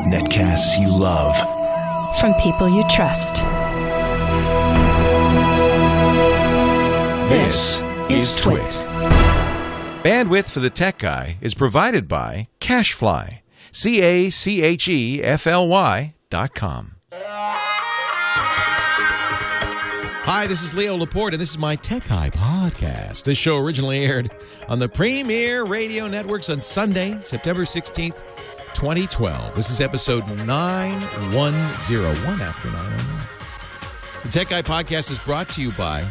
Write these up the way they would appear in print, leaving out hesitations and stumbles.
Netcasts you love. From people you trust. This is TWiT. Bandwidth for the Tech Guy is provided by Cachefly. Cachefly.com. Hi, this is Leo Laporte, and this is my Tech Guy podcast. This show originally aired on the Premier Radio Networks on Sunday, September 16th, 2012. This is episode 9101 after 909. The Tech Guy podcast is brought to you by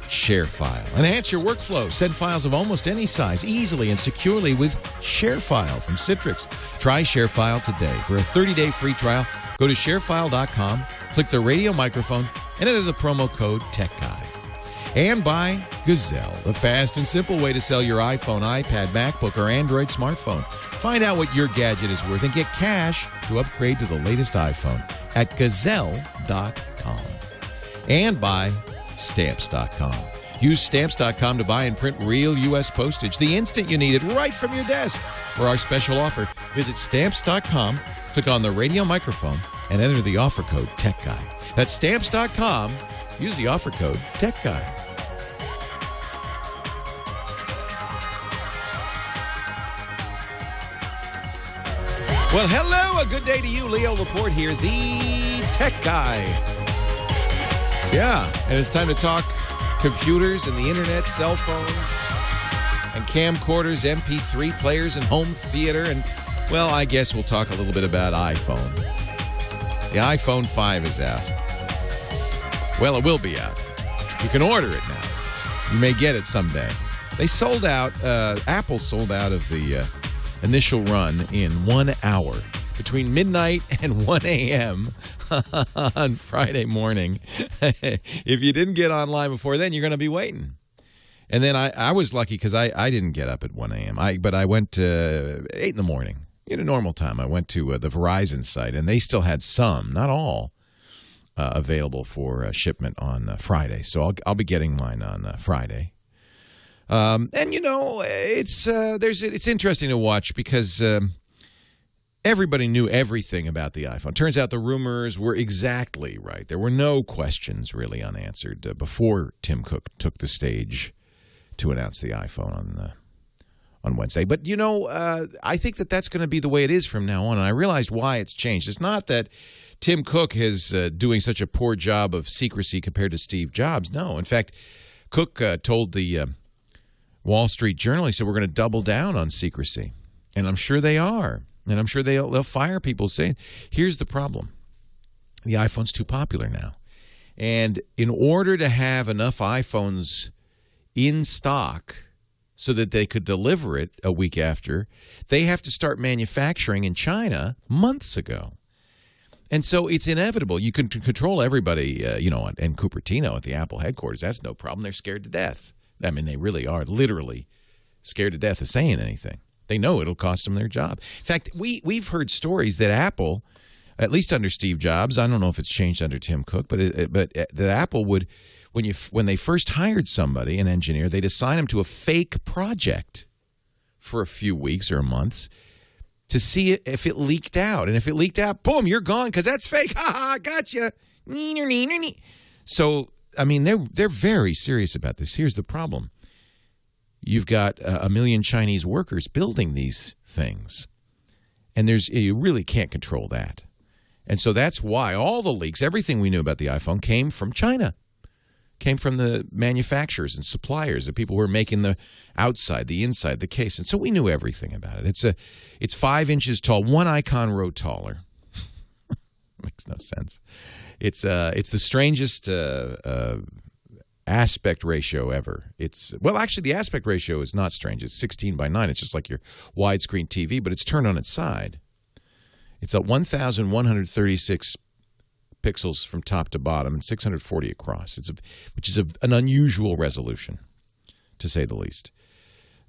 ShareFile. Enhance your workflow. Send files of almost any size easily and securely with ShareFile from Citrix. Try ShareFile today. For a 30-day free trial, go to sharefile.com, click the radio microphone, and enter the promo code TechGuy. And by Gazelle, the fast and simple way to sell your iPhone, iPad, MacBook, or Android smartphone. Find out what your gadget is worth and get cash to upgrade to the latest iPhone at Gazelle.com. And by Stamps.com. Use Stamps.com to buy and print real U.S. postage the instant you need it right from your desk. For our special offer, visit Stamps.com, click on the radio microphone, and enter the offer code TechGuy. That's Stamps.com. Use the offer code TechGuy. Well, hello, a good day to you. Leo Laporte here, the Tech Guy. Yeah, and it's time to talk computers and the internet, cell phones, and camcorders, MP3 players, and home theater. And, well, I guess we'll talk a little bit about iPhone. The iPhone 5 is out. Well, it will be out. You can order it now. You may get it someday. They sold out, Apple sold out of the initial run in 1 hour. Between midnight and 1 a.m. on Friday morning. If you didn't get online before then, you're going to be waiting. And then I was lucky because I didn't get up at 1 a.m. But I went to 8 in the morning. In a normal time, I went to the Verizon site, and they still had some, not all, available for shipment on Friday. So I'll be getting mine on Friday. And, you know, it's interesting to watch because everybody knew everything about the iPhone. Turns out the rumors were exactly right. There were no questions really unanswered before Tim Cook took the stage to announce the iPhone on Wednesday. But, you know, I think that that's going to be the way it is from now on, and I realized why it's changed. It's not that Tim Cook is doing such a poor job of secrecy compared to Steve Jobs. No. In fact, Cook told the Wall Street Journal, he said, we're going to double down on secrecy. And I'm sure they are. And I'm sure they'll fire people saying, here's the problem. The iPhone's too popular now. And in order to have enough iPhones in stock so that they could deliver it a week after, they have to start manufacturing in China months ago. And so it's inevitable. You can control everybody, and Cupertino at the Apple headquarters. That's no problem. They're scared to death. I mean, they really are literally scared to death of saying anything. They know it'll cost them their job. In fact, we've heard stories that Apple, at least under Steve Jobs, I don't know if it's changed under Tim Cook, but that Apple would, when they first hired somebody, an engineer, they'd assign them to a fake project for a few weeks or months to see if it leaked out. And if it leaked out, boom, you're gone because that's fake. Ha ha, gotcha. So, I mean, they're very serious about this. Here's the problem. You've got a million Chinese workers building these things, and you really can't control that. And so that's why all the leaks, everything we knew about the iPhone came from China, came from the manufacturers and suppliers, the people who were making the outside, the inside, the case. And so we knew everything about it. It's 5 inches tall, one icon row taller. Makes no sense. It's the strangest aspect ratio ever. Actually, the aspect ratio is not strange. It's 16:9. It's just like your widescreen TV, but it's turned on its side. It's at 1,136 pixels from top to bottom and 640 across. Which is an unusual resolution, to say the least.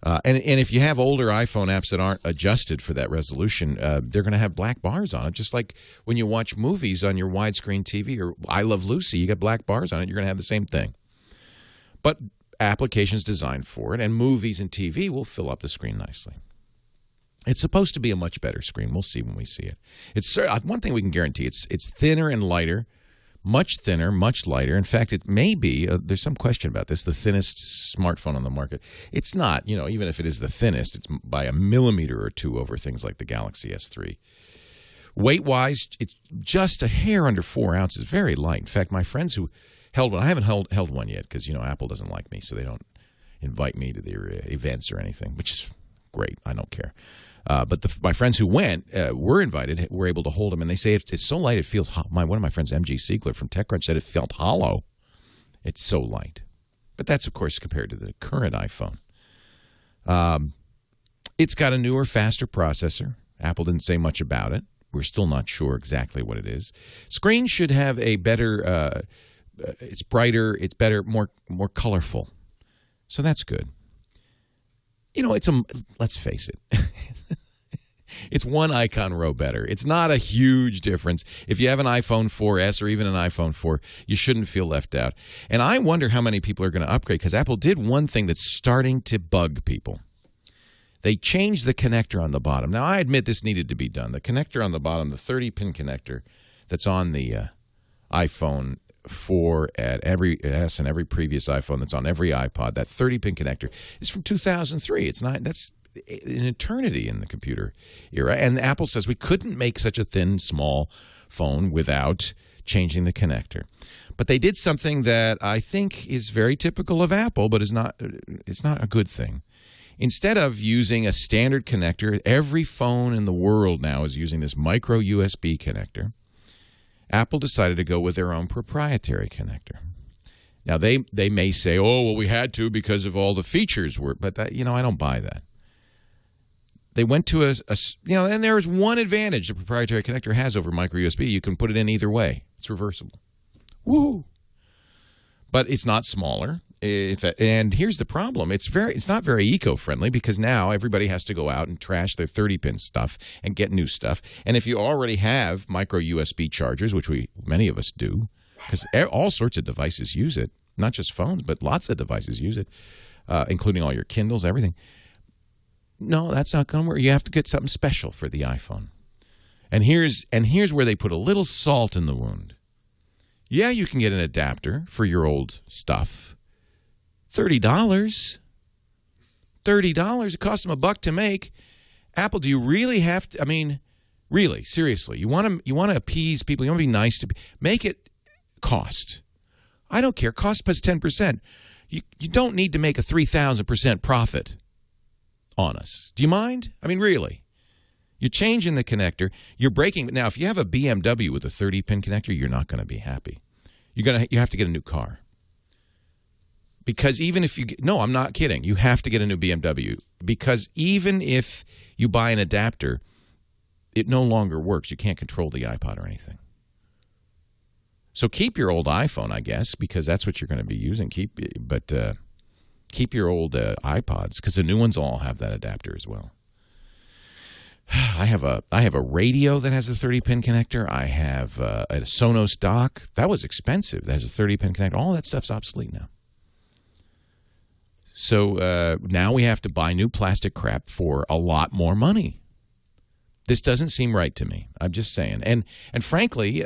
And if you have older iPhone apps that aren't adjusted for that resolution, they're going to have black bars on it. Just like when you watch movies on your widescreen TV or I Love Lucy, you got black bars on it. You're going to have the same thing. But applications designed for it and movies and TV will fill up the screen nicely. It's supposed to be a much better screen. We'll see when we see it. It's one thing we can guarantee. It's thinner and lighter, much thinner, much lighter. In fact, it may be, there's some question about this, the thinnest smartphone on the market. It's not, even if it is the thinnest, it's by a millimeter or two over things like the Galaxy S3. Weight-wise, it's just a hair under 4 ounces, very light. In fact, my friends who held one, I haven't held one yet because, Apple doesn't like me, so they don't invite me to their events or anything, which is great. I don't care. But my friends who went were invited, were able to hold them, and they say it's so light it feels hot. One of my friends, MG Siegler from TechCrunch, said it felt hollow. It's so light. But that's, of course, compared to the current iPhone. It's got a newer, faster processor. Apple didn't say much about it. We're still not sure exactly what it is. Screen should have a better, it's brighter, it's better, more colorful. So that's good. Let's face it. It's one icon row better. It's not a huge difference. If you have an iPhone 4S or even an iPhone 4, you shouldn't feel left out. And I wonder how many people are going to upgrade, because Apple did one thing that's starting to bug people. They changed the connector on the bottom. Now, I admit this needed to be done. The connector on the bottom, the 30-pin connector that's on the iPhone 4S and every previous iPhone that's on every iPod, that 30-pin connector is from 2003. That's an eternity in the computer era. And Apple says we couldn't make such a thin, small phone without changing the connector. But they did something that I think is very typical of Apple, but it's not a good thing. Instead of using a standard connector, every phone in the world now is using this micro USB connector. Apple decided to go with their own proprietary connector. Now, they may say, oh, well, we had to because of all the features. But that, I don't buy that. They went to and there's one advantage the proprietary connector has over micro USB. You can put it in either way. It's reversible. Woo! But it's not smaller. And here's the problem. It's not very eco-friendly because now everybody has to go out and trash their 30-pin stuff and get new stuff. And if you already have micro USB chargers, which many of us do, because all sorts of devices use it, not just phones, but lots of devices use it, including all your Kindles, everything. No, that's not going to work. You have to get something special for the iPhone. And here's where they put a little salt in the wound. Yeah, you can get an adapter for your old stuff. $30. $30. It costs them $1 to make. Apple, do you really have to? I mean, really, seriously, you want to appease people. You want to be nice to make it cost. I don't care. Cost plus 10%. You don't need to make a 3,000% profit on us. Do you mind? I mean, really. You're changing the connector. You're breaking. Now, if you have a BMW with a 30-pin connector, you're not going to be happy. You have to get a new car. Because even if no, I'm not kidding. You have to get a new BMW. Because even if you buy an adapter, it no longer works. You can't control the iPod or anything. So keep your old iPhone, I guess, because that's what you're going to be using. Keep your old iPods, because the new ones all have that adapter as well. I have a radio that has a 30-pin connector. I have a Sonos dock. That was expensive. That has a 30-pin connector. All that stuff's obsolete now. So now we have to buy new plastic crap for a lot more money. This doesn't seem right to me. I'm just saying. And frankly,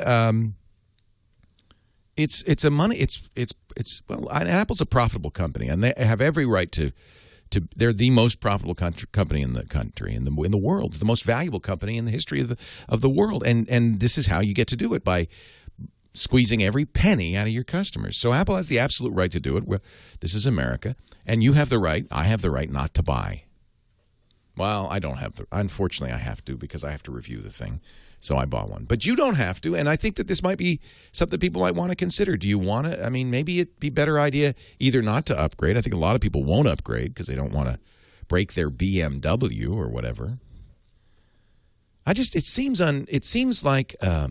it's a money. Well, Apple's a profitable company, and they have every right to. They're the most profitable company in the country, in the world, the most valuable company in the history of the world, and this is how you get to do it, by squeezing every penny out of your customers. So Apple has the absolute right to do it. This is America, and you have the right. I have the right not to buy. Well, I don't have to. Unfortunately, I have to, because I have to review the thing. So I bought one. But you don't have to, and I think that this might be something people might want to consider. Do you want to? I mean, maybe it'd be a better idea either not to upgrade. I think a lot of people won't upgrade because they don't want to break their BMW or whatever. It seems like I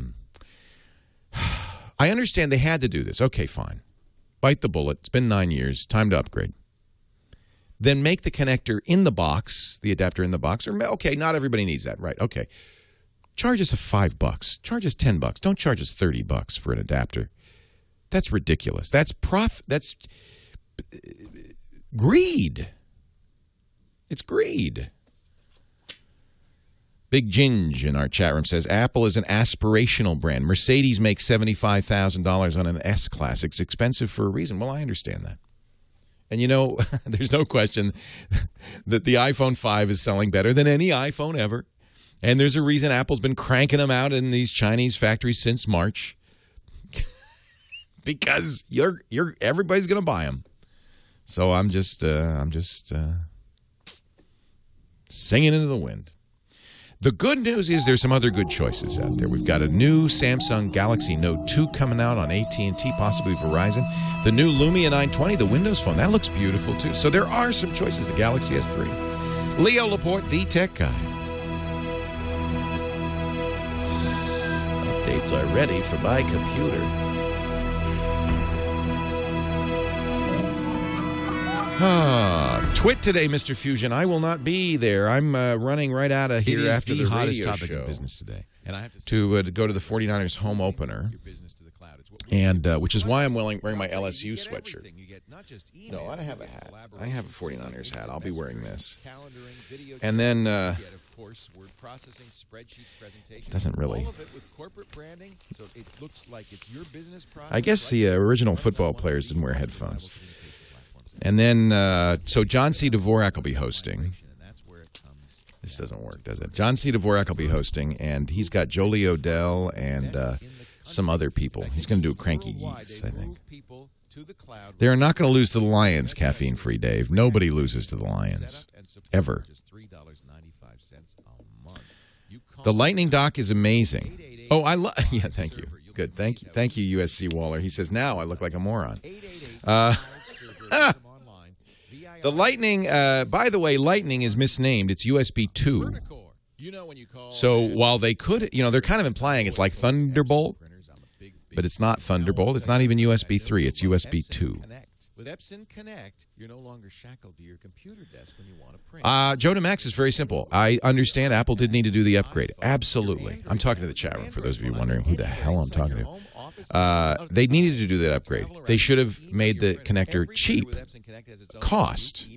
understand they had to do this. Okay, fine. Bite the bullet. It's been 9 years. Time to upgrade. Then make the connector in the box, the adapter in the box. Or, okay, not everybody needs that. Right, okay. Charge us $5. Charge us $10. Don't charge us $30 for an adapter. That's ridiculous. That's greed. It's greed. Big Ginge in our chat room says, Apple is an aspirational brand. Mercedes makes $75,000 on an S-Class. It's expensive for a reason. Well, I understand that. And, you know, there's no question that the iPhone 5 is selling better than any iPhone ever. And there's a reason Apple's been cranking them out in these Chinese factories since March. Because everybody's going to buy them. So I'm just singing into the wind. The good news is there's some other good choices out there. We've got a new Samsung Galaxy Note 2 coming out on AT&T, possibly Verizon. The new Lumia 920, the Windows Phone, that looks beautiful too. So there are some choices. The Galaxy S3. Leo Laporte, the tech guy. Updates are ready for my computer. TWiT today, Mr. Fusion. I will not be there. I'm running right out of here after the hottest topic in business today. And I have to go to the 49ers home opener, and which is why I'm wearing my LSU sweatshirt. No, I have a hat. I have a 49ers hat. I'll be wearing this. And then doesn't really. I guess the original football players didn't wear headphones. And then, so John C. Dvorak will be hosting. This doesn't work, does it? John C. Dvorak will be hosting, and he's got Jolie Odell and some other people. He's going to do a Cranky Geeks, I think. They're not going to lose to the Lions, caffeine-free, Dave. Nobody loses to the Lions, ever. The Lightning dock is amazing. Oh, yeah, thank you. Good, thank you, USC Waller. He says, now I look like a moron. The Lightning, by the way, Lightning is misnamed. It's USB 2. So while they could, they're kind of implying it's like Thunderbolt, but it's not Thunderbolt. It's not even USB 3. It's USB 2. With Epson Connect, you're no longer shackled to your computer desk when you want to print. Joe to Max is very simple. I understand Apple did need to do the upgrade. Absolutely. I'm talking to the chat room for those of you wondering who the hell I'm talking to. They needed to do that upgrade. They should have made the connector cheap. Cost.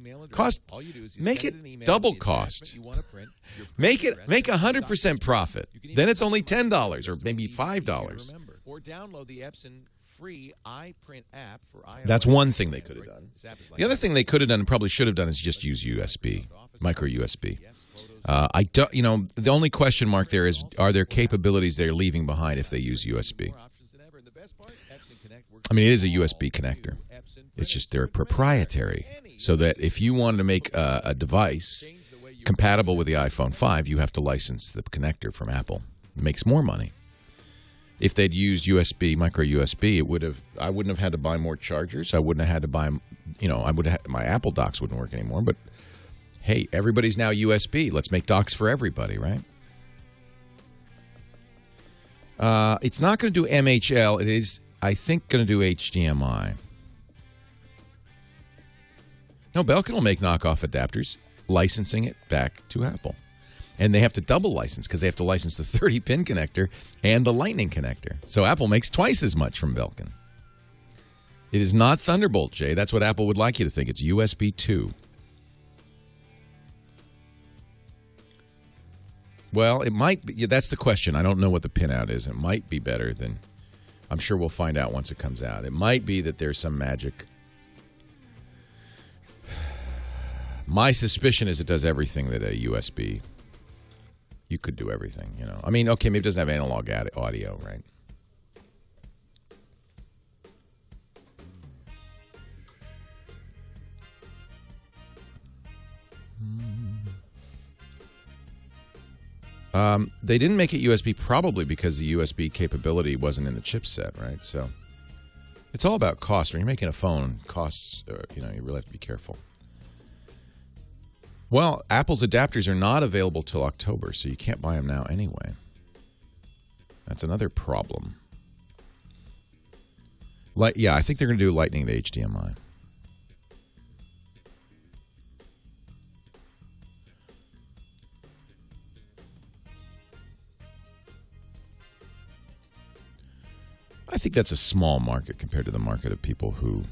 Make it double cost. Make 100% profit. Then it's only $10 or maybe $5. Or download the Epson free iPrint app for iOS. That's one thing they could have done. The other thing they could have done and probably should have done is just use USB, micro USB. The only question mark there is, are there capabilities they're leaving behind if they use USB? I mean, it is a USB connector. It's just they're proprietary, so that if you wanted to make a device compatible with the iPhone 5, you have to license the connector from Apple. It makes more money. If they'd used USB, micro USB, I wouldn't have had to buy more chargers. I wouldn't have had to buy, my Apple docks wouldn't work anymore. But hey, everybody's now USB. Let's make docks for everybody, right? It's not going to do MHL. It is, I think, going to do HDMI. No, Belkin will make knockoff adapters, licensing it back to Apple. And they have to double license because they have to license the 30-pin connector and the Lightning connector. So Apple makes twice as much from Belkin. It is not Thunderbolt, Jay. That's what Apple would like you to think. It's USB 2. Well, it might be. Yeah, that's the question. I don't know what the pinout is. It might be better than. I'm sure we'll find out once it comes out. It might be that there's some magic. My suspicion is it does everything that a USB. You could do everything, I mean, okay, maybe it doesn't have analog audio, right? They didn't make it USB probably because the USB capability wasn't in the chipset, right? So it's all about cost. When you're making a phone, costs, you really have to be careful. Well, Apple's adapters are not available till October, so you can't buy them now anyway. That's another problem. Yeah, I think they're going to do Lightning to HDMI. I think that's a small market compared to the market of people who...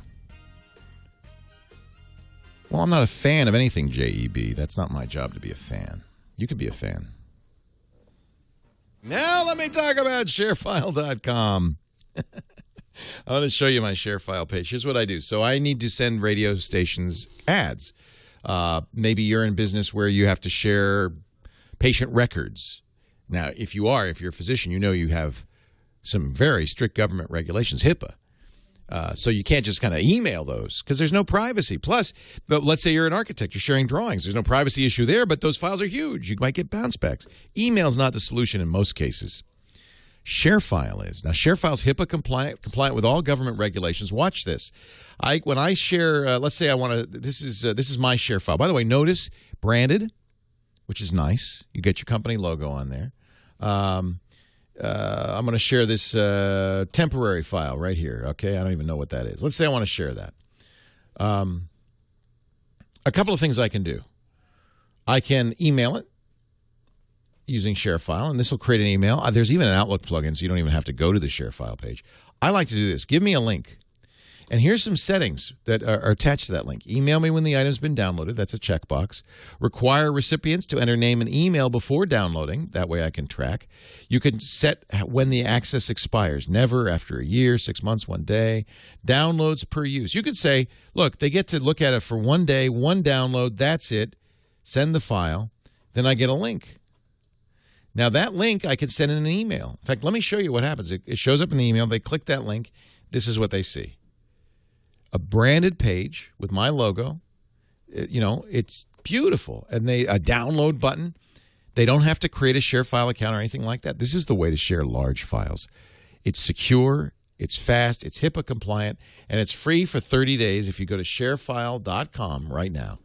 Well, I'm not a fan of anything, JEB. That's not my job to be a fan. You could be a fan. Now let me talk about ShareFile.com. I want to show you my ShareFile page. Here's what I do. So I need to send radio stations ads. Maybe you're in business where you have to share patient records. Now, if you're a physician, you know you have some very strict government regulations, HIPAA. So you can't just kind of email those because there's no privacy. Plus, but let's say you're an architect, you're sharing drawings. There's no privacy issue there, but those files are huge. You might get bounce backs. Email's not the solution in most cases. ShareFile is. Now, ShareFile's HIPAA compliant with all government regulations. Watch this. When I share, let's say I want to. This is my ShareFile. By the way, notice branded, which is nice. You get your company logo on there. I'm going to share this temporary file right here. Okay, I don't even know what that is. Let's say I want to share that. A couple of things I can do. I can email it using ShareFile, and this will create an email. There's even an Outlook plugin, so you don't even have to go to the ShareFile page. I like to do this. Give me a link. And here's some settings that are attached to that link. Email me when the item's been downloaded. That's a checkbox. Require recipients to enter name and email before downloading. That way I can track. You can set when the access expires. Never, after a year, 6 months, 1 day. Downloads per use. You could say, look, they get to look at it for 1 day, 1 download. That's it. Send the file. Then I get a link. Now, that link I can send in an email. In fact, let me show you what happens. It shows up in the email. They click that link. This is what they see. A branded page with my logo. It's beautiful. And a download button. They don't have to create a ShareFile account or anything like that. This is the way to share large files. It's secure, it's fast, it's HIPAA compliant, and it's free for 30 days if you go to sharefile.com right now.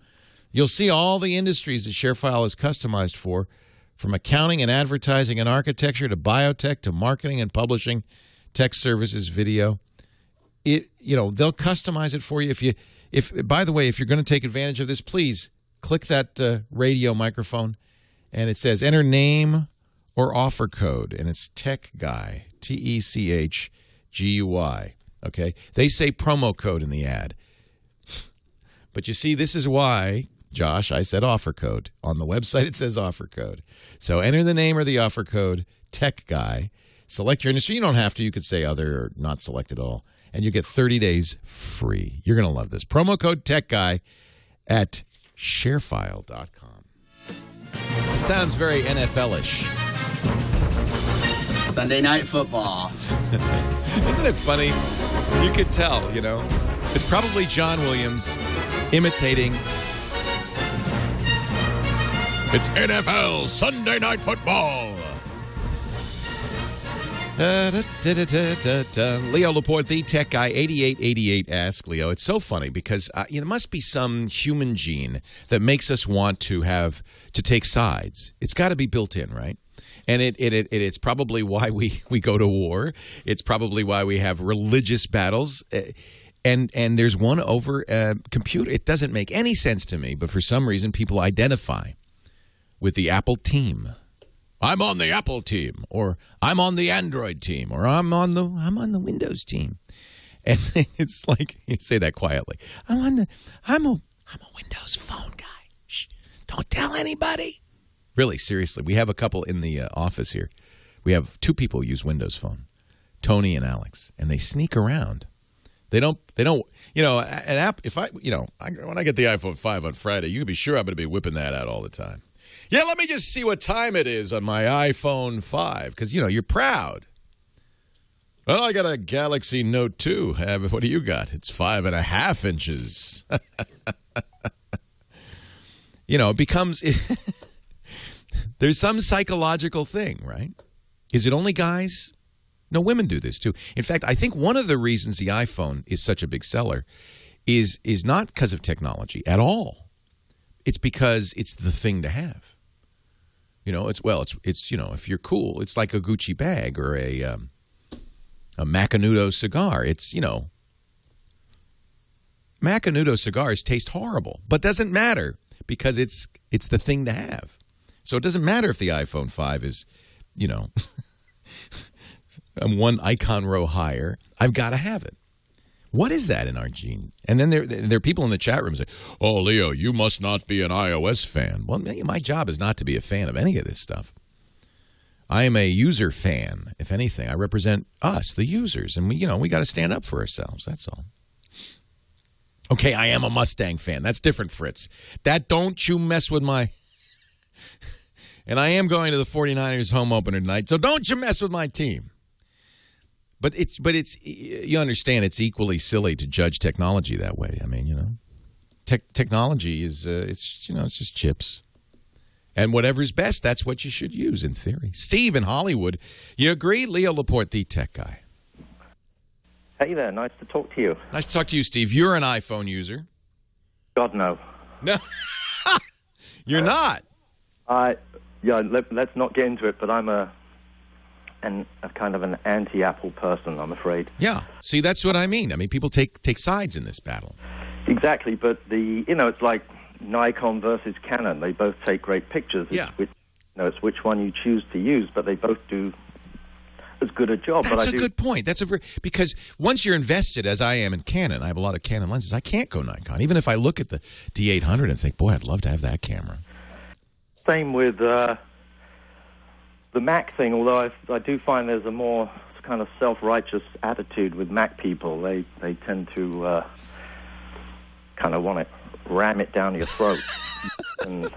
You'll see all the industries that ShareFile is customized for, from accounting and advertising and architecture to biotech to marketing and publishing, tech services, video. They'll customize it for you. By the way, if you're going to take advantage of this, please click that radio microphone, and it says enter name or offer code, and it's Tech Guy, TECHGUI. Okay, they say promo code in the ad, but you see, this is why, Josh, I said offer code. On the website, it says offer code. So enter the name or the offer code, Tech Guy. Select your industry. You don't have to. You could say other or not select at all. And you get 30 days free. You're going to love this. Promo code Tech Guy at sharefile.com. Sounds very NFL-ish. Sunday Night Football. Isn't it funny? You could tell, It's probably John Williams imitating. It's NFL Sunday Night Football. Leo Laporte, the tech guy, 8888 Ask Leo. It's so funny because there must be some human gene that makes us want to take sides. It's got to be built in, right? And it's probably why we go to war. It's probably why we have religious battles. And there's one over computer. It doesn't make any sense to me, but for some reason people identify with the Apple team. I'm on the Apple team, or I'm on the Android team, or I'm on the Windows team. And it's like, you say that quietly. I'm a Windows Phone guy. Shh, don't tell anybody. Really, seriously, we have a couple in the office here. We have 2 people who use Windows Phone, Tony and Alex, and they sneak around. They don't, an app, when I get the iPhone 5 on Friday, you can be sure I'm going to be whipping that out all the time. Yeah, let me just see what time it is on my iPhone 5, because, you're proud. Well, I got a Galaxy Note 2. What do you got? It's 5.5 inches. It becomes... There's some psychological thing, right? Is it only guys? No, women do this too. In fact, I think one of the reasons the iPhone is such a big seller is not because of technology at all. It's because it's the thing to have. It's if you're cool, it's like a Gucci bag or a Macanudo cigar. It's, Macanudo cigars taste horrible, but doesn't matter because it's the thing to have. So it doesn't matter if the iPhone 5 is, one icon row higher. I've got to have it. What is that in our gene? And then there are people in the chat room say, "Oh, Leo, you must not be an iOS fan." Well, my job is not to be a fan of any of this stuff. I am a user fan. If anything, I represent us, the users, and we got to stand up for ourselves. That's all. Okay, I am a Mustang fan. That's different, Fritz. That don't you mess with my. And I am going to the 49ers home opener tonight, so don't you mess with my team. But it's you understand it's equally silly to judge technology that way. I mean, technology is it's just chips. And whatever's best, that's what you should use in theory. Steve in Hollywood, you agree? Leo Laporte, the tech guy. Hey there, nice to talk to you. Nice to talk to you, Steve. You're an iPhone user. God, no. No, you're not. Let's not get into it, but I'm a kind of an anti-Apple person, I'm afraid. Yeah, see, that's what I mean. I mean, people take sides in this battle. Exactly, but it's like Nikon versus Canon. They both take great pictures. Yeah. It's which one you choose to use, but they both do as good a job. That's a good point. Because once you're invested, as I am in Canon, I have a lot of Canon lenses. I can't go Nikon, even if I look at the D800 and think, boy, I'd love to have that camera. Same with the Mac thing, although I do find there's a more kind of self-righteous attitude with Mac people. They tend to kind of want to ram it down your throat. And more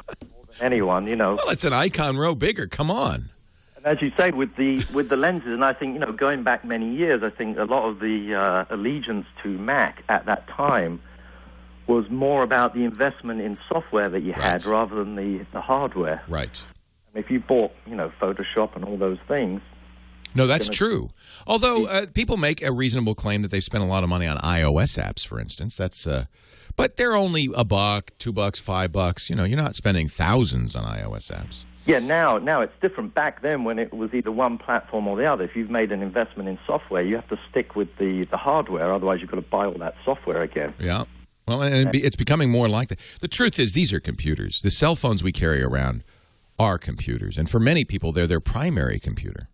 than anyone, Well, it's an icon row bigger. Come on. And as you say, with the lenses, and I think, going back many years, I think a lot of the allegiance to Mac at that time was more about the investment in software that you had rather than the hardware. Right. If you bought, Photoshop and all those things. No, that's true. Although people make a reasonable claim that they've spent a lot of money on iOS apps, for instance. That's, but they're only $1, $2, $5. You're not spending thousands on iOS apps. Yeah, now it's different. Back then, when it was either one platform or the other, if you've made an investment in software, you have to stick with the hardware. Otherwise, you've got to buy all that software again. Yeah. Well, and it's becoming more like that. The truth is, these are computers. The cell phones we carry around are computers, and for many people, they're their primary computer.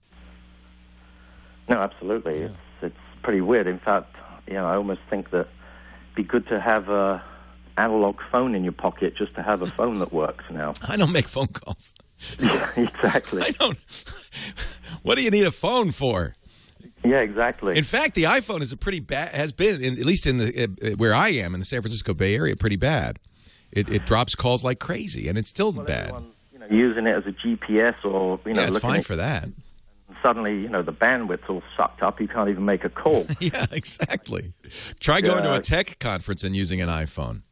No, absolutely. Yeah. It's pretty weird. In fact, I almost think that it'd be good to have a analog phone in your pocket just to have a phone that works now. I don't make phone calls. Yeah, exactly. I don't. What do you need a phone for? Yeah, exactly. In fact, the iPhone is has been, at least in the where I am in the San Francisco Bay Area, pretty bad. It drops calls like crazy, and it's still bad. Using it as a GPS or it's fine for that. Suddenly, the bandwidth's all sucked up. You can't even make a call. Yeah, exactly. Try going to a tech conference and using an iPhone.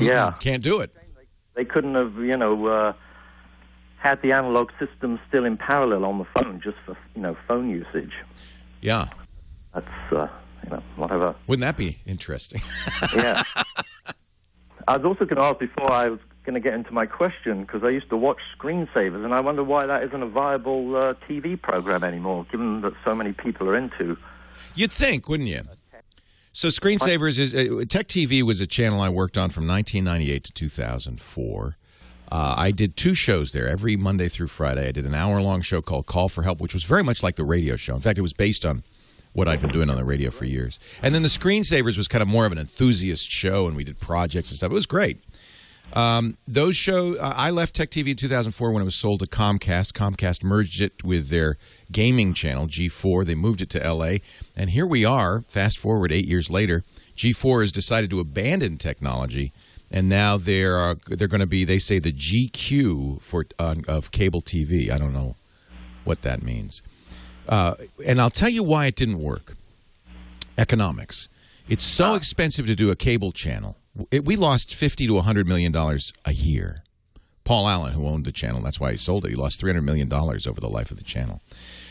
Yeah, can't do it. They couldn't have, had the analog system still in parallel on the phone just for phone usage. Yeah, that's whatever. Wouldn't that be interesting? Yeah. I was also going to ask before I was going to get into my question, because I used to watch Screensavers, and I wonder why that isn't a viable TV program anymore, given that so many people are into. You'd think, wouldn't you? So Screensavers is Tech TV was a channel I worked on from 1998 to 2004. I did 2 shows there every Monday through Friday. I did an hour-long show called Call for Help, which was very much like the radio show. In fact, it was based on what I'd been doing on the radio for years. And then the Screensavers was kind of more of an enthusiast show, and we did projects and stuff. It was great. Those shows, I left Tech TV in 2004 when it was sold to Comcast. Comcast merged it with their gaming channel, G4. They moved it to L.A. And here we are, fast forward 8 years later. G4 has decided to abandon technology, and now they're going to be, they say, the GQ of cable TV. I don't know what that means. And I'll tell you why it didn't work. Economics. It's so expensive to do a cable channel. We lost $50 to $100 million a year. Paul Allen, who owned the channel, that's why he sold it. He lost $300 million over the life of the channel.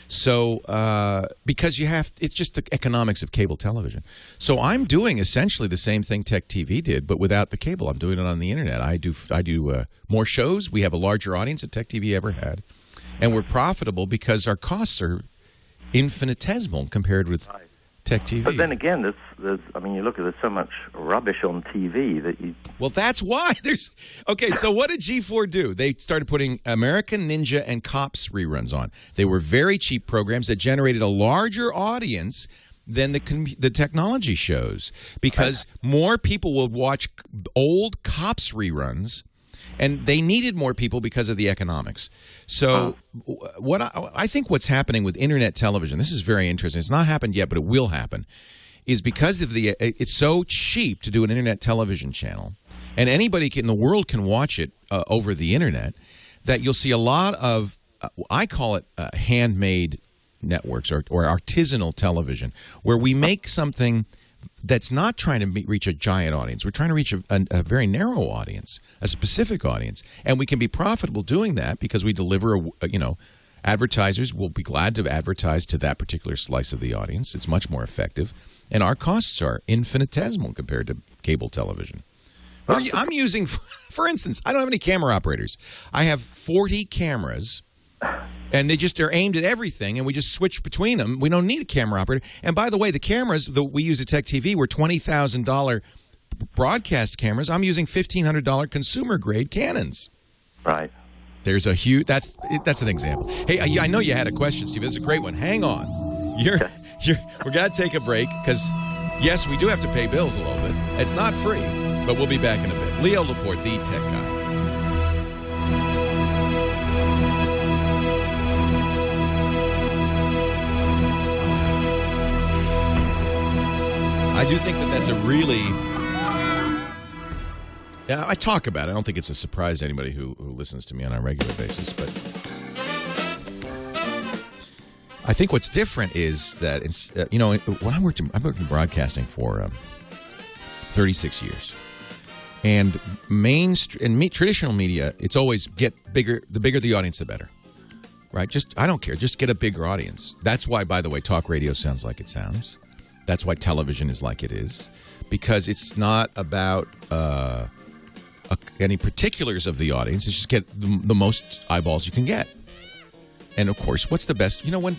So, because it's just the economics of cable television. So I'm doing essentially the same thing Tech TV did, but without the cable. I'm doing it on the internet. I do more shows. We have a larger audience than Tech TV ever had, and we're profitable because our costs are infinitesimal compared with Tech TV. But then again, you look at there's so much rubbish on TV that you... Well, that's why there's... Okay, so what did G4 do? They started putting American Ninja and Cops reruns on. They were very cheap programs that generated a larger audience than the technology shows, because more people will watch old Cops reruns And they needed more people because of the economics. So what I think what's happening with internet television, this is very interesting. It's not happened yet, but it will happen, is because of it's so cheap to do an internet television channel, and anybody in the world can watch it over the internet, that you'll see a lot of, I call it handmade networks or artisanal television, where we make something that's not trying to reach a giant audience. We're trying to reach a very narrow audience, a specific audience, and we can be profitable doing that because we deliver, advertisers will be glad to advertise to that particular slice of the audience. It's much more effective, and our costs are infinitesimal compared to cable television. I'm using, for instance, I don't have any camera operators. I have 40 cameras. And they're aimed at everything, and we just switch between them. We don't need a camera operator. And by the way, the cameras that we use at Tech TV were $20,000 broadcast cameras. I'm using $1,500 consumer-grade Canons. Right. There's a huge. That's an example. Hey, I know you had a question, Steve. It's a great one. Hang on. We're gonna take a break because yes, we do have to pay bills a little bit. It's not free, but we'll be back in a bit. Leo Laporte, the tech guy. I do think that's a really... Yeah, I talk about it. I don't think it's a surprise to anybody who listens to me on a regular basis, but I think what's different is that it's when I worked in broadcasting for 36 years, and traditional media, it's always get bigger. The bigger the audience, the better, right? I don't care. Just get a bigger audience. That's why, by the way, talk radio sounds like it sounds. That's why television is like it is, because it's not about any particulars of the audience. It's just get the most eyeballs you can get. And of course, what's the best? When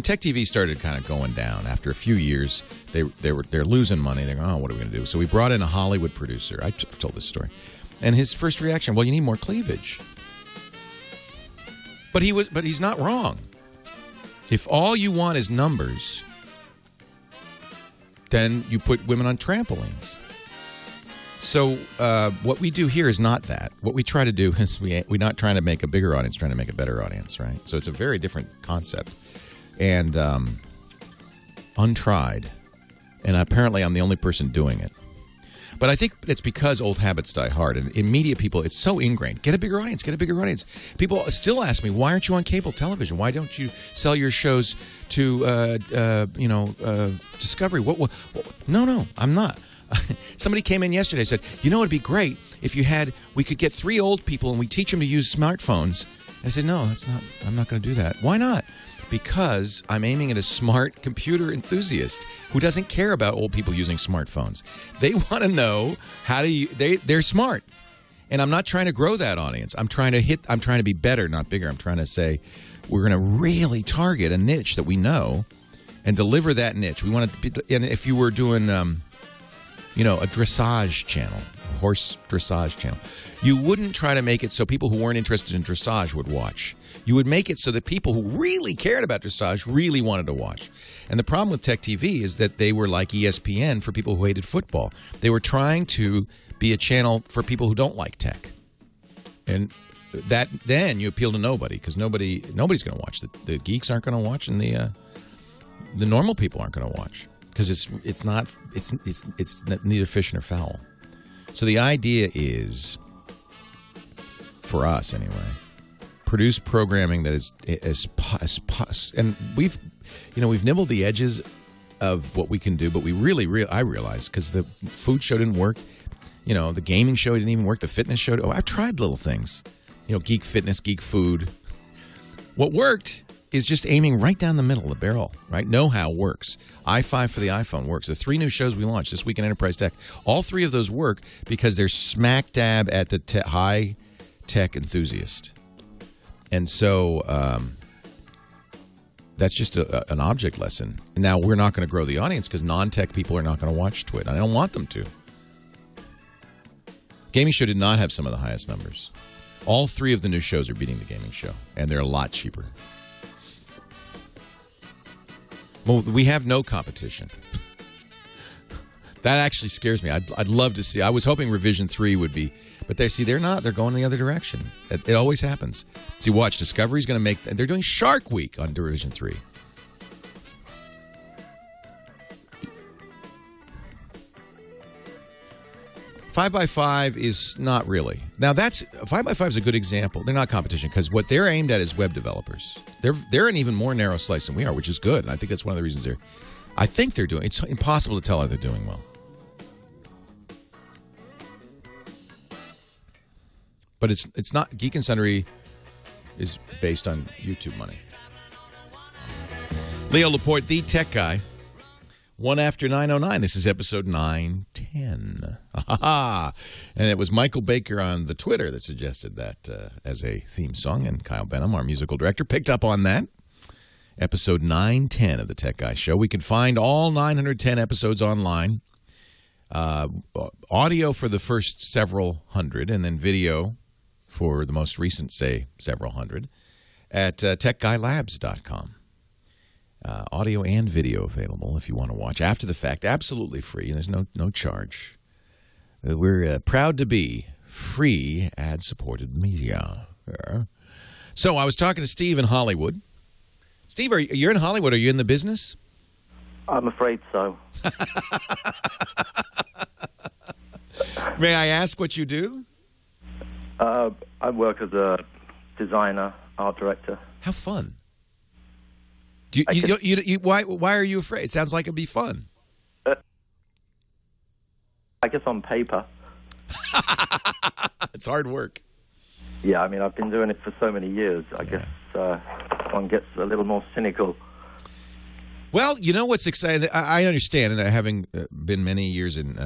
Tech TV started kind of going down after a few years, they're losing money. They're going, oh, what are we going to do? So we brought in a Hollywood producer. I've told this story, and his first reaction, well, you need more cleavage. But he's not wrong. If all you want is numbers, then you put women on trampolines. So what we do here is not that. What we try to do is we're not trying to make a bigger audience, trying to make a better audience, right? So it's a very different concept and untried. And apparently I'm the only person doing it. But I think it's because old habits die hard. And in media people, it's so ingrained. Get a bigger audience, get a bigger audience. People still ask me, why aren't you on cable television? Why don't you sell your shows to, Discovery? What? No, I'm not. Somebody came in yesterday and said, it'd be great if we could get 3 old people and we teach them to use smartphones. I said, no, I'm not going to do that. Why not? Because I'm aiming at a smart computer enthusiast who doesn't care about old people using smartphones. They want to know they're smart. And I'm not trying to grow that audience. I'm trying to be better, not bigger. I'm trying to say we're going to really target a niche that we know and deliver that niche. We want to and if you were doing a dressage channel, a horse dressage channel, you wouldn't try to make it so people who weren't interested in dressage would watch. You would make it so that people who really cared about dressage really wanted to watch. And the problem with Tech TV is that they were like ESPN for people who hated football. They were trying to be a channel for people who don't like tech. And then you appeal to nobody, because nobody's going to watch. The geeks aren't going to watch, and the normal people aren't going to watch. Because it's neither fish nor fowl. So the idea is, for us anyway, produce programming that is and we've nibbled the edges of what we can do, but I realized, because the food show didn't work, the gaming show didn't even work, the fitness show. I've tried little things, geek fitness, geek food. What worked is just aiming right down the middle of the barrel, right? Know-how works. i5 for the iPhone works. The 3 new shows we launched this week in Enterprise Tech, all 3 of those work because they're smack dab at the high-tech enthusiast. And so that's just an object lesson. Now, we're not going to grow the audience because non-tech people are not going to watch TWiT. I don't want them to. Gaming show did not have some of the highest numbers. All 3 of the new shows are beating the gaming show, and they're a lot cheaper. Well, we have no competition. That actually scares me. I'd love to see. I was hoping Revision 3 would be But they're not. They're going the other direction. It always happens. See, watch. Discovery's going to make... They're doing Shark Week on Division 3. Five by five is not really. Now, 5x5 is a good example. They're not competition because what they're aimed at is web developers. They're an even more narrow slice than we are, which is good. And I think that's one of the reasons I think they're doing... It's impossible to tell how they're doing well. But it's not... Geek and Sundry is based on YouTube money. Leo Laporte, the tech guy. 1 after 9:09. This is episode 910. And it was Michael Baker on the Twitter that suggested that as a theme song, and Kyle Benham, our musical director, picked up on that. Episode 910 of the Tech Guy Show. We can find all 910 episodes online. Audio for the first several hundred, and then video for the most recent, say, several hundred, at techguylabs.com. Audio and video available if you want to watch after the fact. Absolutely free. There's no charge. We're proud to be free ad-supported media. So I was talking to Steve in Hollywood. Steve, you're in Hollywood. Are you in the business? I'm afraid so. May I ask what you do? I work as a designer, art director. How fun. Why are you afraid? It sounds like it'd be fun. I guess on paper. It's hard work. Yeah, I mean, I've been doing it for so many years. I guess one gets a little more cynical. Well, you know what's exciting? I understand, and having been many years in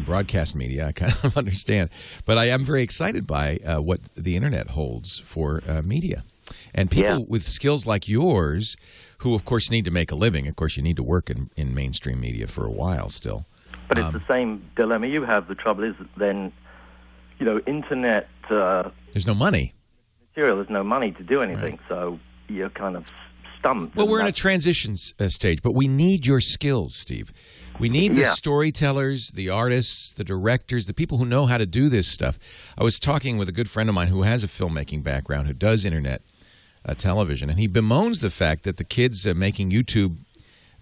broadcast media, I kind of understand. But I am very excited by what the Internet holds for media. And people with skills like yours, who, of course, need to make a living. Of course, you need to work in mainstream media for a while still. But it's the same dilemma you have. The trouble is then, Internet... there's no money. Material, there's no money to do anything, right. So you're kind of stumped. Well, we're in a transition stage, but we need your skills, Steve. We need the storytellers, the artists, the directors, the people who know how to do this stuff. I was talking with a good friend of mine who has a filmmaking background, who does Internet television, and he bemoans the fact that the kids making YouTube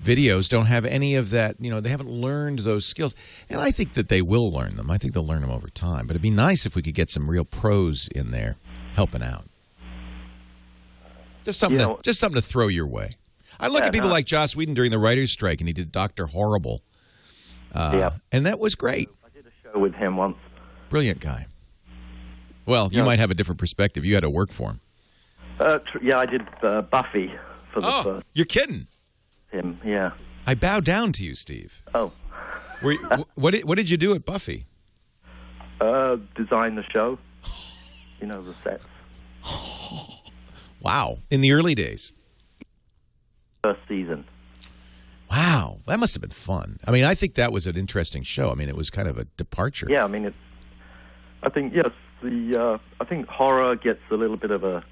videos don't have any of that. They haven't learned those skills, and I think that they will learn them. I think they'll learn them over time, but it'd be nice if we could get some real pros in there helping out. Just something to throw your way. I look at people like Joss Whedon during the writer's strike, and he did Dr. Horrible, and that was great. I did a show with him once. Brilliant guy. Well, you might have a different perspective. You had to work for him. I did Buffy for the first. You're kidding. Him, yeah. I bow down to you, Steve. Oh. What did you do at Buffy? Design the show. The sets. Wow. In the early days. First season. Wow. That must have been fun. I mean, I think that was an interesting show. I mean, it was kind of a departure. Yeah, I mean, I think horror gets a little bit of a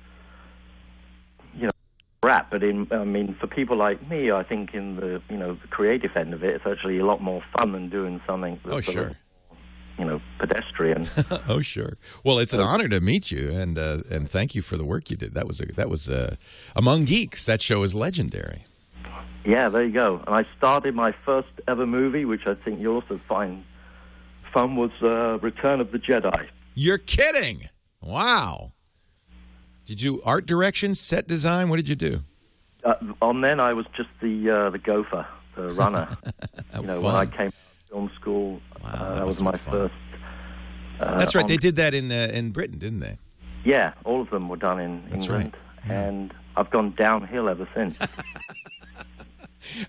rap, but for people like me, I think in the the creative end of it, it's actually a lot more fun than doing something that's pedestrian. Oh, sure. Well, it's an honor to meet you, and thank you for the work you did. That was Among Geeks. That show is legendary. Yeah, there you go. And I started my first ever movie, which I think you'll also find fun, was Return of the Jedi. You're kidding! Wow. Did you art direction, set design? What did you do? On then, I was just the gopher, the runner. When I came to film school, that was my first. That's right. They did that in Britain, didn't they? Yeah, all of them were done in England, right. Yeah. And I've gone downhill ever since.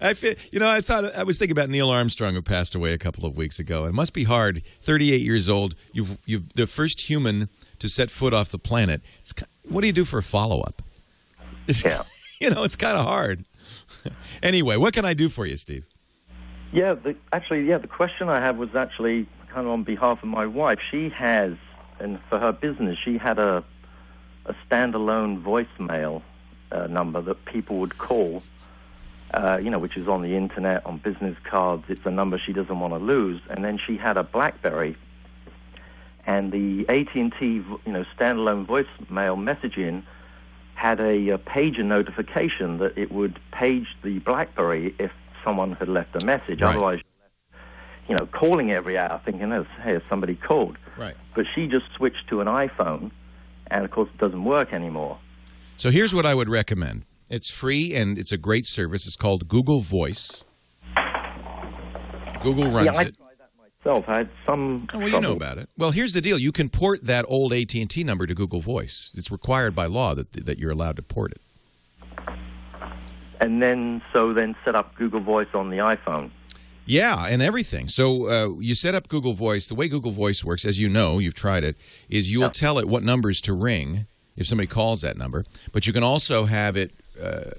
I was thinking about Neil Armstrong, who passed away a couple of weeks ago. It must be hard. 38 years old. You've the first human to set foot off the planet. What do you do for a follow-up? Yeah. It's kind of hard. Anyway, what can I do for you, Steve? Yeah, the question I had was actually kind of on behalf of my wife. She has, and for her business, she had a standalone voicemail number that people would call, which is on the internet, on business cards. It's a number she doesn't want to lose. And then she had a BlackBerry. and the AT&T, standalone voicemail messaging had a pager notification that it would page the BlackBerry if someone had left a message. Right. Otherwise, calling every hour thinking, hey, has somebody called? Right. But she just switched to an iPhone, and of course it doesn't work anymore. So here's what I would recommend. It's free, and it's a great service. It's called Google Voice. Google runs I it. tried that myself. I had some Oh, well, trouble. you know about it. Well, here's the deal. You can port that old AT&T number to Google Voice. It's required by law that you're allowed to port it. And then set up Google Voice on the iPhone. Yeah, and everything. So you set up Google Voice. The way Google Voice works, as you know, you've tried it, is you'll tell it what numbers to ring if somebody calls that number. But you can also have it,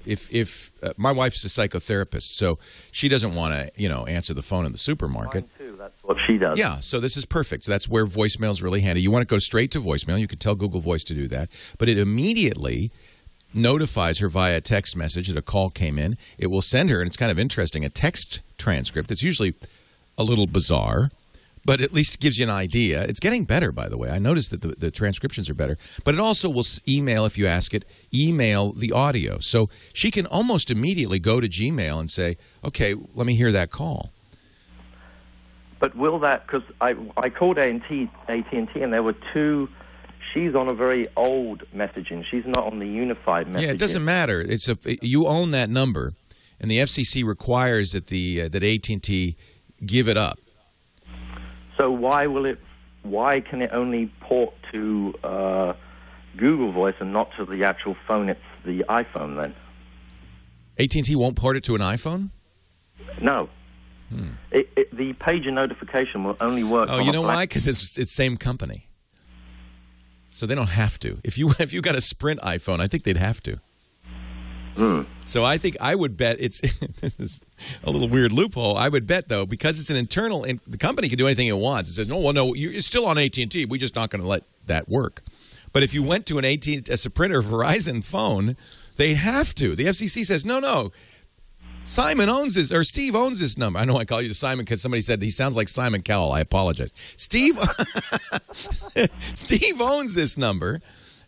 if my wife's a psychotherapist, so she doesn't want to, answer the phone in the supermarket. Mine too. That's what she does. Yeah, so this is perfect. So that's where voicemail is really handy. You want to go straight to voicemail. You can tell Google Voice to do that. But it immediately notifies her via text message that a call came in. It will send her, and it's kind of interesting, a text transcript. It's usually a little bizarre, but at least it gives you an idea. It's getting better, by the way. I noticed that the transcriptions are better. But it also will email, if you ask it, email the audio. So she can almost immediately go to Gmail and say, okay, let me hear that call. But will that, because I called AT&T and there were two. She's on a very old messaging. She's not on the unified messaging. Yeah, it doesn't matter. You own that number, and the FCC requires that that AT&T give it up. So why can it only port to Google Voice and not to the actual phone? It's the iPhone then. AT&T won't port it to an iPhone? No. The pager notification will only work. Oh, you know why? Because it's same company. So they don't have to. If you got a Sprint iPhone, I think they'd have to. So I think I would bet this is a little weird loophole. I would bet, though, because it's an internal, and the company can do anything it wants. It says, no, you're still on AT&T. We're just not going to let that work. But if you went to a Sprint or Verizon phone, they'd have to. The FCC says, no. Simon owns this, or Steve owns this number. I know I call you to Simon because somebody said he sounds like Simon Cowell. I apologize. Steve owns this number,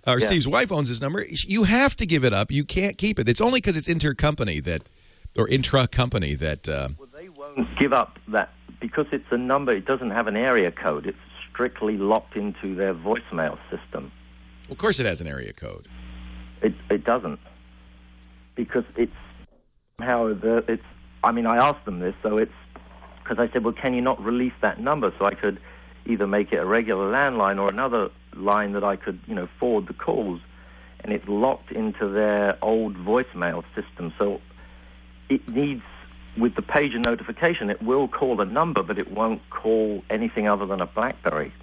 or Steve's wife owns this number. You have to give it up. You can't keep it. It's only because it's intra-company that. Well, they won't give up that because it's a number. It doesn't have an area code. It's strictly locked into their voicemail system. Of course it has an area code. It doesn't, because it's how I asked them this, so it's because I said, well, can you not release that number so I could either make it a regular landline or another line that I could, forward the calls, and it's locked into their old voicemail system. So it needs, with the pager notification, it will call a number, but it won't call anything other than a BlackBerry.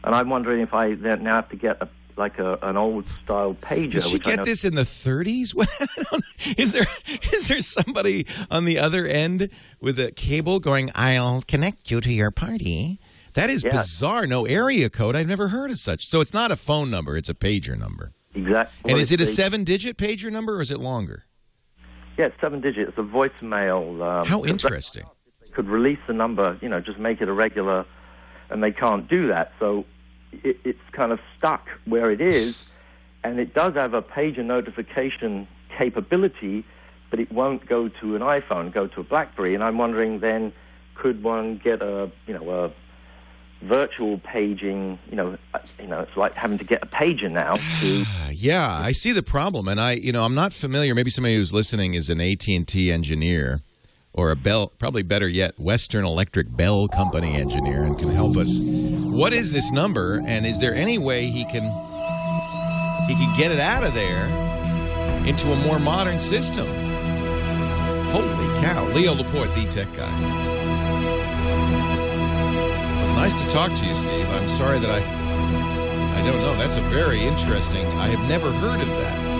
And I'm wondering if I then now have to get an old-style pager. Did she get this in the 30s? Is there somebody on the other end with a cable going, I'll connect you to your party? That is bizarre. No area code. I've never heard of such. So it's not a phone number. It's a pager number. Exactly. And is it a 7-digit pager number, or is it longer? Yeah, it's 7 digits. It's a voicemail. How interesting. They could release the number, just make it a regular, and they can't do that. So it's kind of stuck where it is, and it does have a pager notification capability, but it won't go to an iPhone, go to a BlackBerry. And I'm wondering then, could one get a virtual paging? It's like having to get a pager now. Yeah, I see the problem, and I'm not familiar. Maybe somebody who's listening is an AT&T engineer, or a Bell, probably better yet, Western Electric Bell Company engineer, and can help us. What is this number, and is there any way he can get it out of there into a more modern system? Holy cow. Leo Laporte, the tech guy. It was nice to talk to you, Steve. I'm sorry that I don't know. That's a very interesting. I have never heard of that.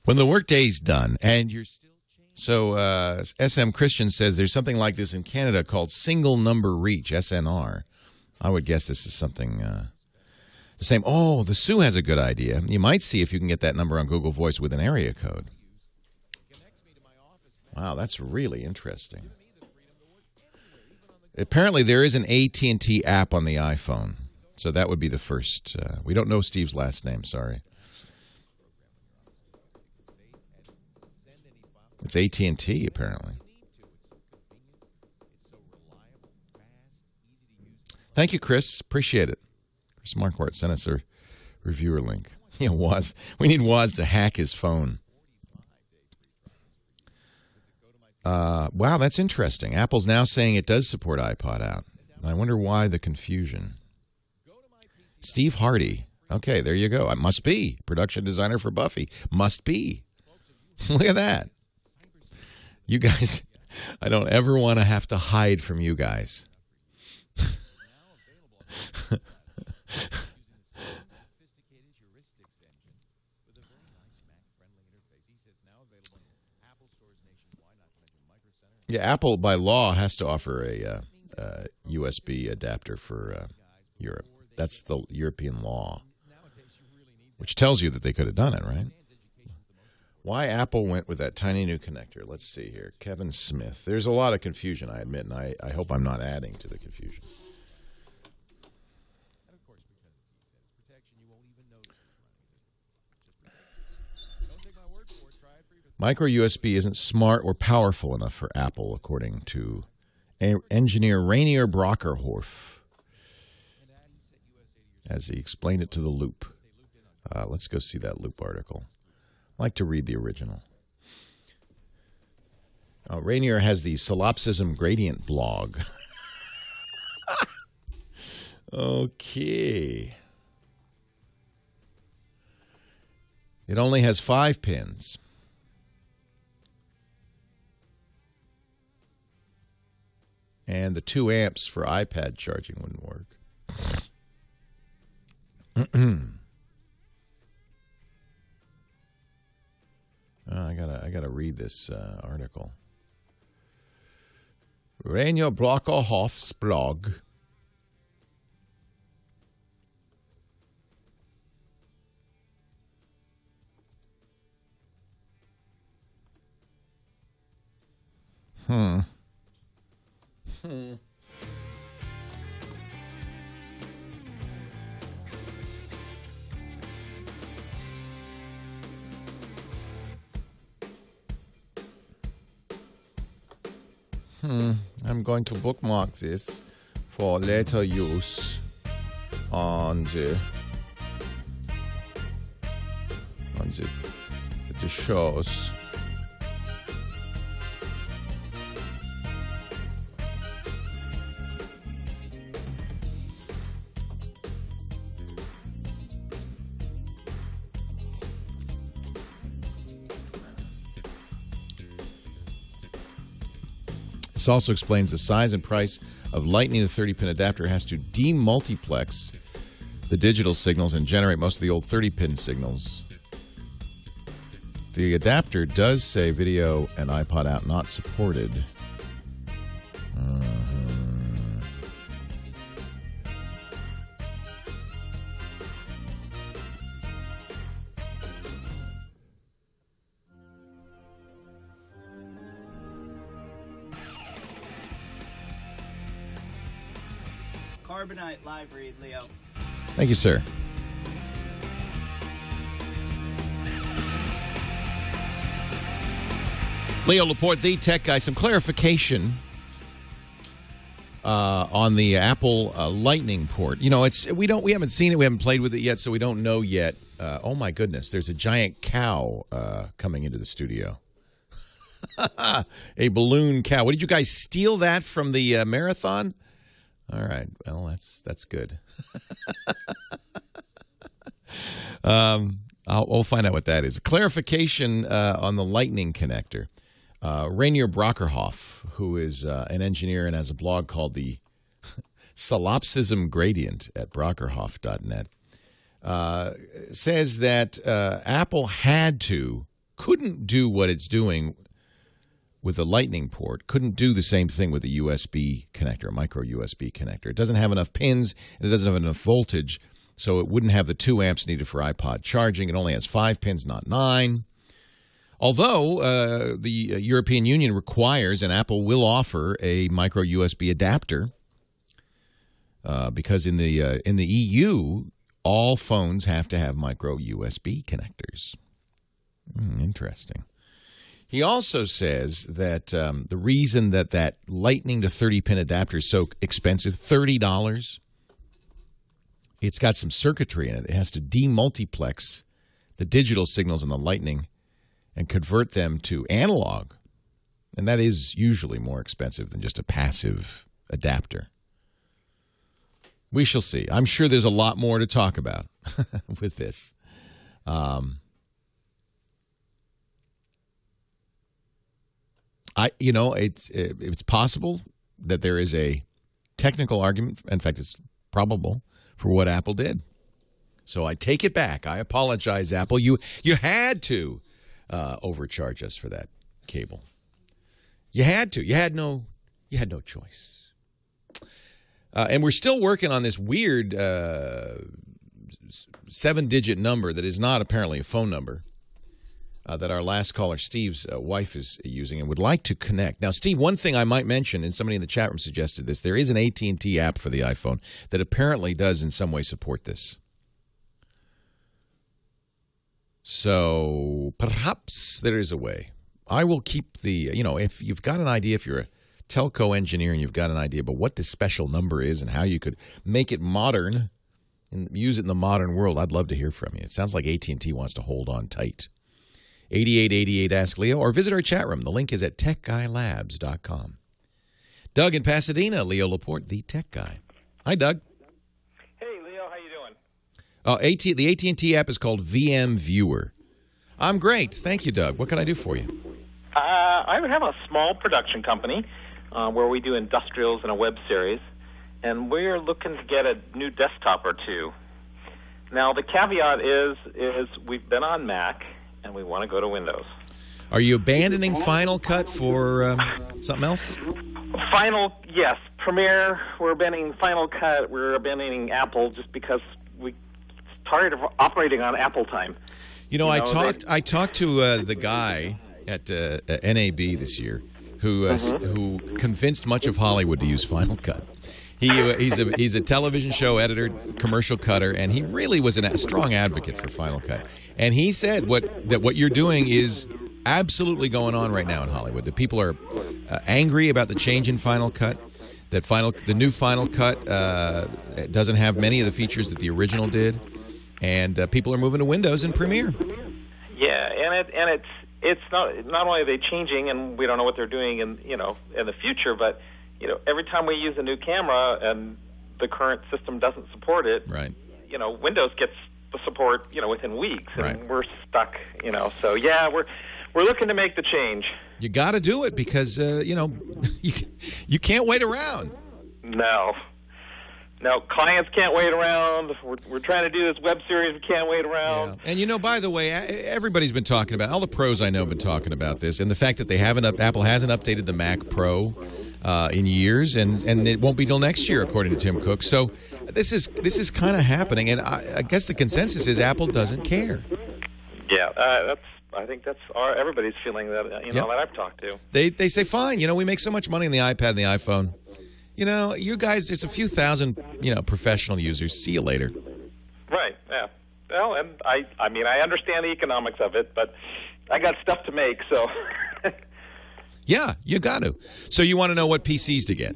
When the workday's done and you're still changing. So SM Christian says there's something like this in Canada called single number reach, SNR. I would guess this is something the same. Oh, the Sioux has a good idea. You might see if you can get that number on Google Voice with an area code. Wow, that's really interesting. Apparently, there is an AT&T app on the iPhone. So that would be the first. We don't know Steve's last name, sorry. It's AT&T, apparently. Thank you, Chris. Appreciate it. Chris Marquardt sent us a reviewer link. Yeah, Woz. We need Woz to hack his phone. Wow, that's interesting. Apple's now saying it does support iPod out. I wonder why the confusion. Steve Hardy. Okay, there you go. It must be. Production designer for Buffy. Must be. Look at that. You guys, I don't ever want to have to hide from you guys. Yeah, Apple by law has to offer a USB adapter for Europe. That's the European law, which tells you that they could have done it, right? Why Apple went with that tiny new connector? Let's see here. Kevin Smith. There's a lot of confusion, I admit, and I hope I'm not adding to the confusion. Micro USB isn't smart or powerful enough for Apple, according to engineer Rainier Brockerhoff, as he explained it to the Loop. Let's go see that Loop article. I like to read the original. Rainier has the solipsism gradient blog. Okay. It only has 5 pins. And the 2 amps for iPad charging wouldn't work. I gotta read this article. Rainier Brockerhoff's blog. I'm going to bookmark this for later use on the shows. This also explains the size and price of Lightning. The 30-pin adapter has to demultiplex the digital signals and generate most of the old 30-pin signals. The adapter does say video and iPod out not supported. Carbonite live read, Leo. Thank you, sir. Leo Laporte, the tech guy. Some clarification on the Apple Lightning port. You know, we haven't seen it, we haven't played with it yet, so we don't know yet. Oh my goodness, there's a giant cow coming into the studio. A balloon cow. What, did you guys steal that from the marathon? All right. Well, that's good. We'll find out what that is. Clarification on the Lightning connector. Rainier Brockerhoff, who is an engineer and has a blog called the Solipsism Gradient at brockerhoff.net, says that Apple couldn't do what it's doing with the Lightning port, couldn't do the same thing with a USB connector, a micro USB connector. It doesn't have enough pins, and it doesn't have enough voltage, so it wouldn't have the 2 amps needed for iPod charging. It only has 5 pins, not 9. Although the European Union requires, and Apple will offer, a micro USB adapter, because in the EU, all phones have to have micro USB connectors. Interesting. He also says that the reason that Lightning to 30-pin adapter is so expensive, $30, it's got some circuitry in it. It has to demultiplex the digital signals in the Lightning and convert them to analog. And that is usually more expensive than just a passive adapter. We shall see. I'm sure there's a lot more to talk about with this. It's possible that there is a technical argument. In fact, it's probable for what Apple did. So I take it back. I apologize, Apple. You had to overcharge us for that cable. You had to. You had no choice. And we're still working on this weird 7-digit number that is not apparently a phone number that our last caller, Steve's wife, is using and would like to connect. Now, Steve, one thing I might mention, and somebody in the chat room suggested this, there is an AT&T app for the iPhone that apparently does in some way support this. So perhaps there is a way. I will keep the, if you've got an idea, if you're a telco engineer and you've got an idea about what this special number is and how you could make it modern and use it in the modern world, I'd love to hear from you. It sounds like AT&T wants to hold on tight. 8888 Ask Leo, or visit our chat room. The link is at techguylabs.com. Doug in Pasadena, Leo Laporte, the tech guy. Hi, Doug. Hey, Leo, how you doing? The AT&T app is called VM Viewer. I'm great. Thank you, Doug. What can I do for you? I have a small production company where we do industrials and a web series, and we're looking to get a new desktop or two. Now, the caveat is we've been on Mac, and we want to go to Windows. Are you abandoning Final Cut for something else? Yes. Premiere, we're abandoning Final Cut. We're abandoning Apple just because we're tired of operating on Apple time. I talked to the guy at NAB this year who convinced much of Hollywood to use Final Cut. He's a television show editor, commercial cutter, and he really was a strong advocate for Final Cut. And he said what you're doing is absolutely going on right now in Hollywood. That people are angry about the change in Final Cut. That the new Final Cut doesn't have many of the features that the original did, and people are moving to Windows and Premiere. Yeah, and it's not only are they changing, and we don't know what they're doing in the future, but every time we use a new camera and the current system doesn't support it, right? Windows gets the support within weeks, and right. We're stuck. So yeah, we're looking to make the change. You got to do it because you can't wait around. No, clients can't wait around. We're trying to do this web series. We can't wait around. Yeah. And by the way, everybody's been talking about, all the pros I know have been talking about this, and the fact that Apple hasn't updated the Mac Pro in years, and it won't be till next year, according to Tim Cook. So this is kind of happening, and I guess the consensus is Apple doesn't care. Yeah, I think that's everybody's feeling that that I've talked to. They say fine. We make so much money on the iPad and the iPhone. You guys, there's a few thousand, professional users. See you later. Right, yeah. Well, and I understand the economics of it, but I got stuff to make, so. Yeah, you got to. So you want to know what PCs to get?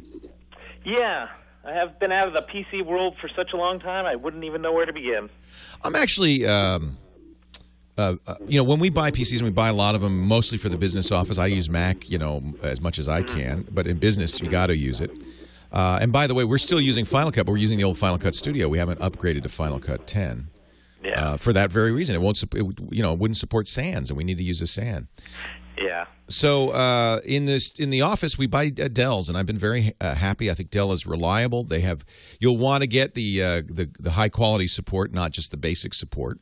Yeah. I have been out of the PC world for such a long time, I wouldn't even know where to begin. I'm actually, when we buy PCs, and we buy a lot of them mostly for the business office, I use Mac, as much as I can. But in business, you got to use it. And by the way, we're still using Final Cut, but we're using the old Final Cut Studio. We haven't upgraded to Final Cut 10. Yeah. For that very reason, it wouldn't support SANs, and we need to use a SAN. Yeah. So in the office, we buy Dells, and I've been very happy. I think Dell is reliable. You'll want to get the high quality support, not just the basic support.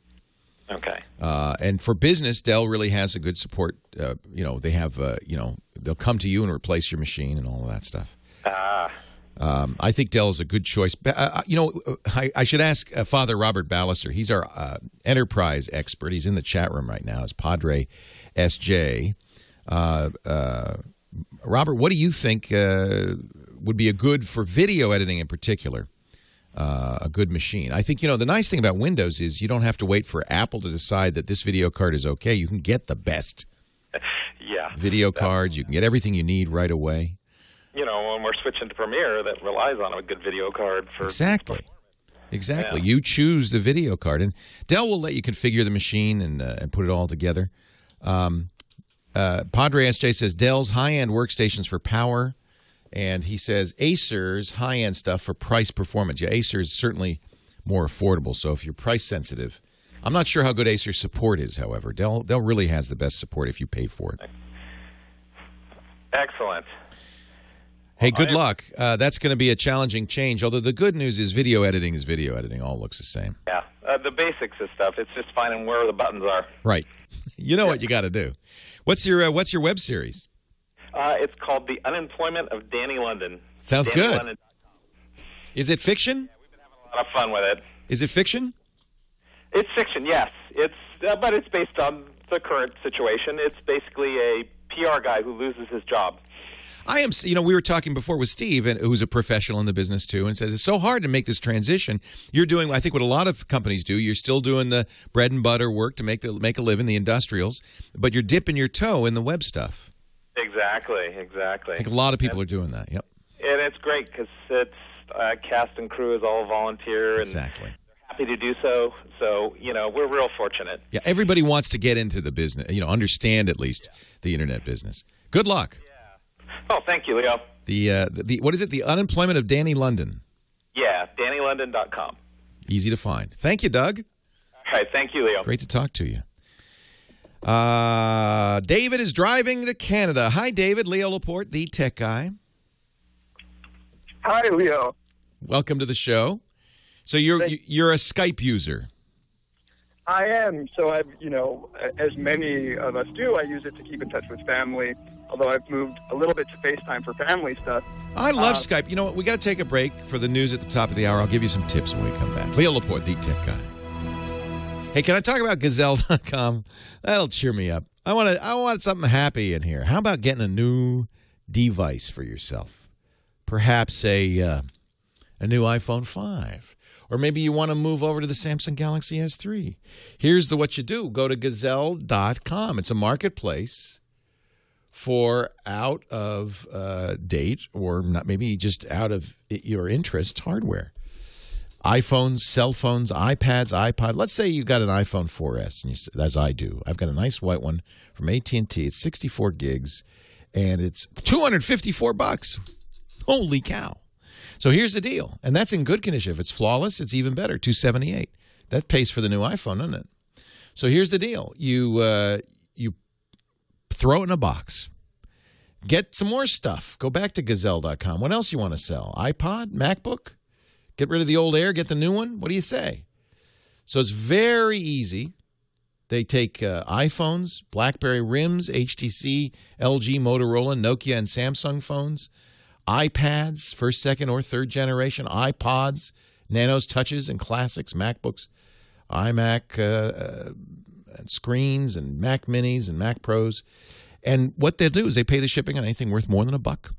Okay. And for business, Dell really has a good support. They have they'll come to you and replace your machine and all of that stuff. I think Dell is a good choice. I should ask Father Robert Ballister. He's our enterprise expert. He's in the chat room right now. It's Padre SJ. Robert, what do you think would be a good, for video editing in particular, a good machine? I think, the nice thing about Windows is you don't have to wait for Apple to decide that this video card is okay. You can get the best video cards. You can get everything you need right away. When we're switching to Premiere, that relies on a good video card for Exactly. Yeah. You choose the video card, and Dell will let you configure the machine and put it all together. Padre SJ says Dell's high-end workstations for power, and he says Acer's high-end stuff for price performance. Yeah, Acer is certainly more affordable, so if you're price sensitive. I'm not sure how good Acer's support is, however. Dell really has the best support if you pay for it. Excellent. Hey, good luck. That's going to be a challenging change, although the good news is video editing is video editing. All looks the same. Yeah, the basics of stuff. It's just finding where the buttons are. Right. You know what you got to do. What's your web series? It's called The Unemployment of Danny London. Sounds good. Is it fiction? Yeah, we've been having a lot of fun with it. Is it fiction? It's fiction, yes. But it's based on the current situation. It's basically a PR guy who loses his job. We were talking before with Steve, who's a professional in the business too, and says it's so hard to make this transition. You're doing, I think, what a lot of companies do. You're still doing the bread and butter work to make a living, the industrials, but you're dipping your toe in the web stuff. Exactly. I think a lot of people are doing that. Yep. And it's great because it's cast and crew is all volunteer. Exactly. And happy to do so. So, we're real fortunate. Yeah, everybody wants to get into the business, understand at least the internet business. Good luck. Yeah. Oh, thank you, Leo. The what is it? The Unemployment of Danny London. Yeah, DannyLondon.com. Easy to find. Thank you, Doug. All right, thank you, Leo. Great to talk to you. David is driving to Canada. Hi, David. Leo Laporte, the tech guy. Hi, Leo. Welcome to the show. So you're a Skype user. I am. So I've, as many of us do, I use it to keep in touch with family. Although I've moved a little bit to FaceTime for family stuff. I love Skype. You know what? We got to take a break for the news at the top of the hour. I'll give you some tips when we come back. Leo Laporte, the tech guy. Hey, can I talk about Gazelle.com? That'll cheer me up. I want something happy in here. How about getting a new device for yourself? Perhaps a new iPhone 5. Or maybe you want to move over to the Samsung Galaxy S3. Here's what you do. Go to Gazelle.com. It's a marketplace for out of date, or not, maybe just out of your interest hardware. iPhones, cell phones, iPads, iPod. Let's say you got an iPhone 4S, and as I do. I've got a nice white one from AT&T. It's 64 gigs, and it's $254. Holy cow. So here's the deal, and that's in good condition. If it's flawless, it's even better, $278. That pays for the new iPhone, doesn't it? So here's the deal. You throw it in a box. Get some more stuff. Go back to Gazelle.com. What else you want to sell? iPod? MacBook? Get rid of the old Air, get the new one? What do you say? So it's very easy. They take iPhones, BlackBerry rims, HTC, LG, Motorola, Nokia, and Samsung phones, iPads, first, second, or third generation, iPods, Nanos, Touches, and Classics, MacBooks, iMac screens, and Mac Minis, and Mac Pros. And what they'll do is they pay the shipping on anything worth more than $1.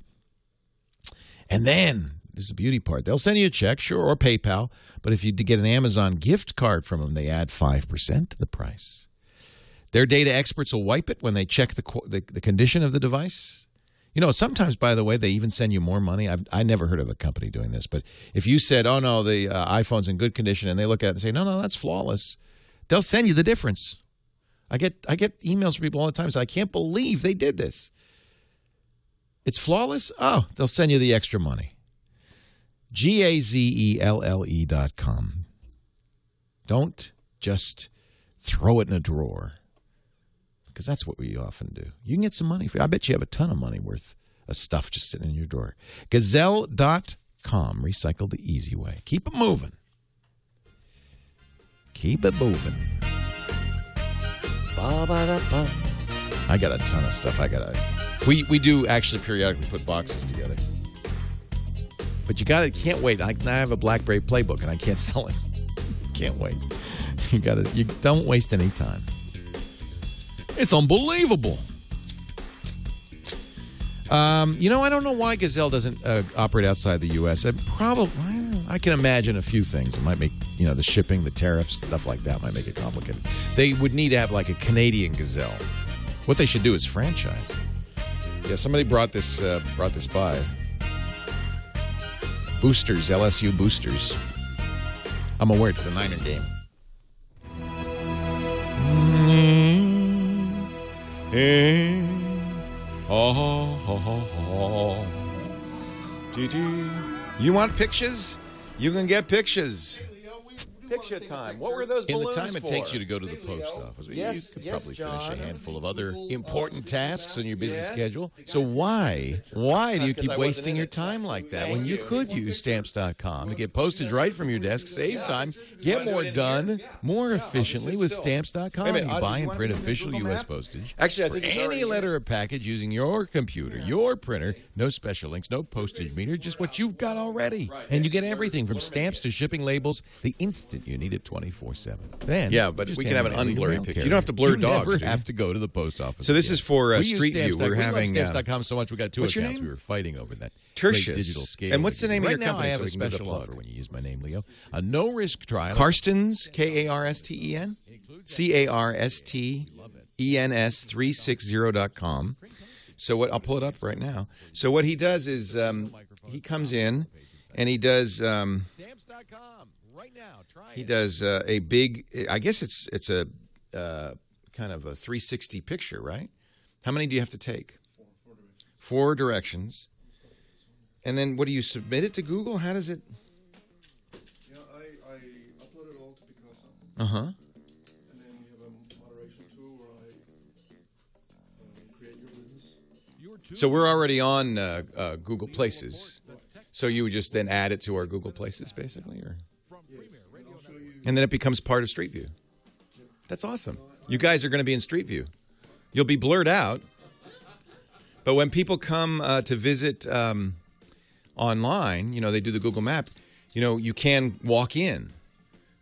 And then, this is the beauty part, they'll send you a check, sure, or PayPal. But if you get an Amazon gift card from them, they add 5% to the price. Their data experts will wipe it when they check the condition of the device. Sometimes, by the way, they even send you more money. I never heard of a company doing this. But if you said, oh, no, the iPhone's in good condition, and they look at it and say, no, that's flawless, they'll send you the difference. I get emails from people all the time saying, I can't believe they did this. It's flawless? Oh, they'll send you the extra money. Gazelle.com. Don't just throw it in a drawer, because that's what we often do. You can get some money for it. I bet you have a ton of money worth of stuff just sitting in your drawer. Gazelle.com. Recycle the easy way. Keep it moving. Keep it moving. I got a ton of stuff. We do actually periodically put boxes together. But can't wait. I have a BlackBerry playbook and I can't sell it. Can't wait. You don't waste any time. It's unbelievable. I don't know why Gazelle doesn't operate outside the U.S. I can imagine a few things. It might make, the shipping, the tariffs, stuff like that might make it complicated. They would need to have like a Canadian Gazelle. What they should do is franchise. Yeah, somebody brought this by. Boosters, LSU Boosters. I'm aware to the Niner game. You want pictures? You can get pictures. Picture time. What were those balloons in the time it for? takes you to go to the post office? Yes, you could probably finish a handful of other important tasks on your busy Yes. schedule. So why do you 'Cause keep I wasn't wasting in your it. time like that Thank when you you. could use Stamps.com to get postage right from your desk, save time, get more done more efficiently with Stamps.com? Wait a minute, You Ozzy, buy you and wanna print do the official Google U.S. map? postage. Actually, I for think it's any already letter or package using your computer, your printer, no special links, no postage meter, just what you've got already. And you get everything from stamps to shipping labels the instant you need it 24/7. Then Yeah, but just we can hand have it an to the unblurry mail picture. carrier. You don't have to blur You dogs, never do you? have to go to the post office. So this again. is for We use Street View. Stamps.com. We're We love having, Stamps.com so much we got two what's your accounts. name? We were fighting over that. Tertius. Great digital scale. And what's the name of your Right company now, I have so a we can give it a special plug? offer when you use my name, Leo. A no-risk trial. Karstens, Karsten, CarstenEns360.com. So what? I'll pull it up right now. So what he does is he comes in and he does Stamps.com. Right now. Try he it. does a big. I guess it's a kind of a 360 picture, right? How many do you have to take? 4 directions. And then what do you submit it to Google? How does it? Yeah, I upload it all to Picasa. Uh-huh. And then we have a moderation tool where I create your business. So we're already on Google Places. So you would just then add it to our Google Places, basically, or? And then it becomes part of Street View. That's awesome. You guys are going to be in Street View. You'll be blurred out. But when people come to visit online, they do the Google Map, you can walk in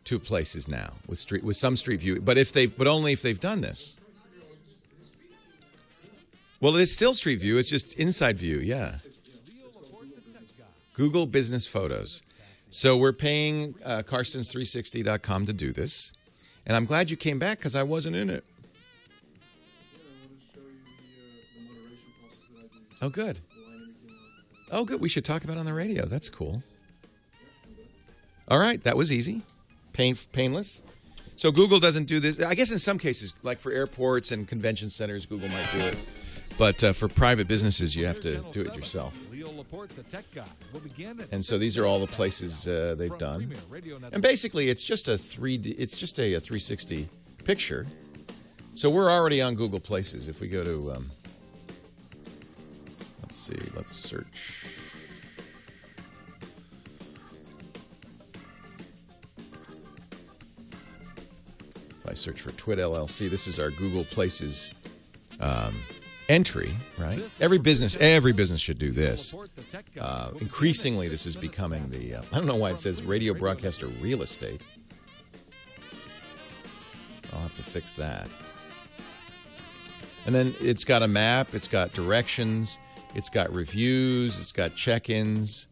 to places now with some Street View, but only if they've done this. Well, it is still Street View. It's just inside view, yeah. Google Business Photos. So we're paying Karstens360.com to do this. And I'm glad you came back because I wasn't in it. Oh, good. Oh, good. We should talk about it on the radio. That's cool. All right. That was easy. Painless. So Google doesn't do this. I guess in some cases, like for airports and convention centers, Google might do it. But for private businesses, you have to do it yourself. Laporte, the tech guy, will begin at And so these are all the places they've done. And basically, it's just a 360 picture. So we're already on Google Places. If we go to, let's see, let's search. If I search for TWiT LLC, this is our Google Places entry, right? Every business should do this. Increasingly, this is becoming the, I don't know why it says radio broadcaster real estate. I'll have to fix that. And then it's got a map, it's got directions, it's got reviews, it's got check-ins.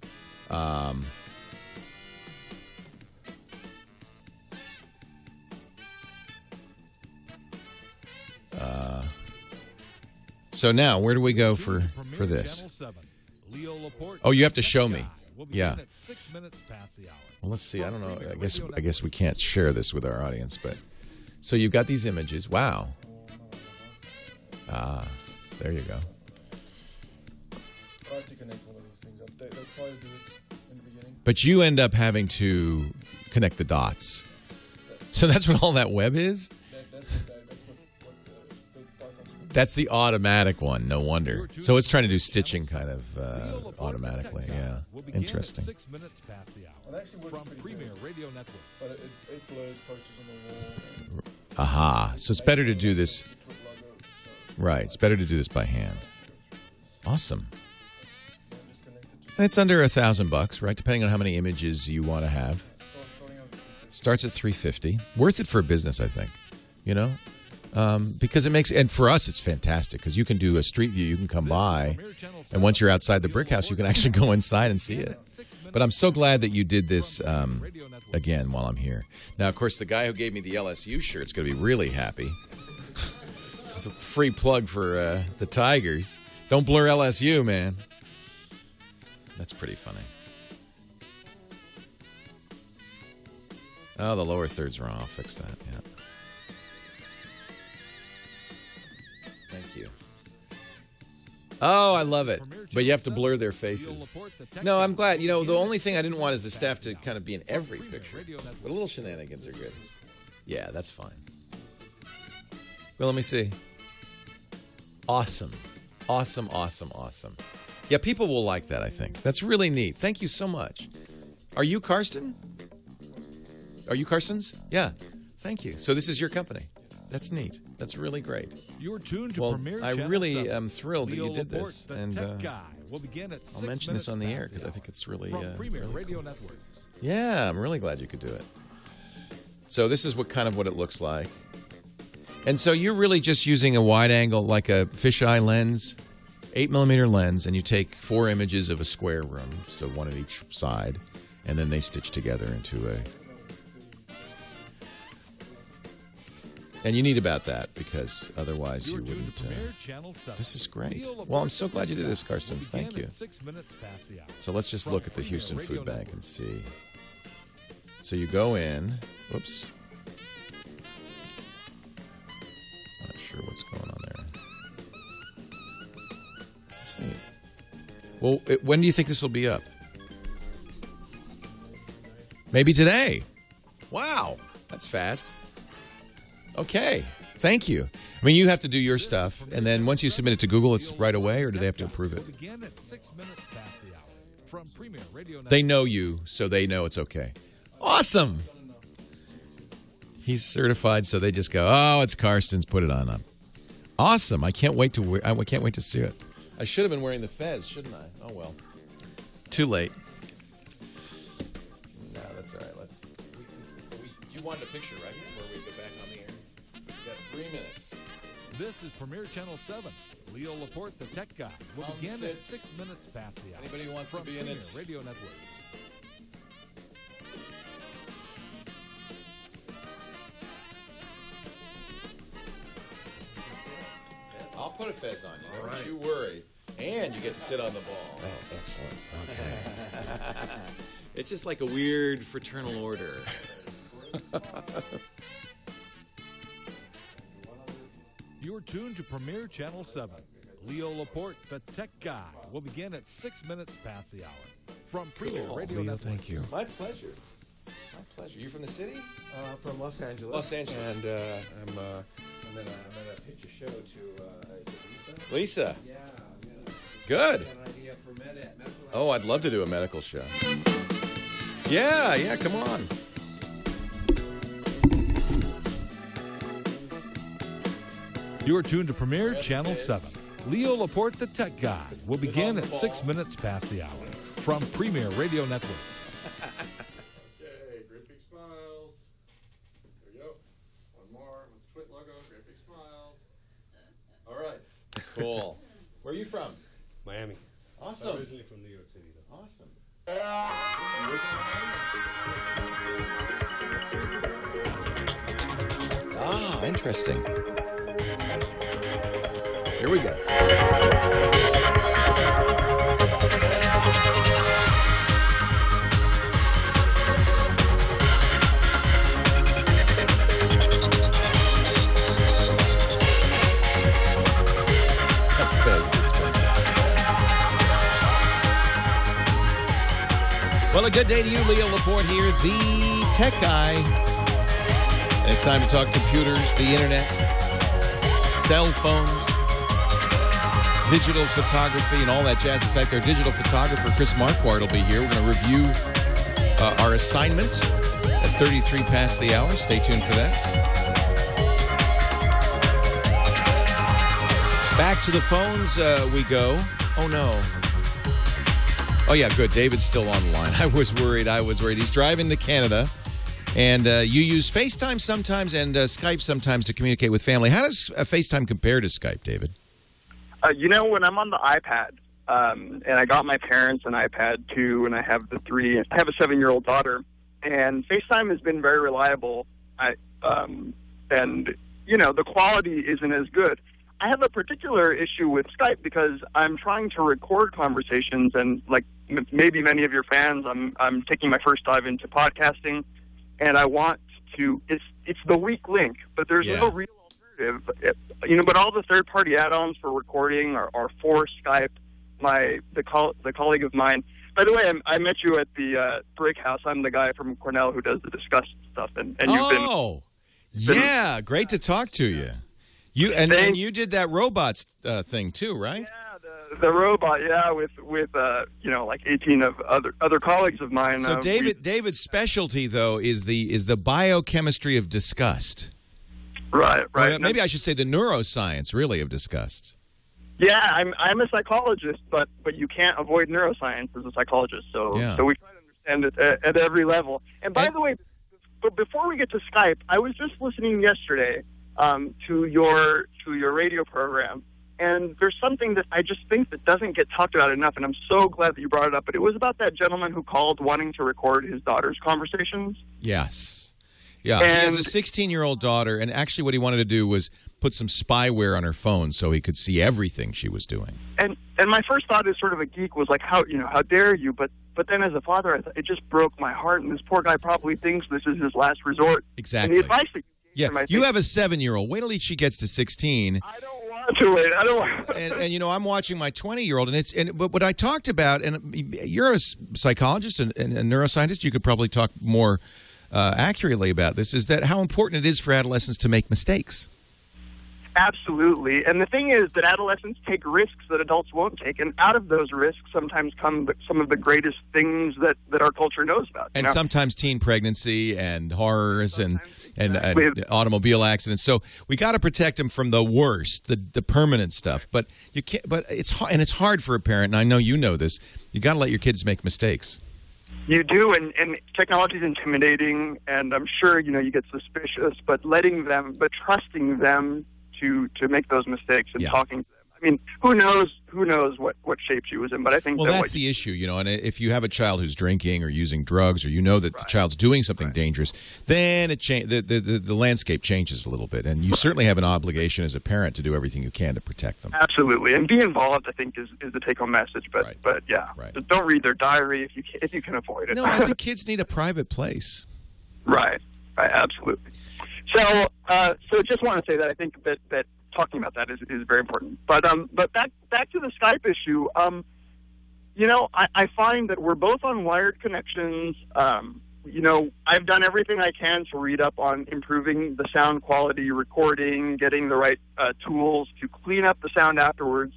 So now, where do we go for this? Oh, you have to show me. Yeah. Well, let's see. I don't know. I guess we can't share this with our audience, but so you've got these images. Wow. There you go. I have to connect all of these things up. They try to do it in the beginning. But you end up having to connect the dots. So that's what all that web is? That's the automatic one. No wonder. So it's trying to do stitching kind of automatically. Yeah. Interesting. 6 minutes past the hour. From Premier Radio Network. But it blurs posters on the wall. Aha. So it's better to do this. Right. It's better to do this by hand. Awesome. It's under $1,000, right? Depending on how many images you want to have. Starts at $350. Worth it for a business, I think. You know, because it makes, and for us, it's fantastic because you can do a street view. You can come by, and once you're outside the brick house, you can actually go inside and see it. But I'm so glad that you did this again while I'm here. Now, of course, the guy who gave me the LSU shirt's going to be really happy. It's a free plug for the Tigers. Don't blur LSU, man. That's pretty funny. Oh, the lower third's wrong. I'll fix that. Yeah. Thank you. Oh, I love it. But you have to blur their faces. No, I'm glad. You know, the only thing I didn't want is the staff to kind of be in every picture. But little shenanigans are good. Yeah, that's fine. Well, let me see. Awesome. Awesome, awesome, awesome. Yeah, people will like that, I think. That's really neat. Thank you so much. Are you Karsten? Are you Karsten's? Yeah. Thank you. So this is your company. That's neat. That's really great. You're tuned to Well, Premier I Channel really 7. am thrilled that you Leo did this. Laporte, the And tech guy, will begin at I'll 6 mention this on the minutes air past because I think it's really, From Premier really Radio cool. Network. Yeah, I'm really glad you could do it. So this is what it looks like. And so you're really just using a wide angle, like a fisheye lens, 8mm lens, and you take 4 images of a square room, so one at each side, and then they stitch together into a... And you need about that because otherwise you wouldn't... This is great. Well, I'm so glad you did this, Carstens. Thank you. So let's just look at the Houston Food Bank and see. So you go in. Whoops. Not sure what's going on there. That's neat. Well, when do you think this will be up? Maybe today. Wow. That's fast. Okay. Thank you. I mean, you have to do your stuff, and then once you submit it to Google, it's right away, or do they have to approve it? They know you, so they know it's okay. Awesome. He's certified, so they just go, "Oh, it's Karsten's. Put it on." Awesome. I can't wait to see it. I should have been wearing the fez, shouldn't I? Oh well. Too late. No, that's all right. You wanted a picture, right? Before we go back on the air. We got 3 minutes. This is Premier Channel 7. Leo Laporte, the tech guy, will begin at 6 minutes past the hour. Anybody who wants to be in it? Radio Network. I'll put a fez on you. Don't you worry. And you get to sit on the ball. Oh, excellent. Okay. It's just like a weird fraternal order. You're tuned to Premier Channel 7. Leo Laporte, the tech guy, will begin at 6 minutes past the hour. From Premier Radio Leo, Network. thank you. My pleasure. My pleasure. You from the city? From Los Angeles. Los Angeles. And I'm gonna pitch a show to is it Lisa. Yeah. Good. Got an idea for medical. Oh, I'd love to do a medical show. Yeah, come on. You're tuned to Premier Channel 7. Leo Laporte, the tech guy, will begin at 6 minutes past the hour. From Premier Radio Network. Okay, great big smiles. There we go. One more with the TWiT logo. Great big smiles. All right. Cool. Where are you from? Miami. Awesome. Originally from New York City, though. Awesome. Ah, interesting. Here we go. Well, a good day to you, Leo Laporte here, the tech guy. And it's time to talk computers, the internet, cell phones, digital photography, and all that jazz. In fact, our digital photographer, Chris Marquardt, will be here. We're going to review our assignment at 33 past the hour. Stay tuned for that. Back to the phones we go. Oh, no. Oh, yeah, good. David's still on the line. I was worried. He's driving to Canada, and you use FaceTime sometimes and Skype sometimes to communicate with family. How does FaceTime compare to Skype, David? When I'm on the iPad, and I got my parents an iPad too, and I have a 7-year-old daughter, and FaceTime has been very reliable. The quality isn't as good. I have a particular issue with Skype because I'm trying to record conversations, and like maybe many of your fans, I'm taking my first dive into podcasting, and I want to. It's the weak link, but there's no real alternative. But all the third-party add-ons for recording are for Skype. The colleague of mine. By the way, I met you at the Break House. I'm the guy from Cornell who does the Discuss stuff, and you've been. Yeah, great to talk to you. And you did that robots thing too, right? Yeah, the robot. Yeah, with like 18 of other colleagues of mine. So David's specialty though is the biochemistry of disgust. Right. Well, maybe I should say the neuroscience, really, of disgust. Yeah, I'm a psychologist, but you can't avoid neuroscience as a psychologist. So we try to understand it at every level. And by the way, but before we get to Skype, I was just listening yesterday to your radio program, and there's something that I just think that doesn't get talked about enough, and I'm so glad that you brought it up. But it was about that gentleman who called wanting to record his daughter's conversations. Yes. Yeah, he has a 16-year-old daughter, and actually what he wanted to do was put some spyware on her phone so he could see everything she was doing. And my first thought as sort of a geek was like, how dare you? But then as a father, it just broke my heart, and this poor guy probably thinks this is his last resort. Exactly. And the advice that you gave him, you have a 7-year-old. Wait till she gets to 16. I don't want to wait. I don't want. And I'm watching my 20-year-old, but what I talked about, and you're a psychologist and a neuroscientist, you could probably talk more accurately about this, is that how important it is for adolescents to make mistakes. Absolutely. And the thing is that adolescents take risks that adults won't take, and out of those risks sometimes come some of the greatest things that our culture knows about. And sometimes teen pregnancy and horrors and automobile accidents. So we got to protect them from the worst, the permanent stuff. But you can't. But it's hard for a parent, and I know you know this. You got to let your kids make mistakes. You do, and technology is intimidating, and I'm sure you get suspicious, but trusting them to make those mistakes and talking to them. I mean, who knows what shape she was in, but I think that's the issue, and if you have a child who's drinking or using drugs, or that the child's doing something dangerous, then the landscape changes a little bit, and you certainly have an obligation as a parent to do everything you can to protect them. Absolutely, and be involved, I think, is the take-home message. But just don't read their diary if you can avoid it. No, I think kids need a private place. Right, absolutely. So just want to say that I think that talking about that is very important. But back to the Skype issue. I find that we're both on wired connections. I've done everything I can to read up on improving the sound quality, recording, getting the right tools to clean up the sound afterwards.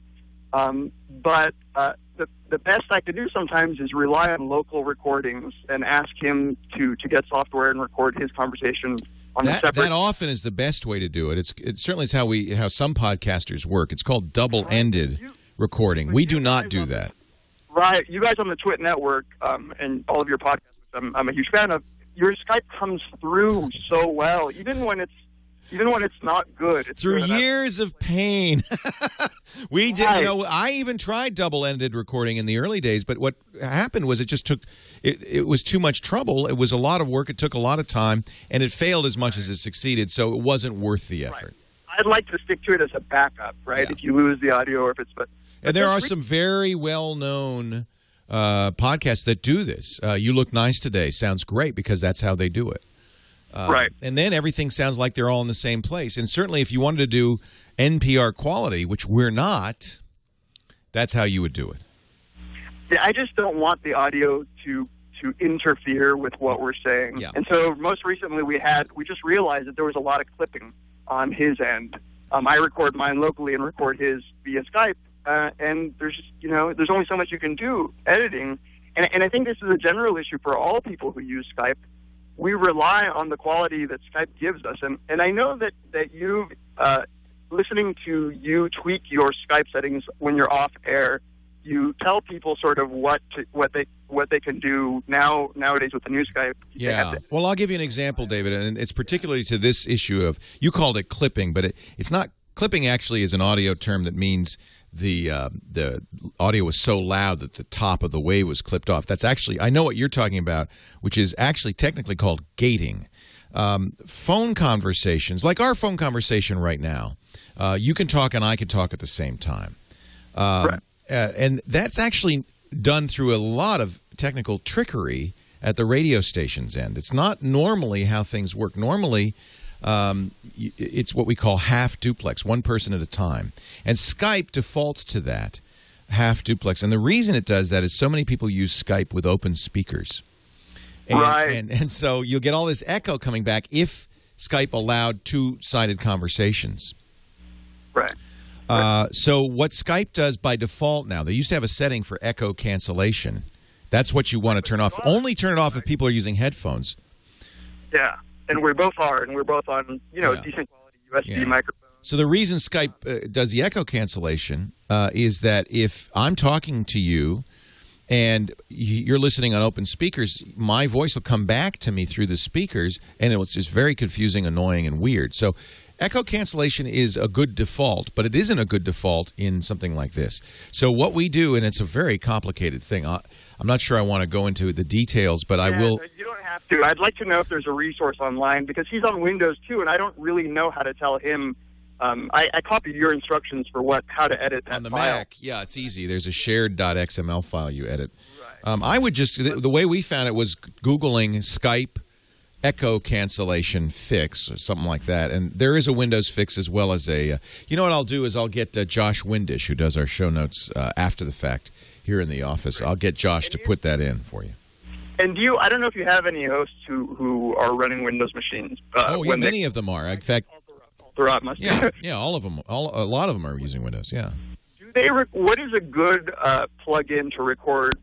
But the best I could do sometimes is rely on local recordings and ask him to get software and record his conversation. That often is the best way to do it. It certainly is how some podcasters work. It's called double-ended recording. We do not do that. Right. You guys on the TWiT network and all of your podcasts, I'm a huge fan of. Your Skype comes through so well, even when it's not good. It's through years of pain. We did. I even tried double-ended recording in the early days, but what happened was it was too much trouble. It was a lot of work. It took a lot of time, and it failed as much as it succeeded. So it wasn't worth the effort. Right. I'd like to stick to it as a backup, right? Yeah. If you lose the audio, or if it's and there are some very well-known podcasts that do this. You Look Nice Today sounds great because that's how they do it. Right. And then everything sounds like they're all in the same place. And certainly if you wanted to do NPR quality, which we're not, that's how you would do it. Yeah, I just don't want the audio to interfere with what we're saying. Yeah. And so most recently we just realized that there was a lot of clipping on his end. I record mine locally and record his via Skype. And there's there's only so much you can do editing. And I think this is a general issue for all people who use Skype. We rely on the quality that Skype gives us. And I know that you've, listening to you tweak your Skype settings when you're off air, you tell people sort of what they can do nowadays with the new Skype. Yeah. Well, I'll give you an example, David, and it's particularly to this issue of, you called it clipping, but it's not. Clipping actually is an audio term that means the audio was so loud that the top of the wave was clipped off. That's actually, I know what you're talking about, which is actually technically called gating. Phone conversations, like our phone conversation right now, you can talk and I can talk at the same time. Right. And that's actually done through a lot of technical trickery at the radio station's end. It's not normally how things work. Normally, it's what we call half duplex, one person at a time. And Skype defaults to that, half duplex. And the reason it does that is so many people use Skype with open speakers. And, right. And so you'll get all this echo coming back if Skype allowed two-sided conversations. Right. So what Skype does by default now, they used to have a setting for echo cancellation. That's what you want to turn off. Only turn it off if people are using headphones. Yeah, and we both are, and we're both on, decent quality USB microphones. So the reason Skype does the echo cancellation is that if I'm talking to you and you're listening on open speakers, my voice will come back to me through the speakers, and it's just very confusing, annoying, and weird. So echo cancellation is a good default, but it isn't a good default in something like this. So what we do, and it's a very complicated thing. I'm not sure I want to go into the details, but I will. You don't have to. I'd like to know if there's a resource online, because he's on Windows too, and I don't really know how to tell him. I copied your instructions for how to edit that on the file. Mac. Yeah, it's easy. There's a shared .xml file you edit. Right. I would just the way we found it was Googling Skype echo cancellation fix or something like that, and there is a Windows fix as well as a. You know what I'll do is I'll get Josh Windish, who does our show notes after the fact here in the office. I'll get Josh to put that in for you. And I don't know if you have any hosts who are running Windows machines. Many of them are. In fact, throughout must yeah, all of them. A lot of them are using Windows. Yeah. Do they? What is a good plug-in to record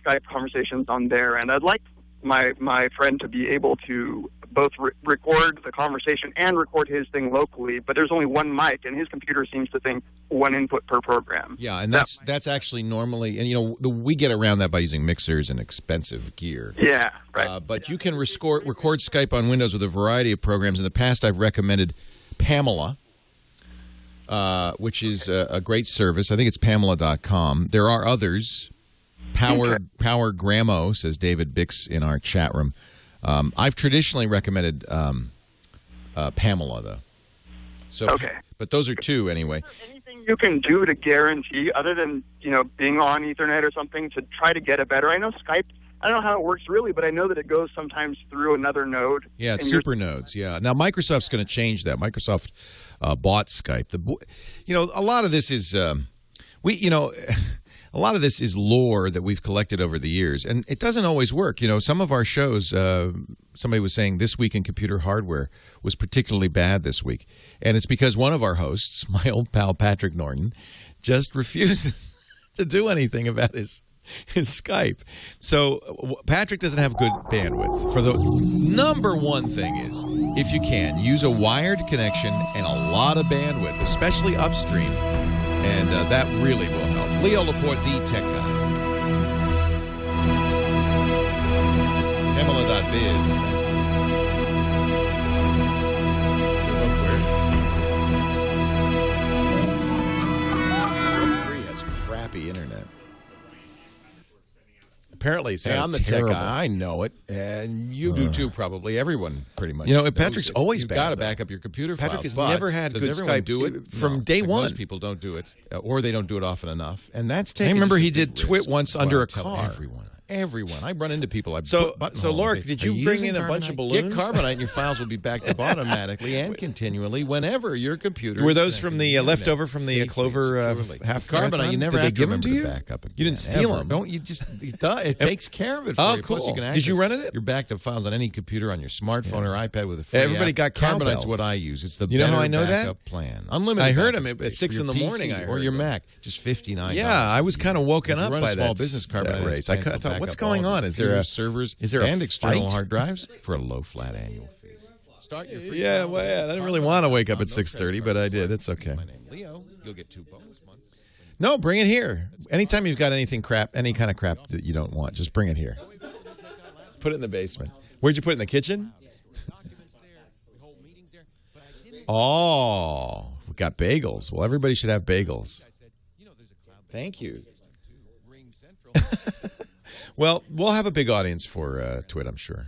Skype conversations on there? And I'd like my friend to be able to both record the conversation and record his thing locally, but there's only one mic, and his computer seems to think one input per program. Yeah, and that's actually normally, and we get around that by using mixers and expensive gear. Yeah, right. But you can record Skype on Windows with a variety of programs. In the past, I've recommended Pamela, which is a great service. I think it's Pamela.com. There are others. Power Gramo, says David Bix in our chat room. I've traditionally recommended Pamela, though. So, okay. But those are two anyway. Is there anything you can do to guarantee, other than being on Ethernet or something, to try to get it better? I know Skype. I don't know how it works really, but I know that it goes sometimes through another node. Yeah, it's super nodes. Yeah. Now Microsoft's going to change that. Microsoft bought Skype. A lot of this is a lot of this is lore that we've collected over the years, and it doesn't always work. Some of our shows, somebody was saying This Week in Computer Hardware was particularly bad this week, and it's because one of our hosts, my old pal Patrick Norton, just refuses to do anything about his Skype. So Patrick doesn't have good bandwidth. For the number one thing is, if you can, use a wired connection and a lot of bandwidth, especially upstream, and that really will help. Leo Laporte, the tech guy. Emila.biz. Has crappy internet. Apparently, it's I'm the terrible. tech guy. I know it, and you do too. Probably everyone, pretty much. Patrick's always You've bad. got to back up your computer files. Patrick has never had good everyone Skype do it from day one. Most people don't do it, or they don't do it often enough, and that's taking. I remember just he a did big TWiT risk. once Well, under I a tell car. Everyone. I run into people. So Lork, did you bring in a bunch of balloons? Get Carbonite, and your files will be backed up automatically and continually whenever your computer. Were those from the leftover from the Clover half Carbonite? You never did have they give to them to you? back up again, You didn't steal them. Don't you just? It takes care of it. For Oh, you. cool. Plus you can Did you run it? Your backed up files on any computer on your smartphone or iPad with a free Everybody got app. cowbells. Carbonite's what I use. It's the You know how better I know that? backup plan. Unlimited. I heard backup him at space 6 for in the your morning. PC I heard or your them. Mac. Just $59. Yeah, I was kind of woken If you up run by a small that. business that Carbonite race. I thought, what's going on? Is there a servers and external fight? hard drives for a low flat annual fee? Start your free Yeah, trial well, with I didn't really want to wake up at 6:30, but I did. It's okay. My name Leo. You'll get 2 bonus months. No, bring it here. Anytime you've got anything crap, any kind of crap that you don't want, just bring it here. Put it in the basement. Where'd you put it, in the kitchen? Oh, we got bagels. Well, everybody should have bagels. Thank you. Well, we'll have a big audience for TWiT, I'm sure.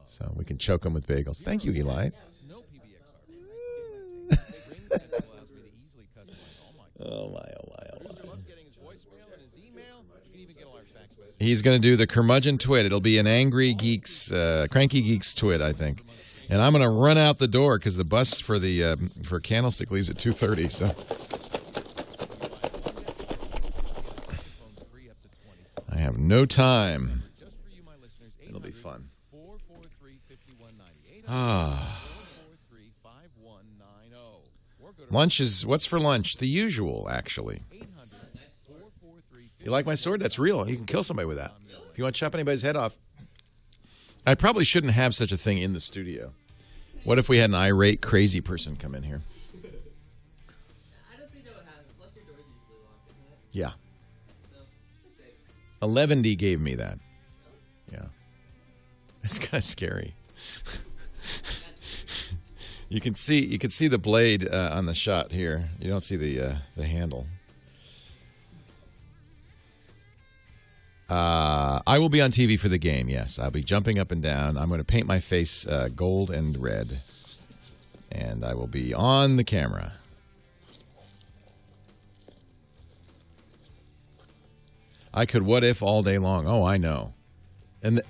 So we can choke them with bagels. Thank you, Eli. Oh, my. He's going to do the curmudgeon twit. It'll be an angry geeks, cranky geeks twit, I think. And I'm going to run out the door because the bus for Candlestick leaves at 2:30. So I have no time. It'll be fun. Lunch is, what's for lunch? The usual, actually. You like my sword? That's real. You can kill somebody with that. If you want to chop anybody's head off. I probably shouldn't have such a thing in the studio. What if we had an irate, crazy person come in here? I don't think that would happen. Plus your door's usually locked, isn't it? Yeah. So, you're safe. 11D gave me that. Yeah. It's kind of scary. You can see the blade on the shot here. You don't see the handle. I will be on TV for the game, yes. I'll be jumping up and down. I'm going to paint my face gold and red. And I will be on the camera. I could what if all day long. Oh, I know. And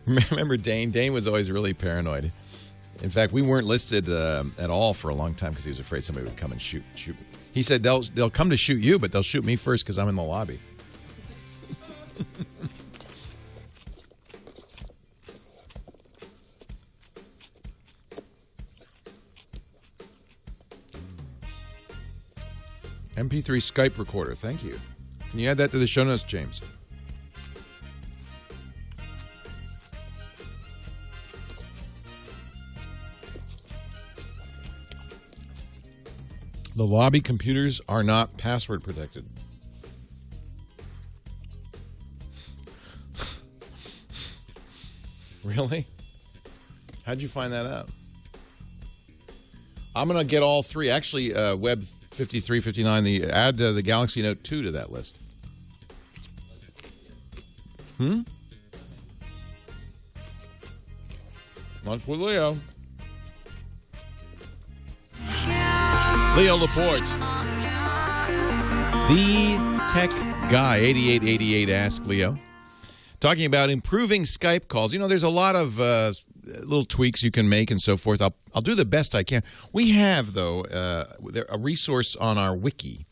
remember Dane? Dane was always really paranoid. In fact, we weren't listed at all for a long time because he was afraid somebody would come and shoot. He said they'll come to shoot you, but they'll shoot me first because I'm in the lobby. MP3 Skype recorder. Thank you. Can you add that to the show notes, James? The lobby computers are not password protected. Really? How'd you find that out? I'm going to get all three. Actually, Web 5359, add the Galaxy Note 2 to that list. Lunch with Leo. Leo Laporte. The Tech Guy, 8888 Ask Leo. Talking about improving Skype calls. You know, there's a lot of little tweaks you can make and so forth. I'll do the best I can. We have, though, a resource on our wiki.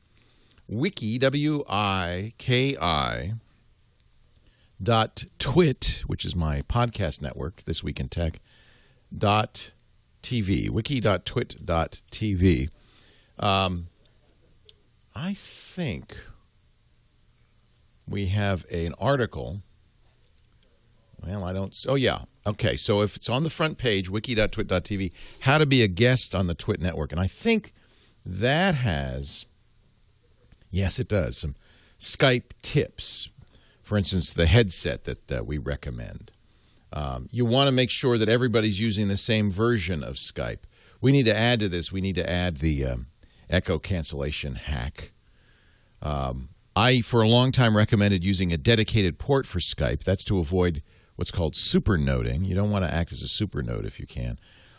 Wiki, W-I-K-I, .twit, which is my podcast network, This Week in Tech, .tv, wiki.twit.tv. I think we have an article. Well, I don't. Oh, yeah. Okay, so if it's on the front page, wiki.twit.tv, how to be a guest on the Twit network. And I think that has, yes, it does, some Skype tips. For instance, the headset that we recommend. You want to make sure that everybody's using the same version of Skype. We need to add to this. We need to add the echo cancellation hack. I, for a long time, recommended using a dedicated port for Skype. That's to avoid what's called supernoding. You don't want to act as a supernode if you can.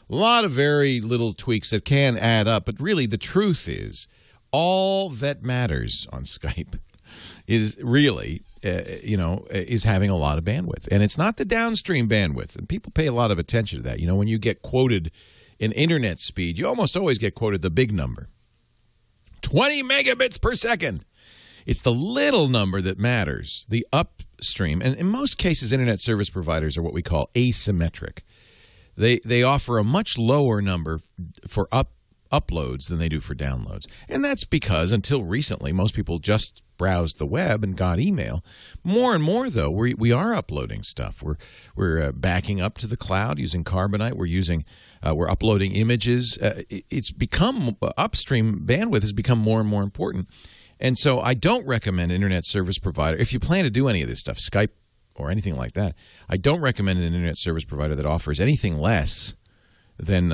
A lot of very little tweaks that can add up, but really the truth is all that matters on Skype is really, is having a lot of bandwidth. And it's not the downstream bandwidth. And people pay a lot of attention to that. You know, when you get quoted in internet speed, you almost always get quoted the big number. 20 megabits per second. It's the little number that matters, the upstream. And in most cases, internet service providers are what we call asymmetric. They offer a much lower number for uploads than they do for downloads. And that's because until recently, most people just browsed the web and got email. More and more, though, we are uploading stuff. We're backing up to the cloud using Carbonite. We're uploading images. It's become upstream bandwidth has become more and more important. And so I don't recommend internet service provider. If you plan to do any of this stuff, Skype or anything like that, I don't recommend an internet service provider that offers anything less than,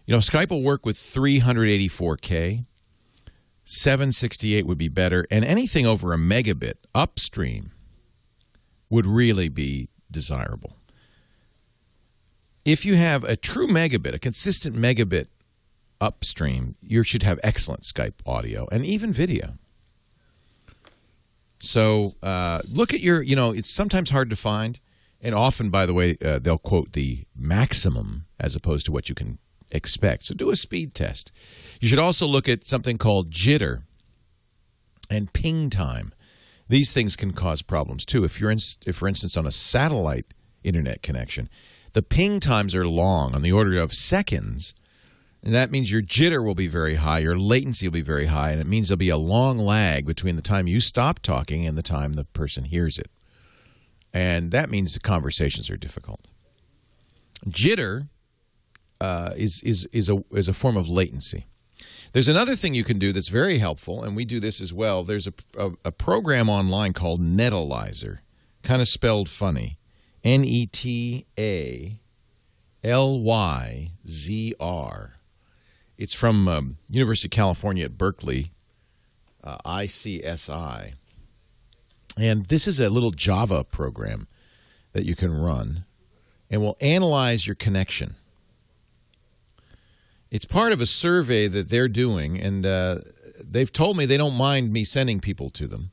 Skype will work with 384K. 768 would be better. And anything over a megabit upstream would really be desirable. If you have a true megabit, a consistent megabit upstream, you should have excellent Skype audio and even video. So look at your, it's sometimes hard to find. And often, by the way, they'll quote the maximum as opposed to what you can expect. So do a speed test. You should also look at something called jitter and ping time. These things can cause problems too. If for instance, on a satellite internet connection, the ping times are long, on the order of seconds, and that means your jitter will be very high, your latency will be very high, and it means there'll be a long lag between the time you stop talking and the time the person hears it. And that means the conversations are difficult. Jitter is a form of latency. There's another thing you can do that's very helpful, and we do this as well. There's a program online called Netalyzer, kind of spelled funny. Netallyzr. It's from University of California at Berkeley, ICSI. And this is a little Java program that you can run and will analyze your connection. It's part of a survey that they're doing, and they've told me they don't mind me sending people to them.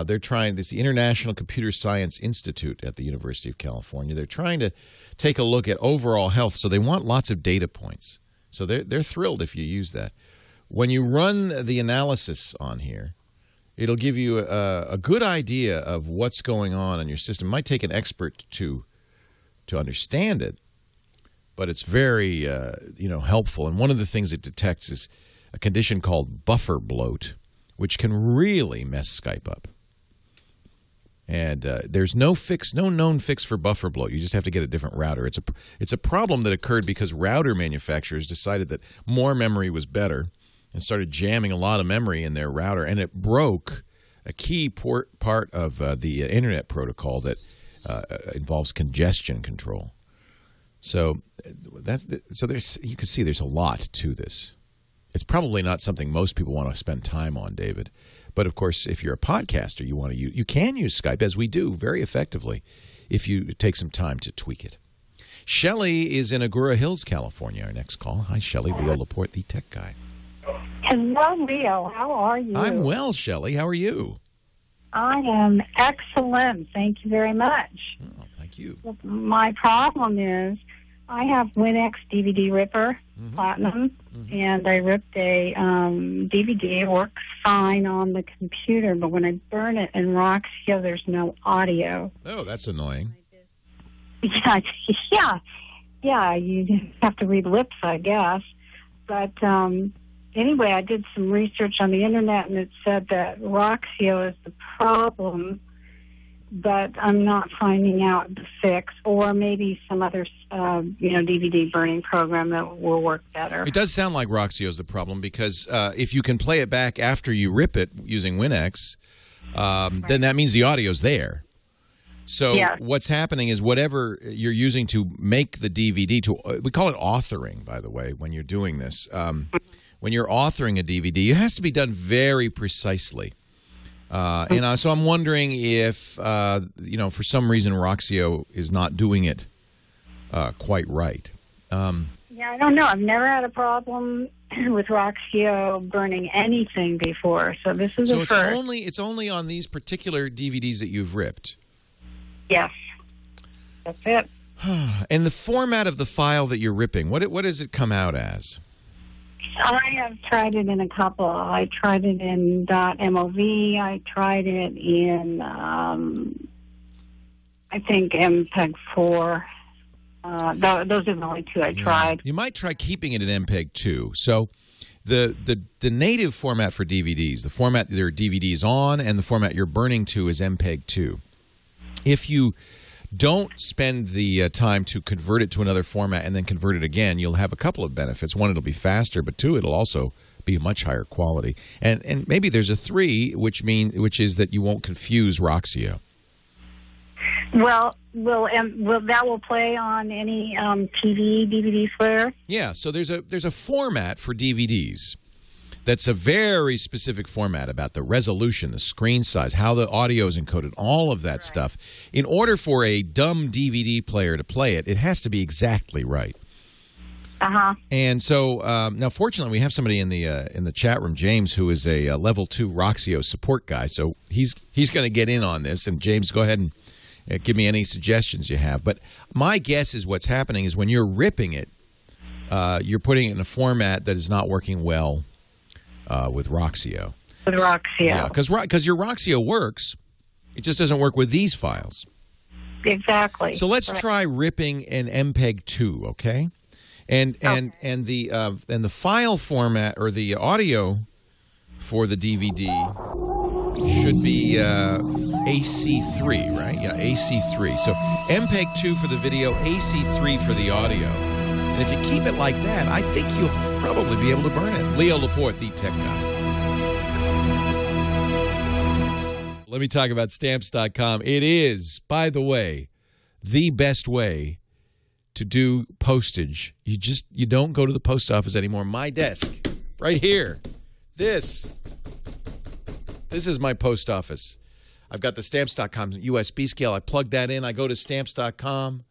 They're trying this, the International Computer Science Institute at the University of California. They're trying to take a look at overall health, so they want lots of data points. So they're thrilled if you use that. When you run the analysis on here, it'll give you a good idea of what's going on in your system. It might take an expert to understand it, but it's very helpful. And one of the things it detects is a condition called buffer bloat, which can really mess Skype up. And there's no known fix for buffer bloat. You just have to get a different router. It's a problem that occurred because router manufacturers decided that more memory was better and started jamming a lot of memory in their router, and it broke a key part of the internet protocol that involves congestion control. So you can see there's a lot to this. It's probably not something most people want to spend time on, David. But of course, if you're a podcaster, you can use Skype, as we do, very effectively, if you take some time to tweak it. Shelley is in Agoura Hills, California. Our next call. Hi, Shelley. Leo Laporte, the tech guy. Hello, Leo. How are you? I'm well, Shelley. How are you? I am excellent. Thank you very much. Oh, thank you. My problem is I have WinX DVD Ripper Platinum, and I ripped a DVD. It works fine on the computer, but when I burn it in Roxio, there's no audio. Oh, that's annoying. Yeah, you have to read lips, I guess. But anyway, I did some research on the internet, and it said that Roxio is the problem, but I'm not finding out the fix, or maybe some other, DVD burning program that will work better. It does sound like Roxio is the problem because if you can play it back after you rip it using WinX, then that means the audio's there. So what's happening is whatever you're using to make the DVD, we call it authoring, by the way, when you're doing this. When you're authoring a DVD, it has to be done very precisely. So I'm wondering if, for some reason Roxio is not doing it quite right. I don't know. I've never had a problem with Roxio burning anything before, so this is the first. So it's only on these particular DVDs that you've ripped? Yes. That's it. And the format of the file that you're ripping, what does it come out as? I have tried it in a couple. I tried it in .mov. I tried it in, I think, MPEG-4. Those are the only two I tried. You might try keeping it in MPEG-2. So the native format for DVDs, the format that your DVD is on and the format you're burning to is MPEG-2. If you don't spend the time to convert it to another format and then convert it again, you'll have a couple of benefits. One, it'll be faster, but two, it'll also be a much higher quality. And maybe there's a 3, which is that you won't confuse Roxio. Well, will that play on any TV, DVD player? Yeah, so there's a format for DVDs. That's a very specific format about the resolution, the screen size, how the audio is encoded, all of that stuff. In order for a dumb DVD player to play it, it has to be exactly right. Uh-huh. And so now, fortunately, we have somebody in the chat room, James, who is a level 2 Roxio support guy. So he's going to get in on this. And James, go ahead and give me any suggestions you have. But my guess is what's happening is when you're ripping it, you're putting it in a format that is not working well with Roxio. With Roxio. Yeah, because your Roxio works. It just doesn't work with these files. Exactly. So let's try ripping an MPEG 2, okay? And the file format or the audio for the DVD should be AC3, right? Yeah, AC3. So MPEG 2 for the video, AC3 for the audio. And if you keep it like that, I think you'll probably be able to burn it. Leo Laporte, the tech guy. Let me talk about Stamps.com. It is, by the way, the best way to do postage. You don't go to the post office anymore. My desk, right here. This is my post office. I've got the Stamps.com USB scale. I plug that in. I go to Stamps.com.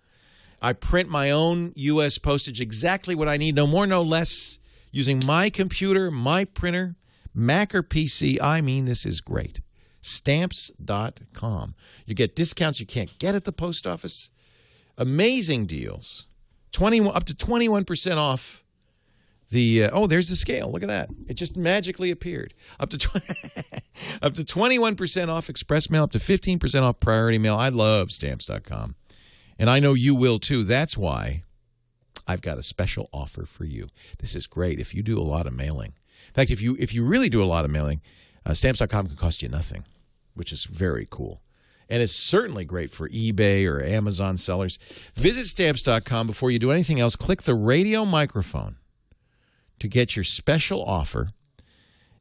I print my own U.S. postage, exactly what I need, no more, no less, using my computer, my printer, Mac or PC. I mean, this is great. Stamps.com. You get discounts you can't get at the post office. Amazing deals. Up to 21% off the there's the scale. Look at that. It just magically appeared. Up to 21% off express mail, up to 15% off priority mail. I love Stamps.com. And I know you will too. That's why I've got a special offer for you. This is great if you do a lot of mailing. In fact, if you really do a lot of mailing, Stamps.com can cost you nothing, which is very cool. And it's certainly great for eBay or Amazon sellers. Visit Stamps.com before you do anything else. Click the radio microphone to get your special offer.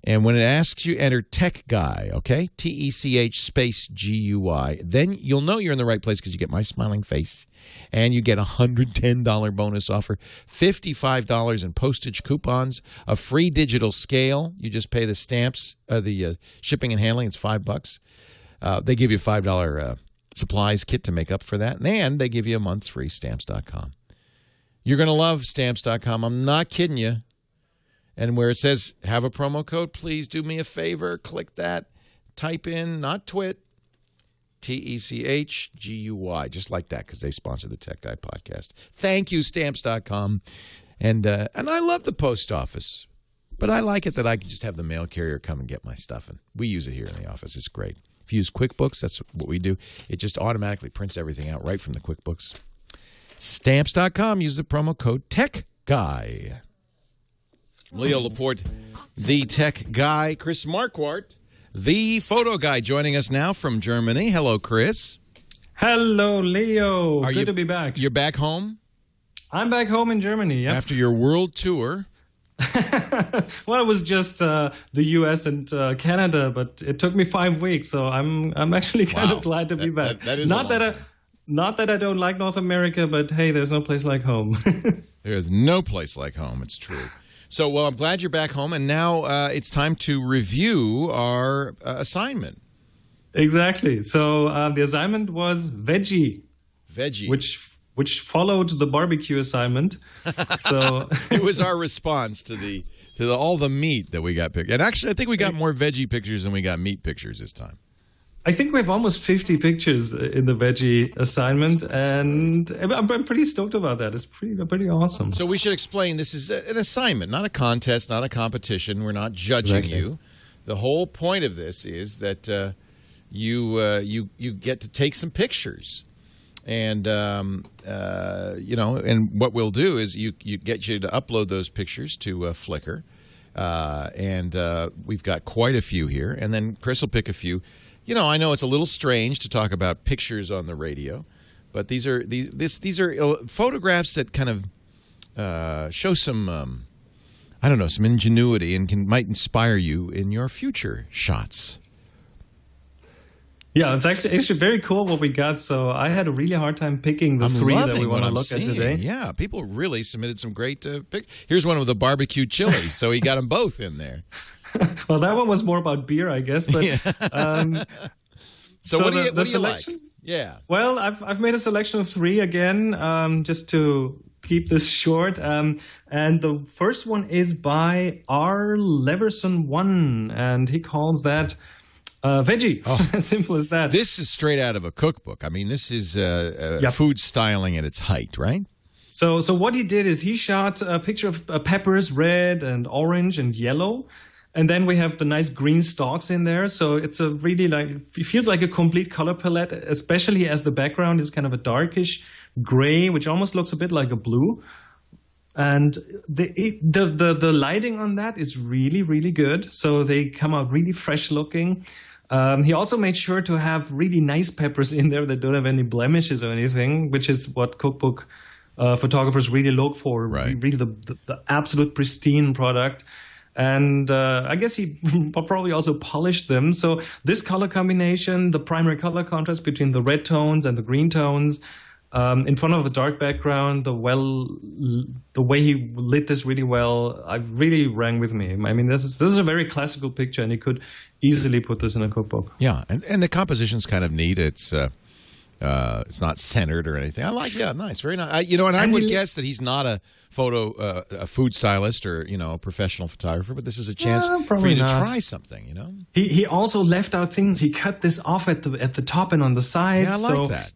And when it asks you, enter Tech Guy, okay? TECH space GUI. Then you'll know you're in the right place because you get my smiling face. And you get a $110 bonus offer, $55 in postage coupons, a free digital scale. You just pay the stamps, the shipping and handling. It's $5. They give you a $5 supplies kit to make up for that. And they give you a month's free Stamps.com. You're going to love Stamps.com. I'm not kidding you. And where it says, have a promo code, please do me a favor. Click that. Type in, not TWiT, TECHGUY, just like that, because they sponsor the Tech Guy podcast. Thank you, Stamps.com. And I love the post office. But I like it that I can just have the mail carrier come and get my stuff. And we use it here in the office. It's great. If you use QuickBooks, that's what we do. It just automatically prints everything out right from the QuickBooks. Stamps.com. Use the promo code TechGuy. Leo Laporte, the tech guy. Chris Marquardt, the photo guy, joining us now from Germany. Hello, Chris. Hello, Leo. Good to be back. You're back home? I'm back home in Germany, yeah. After your world tour. Well, it was just the U.S. and Canada, but it took me 5 weeks, so I'm actually kind of glad to be back. That is not that I don't like North America, but hey, there's no place like home. There's no place like home. It's true. So, well, I'm glad you're back home, and now it's time to review our assignment. Exactly. So the assignment was veggie. Veggie. Which followed the barbecue assignment. So it was our response to all the meat that we got picked. And actually, I think we got more veggie pictures than we got meat pictures this time. I think we have almost 50 pictures in the veggie assignment, and I'm pretty stoked about that. It's pretty awesome. So we should explain this is an assignment, not a contest, not a competition. We're not judging you. The whole point of this is that you get to take some pictures, and and what we'll do is you get you to upload those pictures to Flickr, and we've got quite a few here, and then Chris will pick a few. You know, I know it's a little strange to talk about pictures on the radio, but these are photographs that kind of show some I don't know, some ingenuity and might inspire you in your future shots. Yeah, it's actually very cool what we got. So I had a really hard time picking the three that we want to look at today. Yeah, people really submitted some great pictures. Here's one with the barbecue chili, so he got them both in there. Well, that one was more about beer, I guess. But so what do you like? Yeah. Well, I've made a selection of three again, just to keep this short. And the first one is by R. Leverson 1, and he calls that veggie. As simple as that. This is straight out of a cookbook. I mean, this is food styling at its height, right? So what he did is he shot a picture of peppers, red and orange and yellow. And then we have the nice green stalks in there. So it's a really it feels like a complete color palette, especially as the background is kind of a darkish gray, which almost looks a bit like a blue. And the lighting on that is really, really good. So they come out really fresh looking. He also made sure to have really nice peppers in there that don't have any blemishes or anything, which is what cookbook photographers really look for. Right. Really the absolute pristine product. And I guess he probably also polished them. So this color combination, the primary color contrast between the red tones and the green tones, in front of a dark background, the way he lit this really well, I really rang with me. I mean, this is a very classical picture, and he could easily put this in a cookbook. Yeah, and the composition's kind of neat. It's not centered or anything. I like, nice, very nice. And I would guess that he's not a food stylist or a professional photographer, but this is a chance for you to try something. He also left out things. He cut this off at the top and on the sides. Yeah, I like that.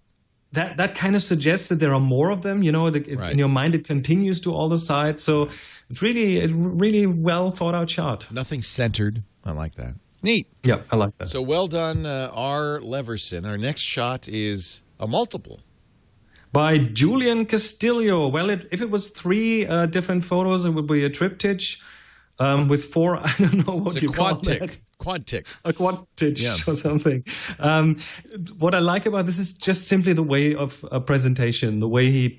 That kind of suggests that there are more of them. In your mind, it continues to all the sides. So it's really, really well thought out shot. Nothing centered. I like that. Neat. Yeah, I like that. So well done, R. Leverson. Our next shot is a multiple. By Julian Castillo. Well, if it was three different photos, it would be a triptych with four. I don't know what you call that. Quadtic. A quadtich or something. What I like about this is just simply the way of presentation, the way he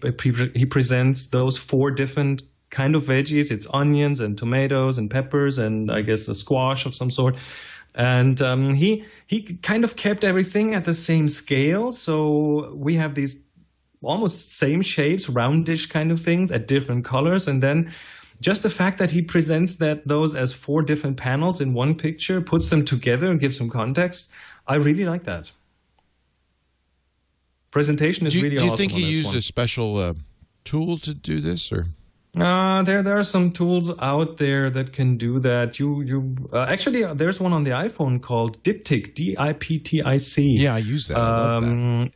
presents those four different kind of veggies. It's onions and tomatoes and peppers and I guess a squash of some sort. And he kind of kept everything at the same scale. So we have these almost same shapes, roundish kind of things at different colors. And then just the fact that he presents those as four different panels in one picture, puts them together and gives some context, I really like that. Presentation is really awesome. Do you think he used a special tool to do this, or? There are some tools out there that can do that. Actually, there's one on the iPhone called Diptyque, D-I-P-T-I-C. Yeah, I use that. I love that.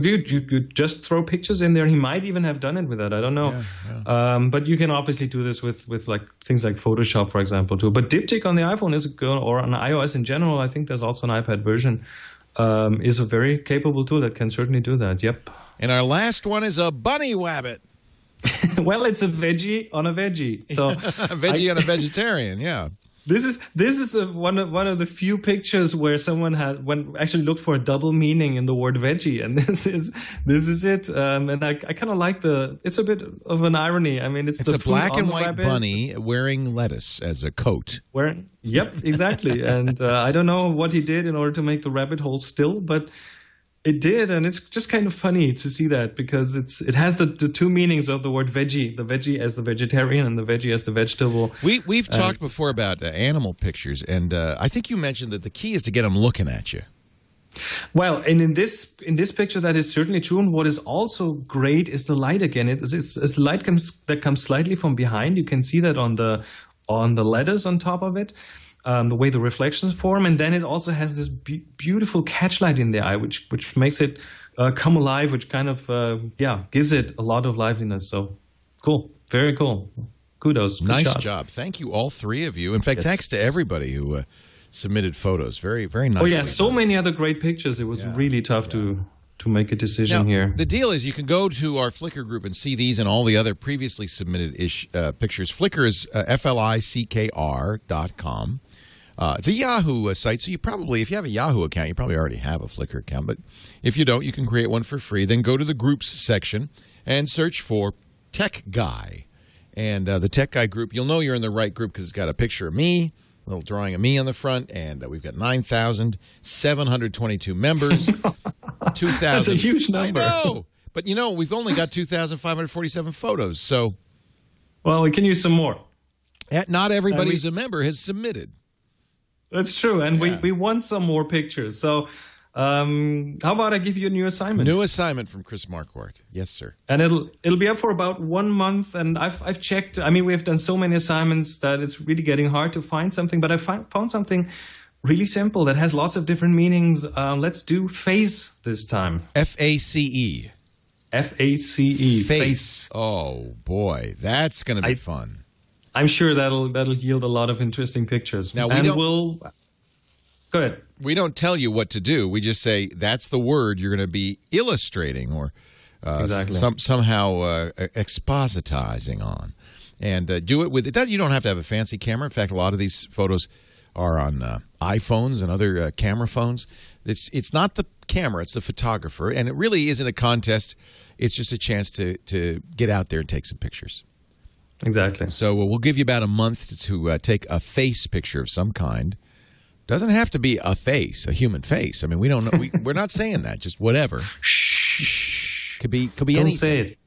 You just throw pictures in there. He might even have done it with that. I don't know. Yeah. But you can obviously do this with like things like Photoshop, for example, too. But Diptyque on the iPhone is good, or on iOS in general. I think there's also an iPad version. Is a very capable tool that can certainly do that. Yep. And our last one is a bunny wabbit. Well, it's a veggie on a veggie. So a veggie on a vegetarian. Yeah. This is one of the few pictures where someone actually looked for a double meaning in the word veggie, and this is it. And I kind of like it's a bit of an irony. I mean, it's a black and white bunny wearing lettuce as a coat. Yep, exactly. And I don't know what he did in order to make the rabbit hold still, but it did, and it's just kind of funny to see that because it has the two meanings of the word veggie, the veggie as the vegetarian and the veggie as the vegetable. We've talked before about animal pictures, and I think you mentioned that the key is to get them looking at you. Well, and in this picture, that is certainly true. And what is also great is the light again. It's light that comes slightly from behind. You can see that on the letters on top of it. The way the reflections form, and then it also has this beautiful catchlight in the eye, which makes it come alive, which kind of gives it a lot of liveliness. So cool, very cool. Kudos. Nice job. Thank you, all three of you. In fact, thanks to everybody who submitted photos. Very, very nice. Oh yeah, so many other great pictures. It was really tough to make a decision here. The deal is you can go to our Flickr group and see these and all the other previously submitted pictures. Flickr is FLICKR.com. It's a Yahoo site, so if you have a Yahoo account, you probably already have a Flickr account. But if you don't, you can create one for free. Then go to the groups section and search for Tech Guy. And the Tech Guy group, you'll know you're in the right group because it's got a picture of me, a little drawing of me on the front, and we've got 9,722 members. 2,000. That's a huge number. I know. But, we've only got 2,547 photos. So, well, we can use some more. Not everybody who's a member has submitted. That's true. And we want some more pictures. So how about I give you a new assignment? New assignment from Chris Marquardt. Yes, sir. And it'll be up for about 1 month. And I've checked. I mean, we've done so many assignments that it's really getting hard to find something. But I found something really simple that has lots of different meanings. Let's do face this time. F-A-C-E. F-A-C-E. Face. Oh, boy. That's going to be fun. I'm sure that'll yield a lot of interesting pictures. Now, go ahead. We don't tell you what to do. We just say that's the word you're going to be illustrating or somehow expositizing on. And do it with it. You don't have to have a fancy camera. In fact, a lot of these photos are on iPhones and other camera phones. It's not the camera, it's the photographer. And it really isn't a contest. It's just a chance to get out there and take some pictures. Exactly. So we'll give you about a month to take a face picture of some kind. Doesn't have to be a face, a human face. I mean, we don't know. We're not saying that. Just whatever. Could be don't anything. Say it.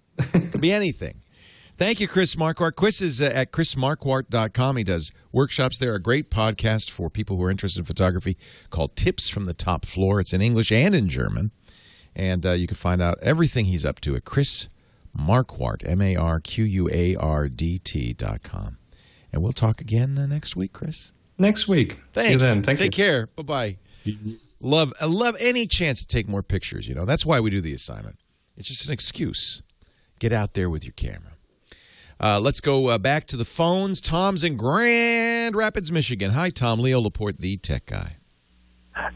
Could be anything. Thank you, Chris Marquardt. Chris is at chrismarquardt.com. He does workshops there. A great podcast for people who are interested in photography called Tips from the Top Floor. It's in English and in German. And you can find out everything he's up to at Chris Marquardt, MarQuardt.com. And we'll talk again next week, Chris. Next week. Thanks. See you then. Thank you. Take care. Bye-bye. I love any chance to take more pictures. That's why we do the assignment. It's just an excuse. Get out there with your camera. Let's go back to the phones. Tom's in Grand Rapids, Michigan. Hi, Tom. Leo Laporte, the Tech Guy.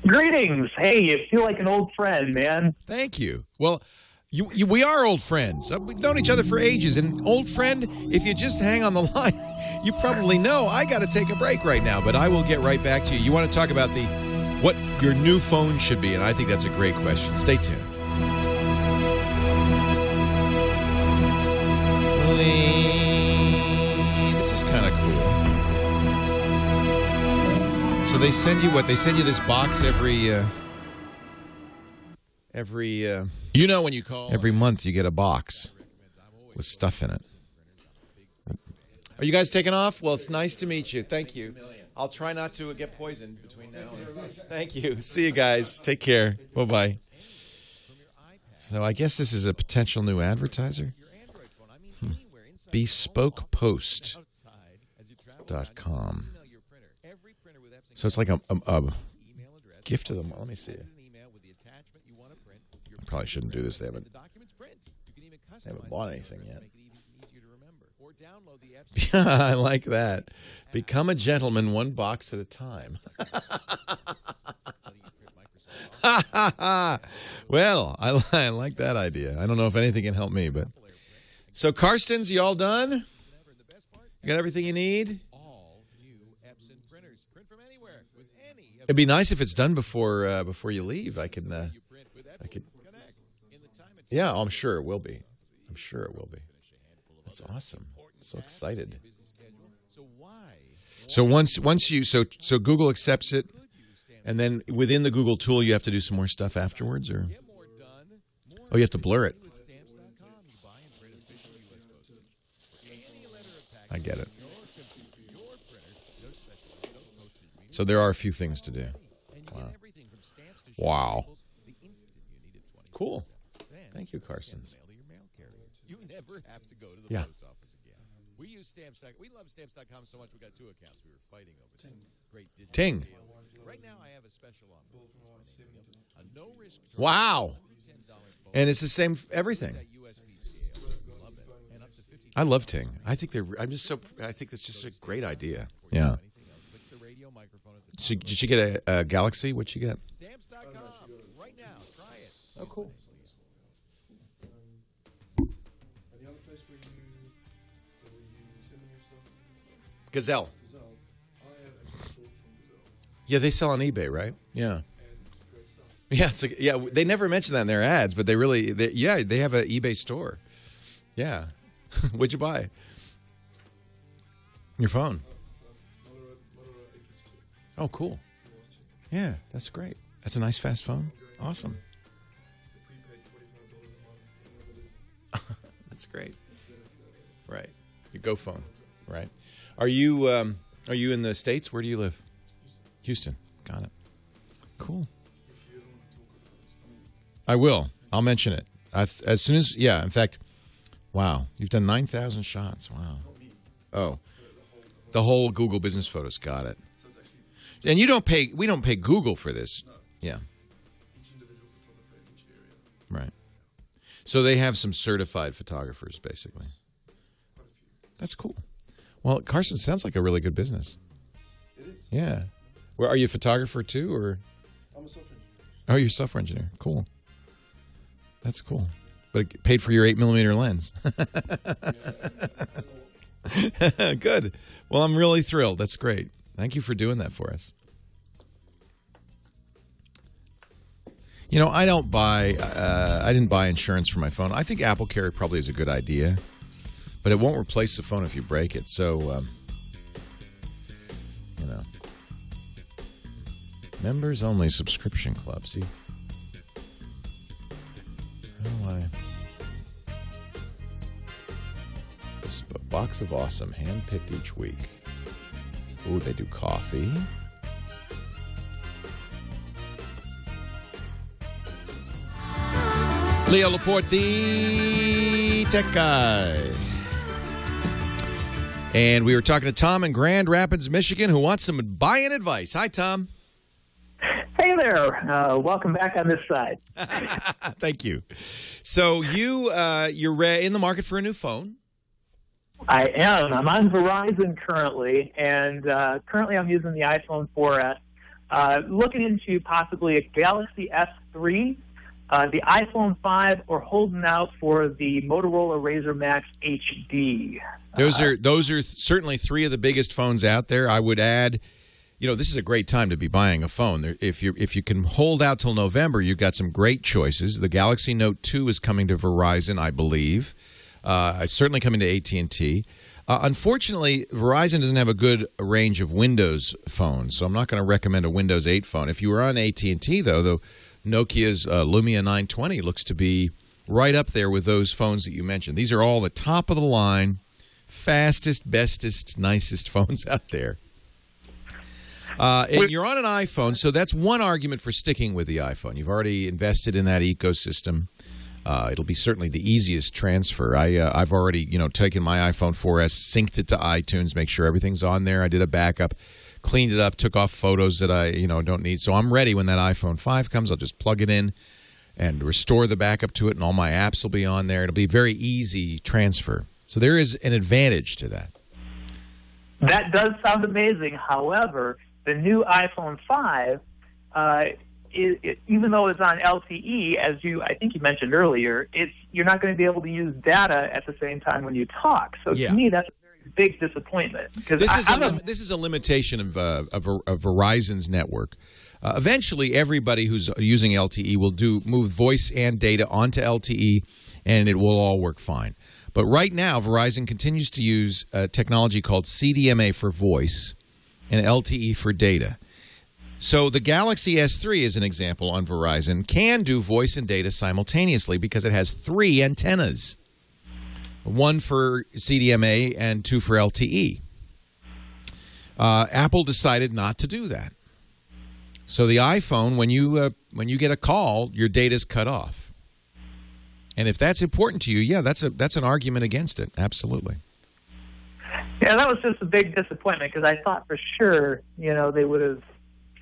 Greetings. Hey, you feel like an old friend, man. Thank you. Well, we are old friends. We've known each other for ages. And old friend, if you just hang on the line, you probably know I got to take a break right now. But I will get right back to you. You want to talk about what your new phone should be, and I think that's a great question. Stay tuned. This is kind of cool. So they send you what? They send you this box every when you call every month you get a box with stuff in it. Are you guys taking off? Well, it's nice to meet you. Thank you. I'll try not to get poisoned between now and thank you. See you guys. Take care. Bye-bye. So I guess this is a potential new advertiser. BespokePost.com. So it's like a gift to them. Let me see it. I probably shouldn't do this. They haven't bought anything yet. Yeah, I like that. Become a gentleman one box at a time. Well, I like that idea. I don't know if anything can help me, but so Karstens, you all done? You got everything you need? It'd be nice if it's done before you leave. I could. Yeah, I'm sure it will be. I'm sure it will be. That's awesome. I'm so excited. So once you Google accepts it, and then within the Google tool you have to do some more stuff afterwards, or you have to blur it. I get it. So there are a few things to do. Wow. Cool. Thank you, Carstens. You never have to go to the post office again. We use Stamps.com. We love Stamps.com so much we got 2 accounts. We were fighting over great digital Ting. deal. Right now I have a special offer. A no-risk. Wow. And it's the same everything. I love Ting. I think I think that's just a great idea. Yeah. Did she get a Galaxy? What'd she get? Stamps.com. Right now. Try it. Oh, cool. Gazelle. Yeah, they sell on eBay, right? Yeah. Yeah, they never mention that in their ads, but they have an eBay store. Yeah. What'd you buy? Your phone. Oh, cool. Yeah, that's great. That's a nice, fast phone. Awesome. That's great. Right. Your Go phone. Right. Are you in the States? Where do you live? Houston. Got it. Cool. I will. I'll mention it. As soon as, yeah, in fact, wow. You've done 9,000 shots. Wow. Oh. The whole Google Business Photos. Got it. And we don't pay Google for this. Yeah. Right. So they have some certified photographers, basically. That's cool. Well, Carson, sounds like a really good business. It is. Yeah. Well, are you a photographer too, or? I'm a software engineer. Oh, you're a software engineer. Cool. That's cool. But it paid for your 8mm lens. Good. Well, I'm really thrilled. That's great. Thank you for doing that for us. You know, I didn't buy insurance for my phone. I think Apple Care probably is a good idea, but it won't replace the phone if you break it. So, you know, members only subscription club. See, how do I? This box of awesome, hand-picked each week. Ooh, they do coffee. Leo Laporte, the tech guy. And we were talking to Tom in Grand Rapids, Michigan, who wants some buying advice. Hi, Tom. Hey there. Welcome back on this side. Thank you. So you're in the market for a new phone? I am. I'm on Verizon currently, and currently I'm using the iPhone 4S. Looking into possibly a Galaxy S3, the iPhone 5, or holding out for the Motorola Razr Max HD. Those are certainly three of the biggest phones out there. I would add, you know, this is a great time to be buying a phone. If you can hold out till November, you've got some great choices. The Galaxy Note 2 is coming to Verizon, I believe. Certainly coming to AT&T. Unfortunately, Verizon doesn't have a good range of Windows phones, so I'm not going to recommend a Windows 8 phone. If you were on AT&T, though, Nokia's Lumia 920 looks to be right up there with those phones that you mentioned. These are all the top of the line, fastest, bestest, nicest phones out there. And you're on an iPhone, so that's one argument for sticking with the iPhone. You've already invested in that ecosystem. It'll be certainly the easiest transfer. I've already, taken my iPhone 4S, synced it to iTunes, make sure everything's on there. I did a backup, cleaned it up, took off photos that I, don't need. So I'm ready when that iPhone 5 comes. I'll just plug it in and restore the backup to it, and all my apps will be on there. It'll be a very easy transfer. So there is an advantage to that. That does sound amazing. However, the new iPhone 5, even though it's on LTE, as I think you mentioned earlier, you're not going to be able to use data at the same time when you talk. So to me, that's a very big disappointment. This is a limitation of Verizon's network. Eventually, everybody who's using LTE will move voice and data onto LTE, and it will all work fine. But right now, Verizon continues to use technology called CDMA for voice and LTE for data. So the Galaxy S3, as an example on Verizon, can do voice and data simultaneously because it has 3 antennas, 1 for CDMA and 2 for LTE. Apple decided not to do that. So the iPhone, when you get a call, your data's cut off. And if that's important to you, that's an argument against it. Absolutely. Yeah, that was just a big disappointment because I thought for sure, they would have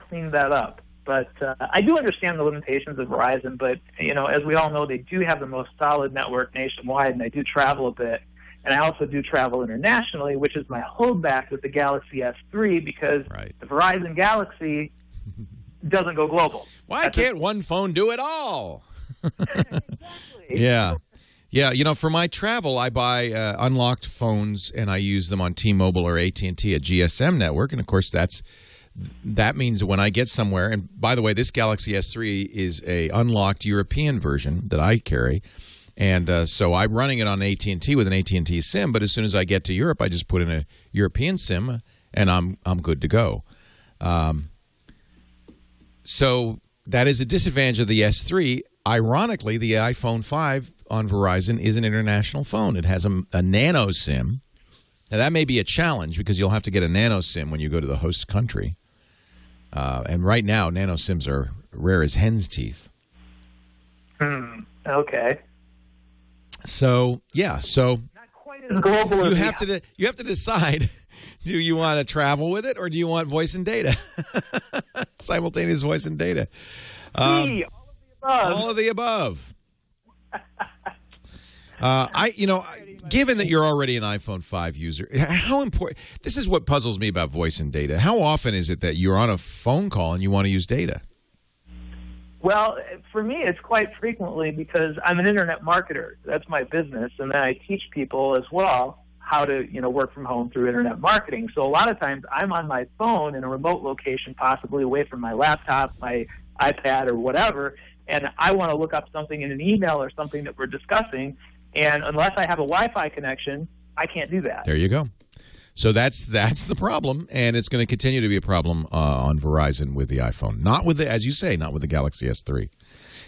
cleaned that up. But I do understand the limitations of Verizon, but, as we all know, they do have the most solid network nationwide, and I do travel a bit. And I also do travel internationally, which is my holdback with the Galaxy S3 because the Verizon Galaxy doesn't go global. Why can't one phone do it all? Exactly. Yeah. For my travel, I buy unlocked phones, and I use them on T-Mobile or AT&T, a GSM network. And, of course, that means when I get somewhere, and by the way, this Galaxy S3 is a unlocked European version that I carry. And so I'm running it on AT&T with an AT&T SIM, but as soon as I get to Europe, I just put in a European SIM, and I'm good to go. So that is a disadvantage of the S3. Ironically, the iPhone 5 on Verizon is an international phone. It has a nano SIM. Now, that may be a challenge because you'll have to get a nano SIM when you go to the host country. And right now, nano SIMs are rare as hen's teeth. Okay. So, yeah. So Not quite as global you have to decide, do you want to travel with it or do you want voice and data? Simultaneous voice and data. All of the above. Given that you're already an iPhone 5 user, how important? This is what puzzles me about voice and data. How often is it that you're on a phone call and you want to use data? Well, for me, it's quite frequently because I'm an internet marketer. That's my business, and then I teach people as well how to, work from home through internet marketing. So a lot of times I'm on my phone in a remote location, possibly away from my laptop, my iPad, or whatever, and I want to look up something in an email or something that we're discussing, and unless I have a Wi-Fi connection, I can't do that. There you go. So that's the problem, and it's going to continue to be a problem on Verizon with the iPhone. Not with as you say, not with the Galaxy S3.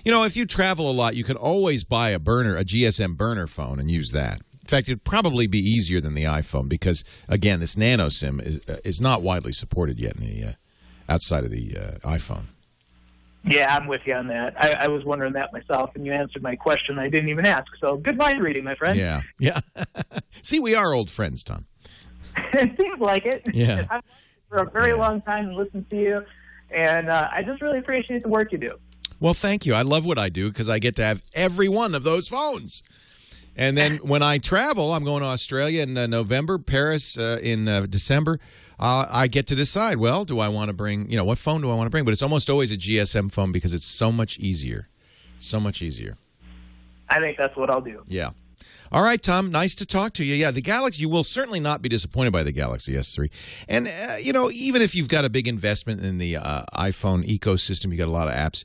If you travel a lot, you can always buy a GSM burner phone and use that. In fact, it'd probably be easier than the iPhone because, again, this nano SIM is not widely supported yet in the outside of the iPhone. Yeah, I'm with you on that. I was wondering that myself, and you answered my question I didn't even ask. So good mind reading, my friend. Yeah. See, we are old friends, Tom. It seems like it. Yeah. I've for a very long time and listened to you, and I just really appreciate the work you do. Well, thank you. I love what I do because I get to have every one of those phones. And then when I travel, I'm going to Australia in November, Paris in December. I get to decide, well, do I want to bring, what phone do I want to bring? But it's almost always a GSM phone because it's so much easier. So much easier. I think that's what I'll do. Yeah. All right, Tom, nice to talk to you. Yeah, the Galaxy, you will certainly not be disappointed by the Galaxy S3. And, even if you've got a big investment in the iPhone ecosystem, you got a lot of apps,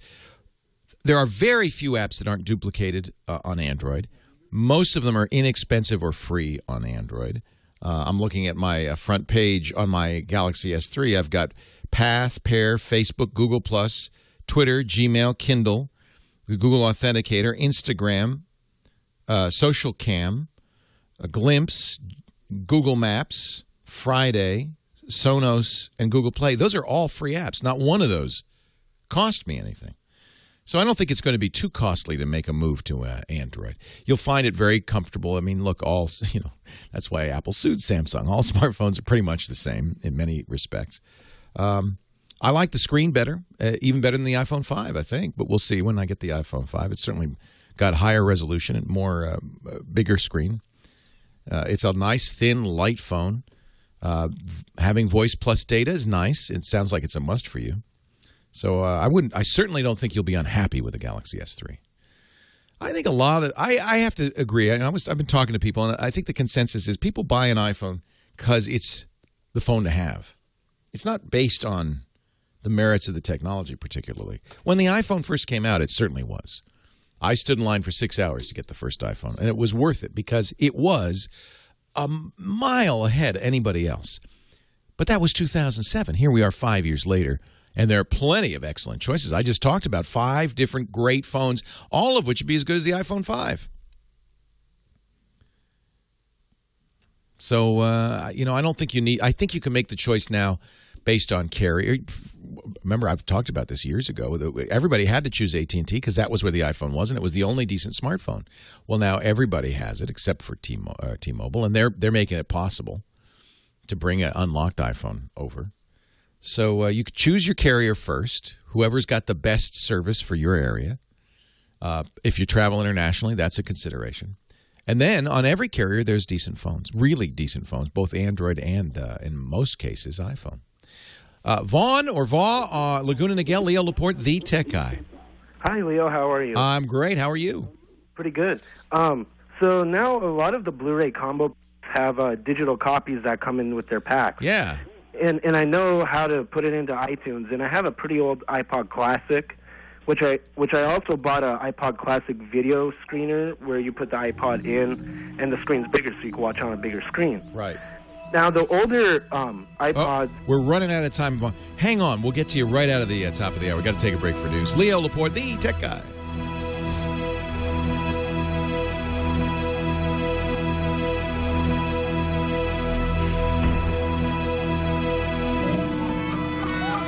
there are very few apps that aren't duplicated on Android. Most of them are inexpensive or free on Android. I'm looking at my front page on my Galaxy S3. I've got Path, Pair, Facebook, Google+, Twitter, Gmail, Kindle, the Google Authenticator, Instagram, Social Cam, Glimpse, Google Maps, Friday, Sonos, and Google Play. Those are all free apps. Not one of those cost me anything. So I don't think it's going to be too costly to make a move to Android. You'll find it very comfortable. I mean, look, that's why Apple sued Samsung. All smartphones are pretty much the same in many respects. I like the screen better, even better than the iPhone 5, I think. But we'll see when I get the iPhone 5. It's certainly got higher resolution and more bigger screen. It's a nice, thin, light phone. Having voice plus data is nice. It sounds like it's a must for you. So I certainly don't think you'll be unhappy with the Galaxy S3. I think I have to agree. I've been talking to people, and I think the consensus is people buy an iPhone because it's the phone to have. It's not based on the merits of the technology particularly. When the iPhone first came out, it certainly was. I stood in line for 6 hours to get the first iPhone, and it was worth it because it was a mile ahead of anybody else. But that was 2007. Here we are 5 years later. And there are plenty of excellent choices. I just talked about 5 different great phones, all of which would be as good as the iPhone 5. So, I don't think you need – I think you can make the choice now based on carrier. Remember, I've talked about this years ago. Everybody had to choose AT&T because that was where the iPhone was, and it was the only decent smartphone. Well, now everybody has it except for T-Mobile, and they're making it possible to bring an unlocked iPhone over. So you could choose your carrier first, whoever's got the best service for your area. If you travel internationally, that's a consideration. And then on every carrier, there's decent phones, really decent phones, both Android and, in most cases, iPhone. Vaughn or Vaugh, Laguna Niguel, Leo Laporte, the tech guy. Hi, Leo. How are you? I'm great. How are you? Pretty good. So now a lot of the Blu-ray combo have digital copies that come in with their packs. Yeah. And I know how to put it into iTunes, and I have a pretty old iPod Classic which I also bought a iPod Classic video screener where you put the iPod in and the screen's bigger so you can watch on a bigger screen. Right. Now, the older iPods... Oh, we're running out of time. Hang on. We'll get to you right out of the top of the hour. We've got to take a break for news. Leo Laporte, the tech guy.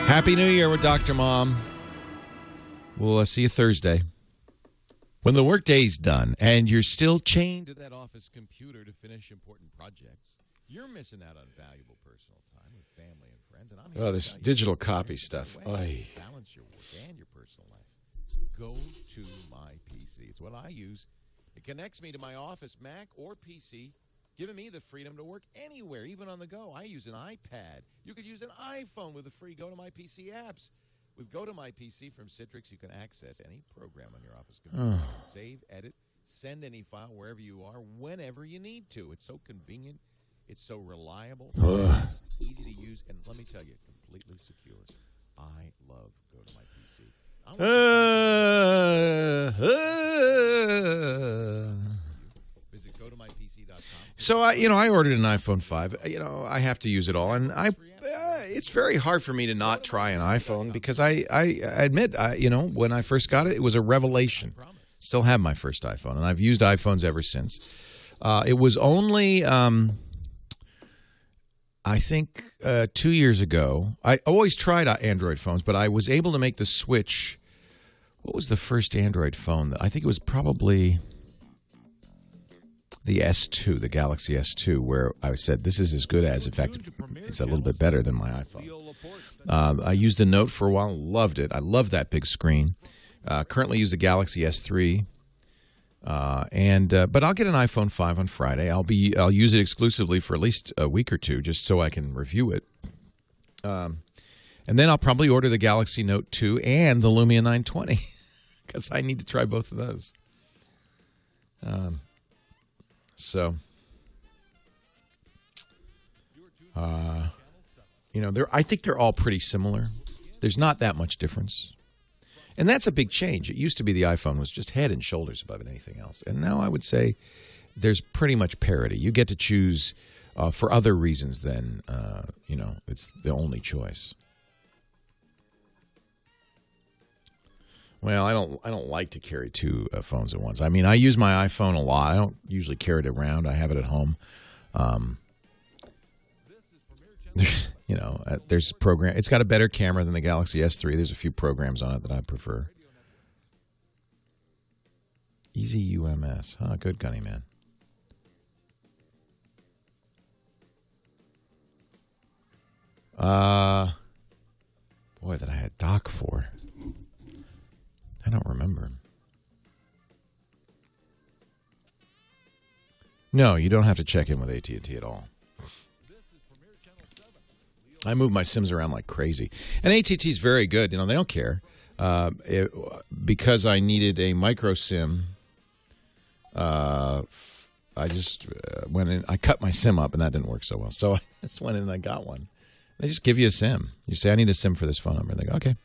Happy New Year with Dr. Mom. We'll see you Thursday. When the workday's done and you're still chained to that office computer to finish important projects, you're missing out on valuable personal time with family and friends. And I'm here this digital copy stuff. balance your work and your personal life. Go to my PC. It's what I use. It connects me to my office Mac or PC, giving me the freedom to work anywhere, even on the go. I use an iPad. You could use an iPhone with the free Go to My PC apps. With Go to My PC from Citrix, you can access any program on your office computer. You can save, edit, send any file wherever you are, whenever you need to. It's so convenient. It's so reliable, fast, easy to use, and let me tell you, completely secure. I love Go to My PC. Visit GoToMyPC.com. So I ordered an iPhone 5. I have to use it all, and it's very hard for me to not try an iPhone because I admit, when I first got it, it was a revelation. Still have my first iPhone, and I've used iPhones ever since. It was only, I think, 2 years ago. I always tried Android phones, but I was able to make the switch. What was the first Android phone? I think it was probably the S2, the Galaxy S2, where I said, this is as good as, in fact, it's a little bit better than my iPhone. I used the Note for a while, loved it. I love that big screen. Currently use the Galaxy S3. But I'll get an iPhone 5 on Friday. I'll use it exclusively for at least a week or two, just so I can review it. And then I'll probably order the Galaxy Note 2 and the Lumia 920 because I need to try both of those. I think they're all pretty similar. There's not that much difference. And that's a big change. It used to be the iPhone was just head and shoulders above anything else. And now I would say there's pretty much parity. You get to choose for other reasons than, it's the only choice. Well, I don't like to carry two phones at once. I mean, I use my iPhone a lot. I don't usually carry it around. I have it at home. There's program. It's got a better camera than the Galaxy S3. There's a few programs on it that I prefer. Easy UMS. Good gunny man. Boy, that I had Doc for. I don't remember. No, you don't have to check in with AT&T at all. I move my SIMs around like crazy. And AT&T's very good. They don't care. Because I needed a micro SIM, I just went in. I cut my SIM up, and that didn't work so well. So I just went in and I got one. They just give you a SIM. You say, I need a SIM for this phone number. And they go, okay.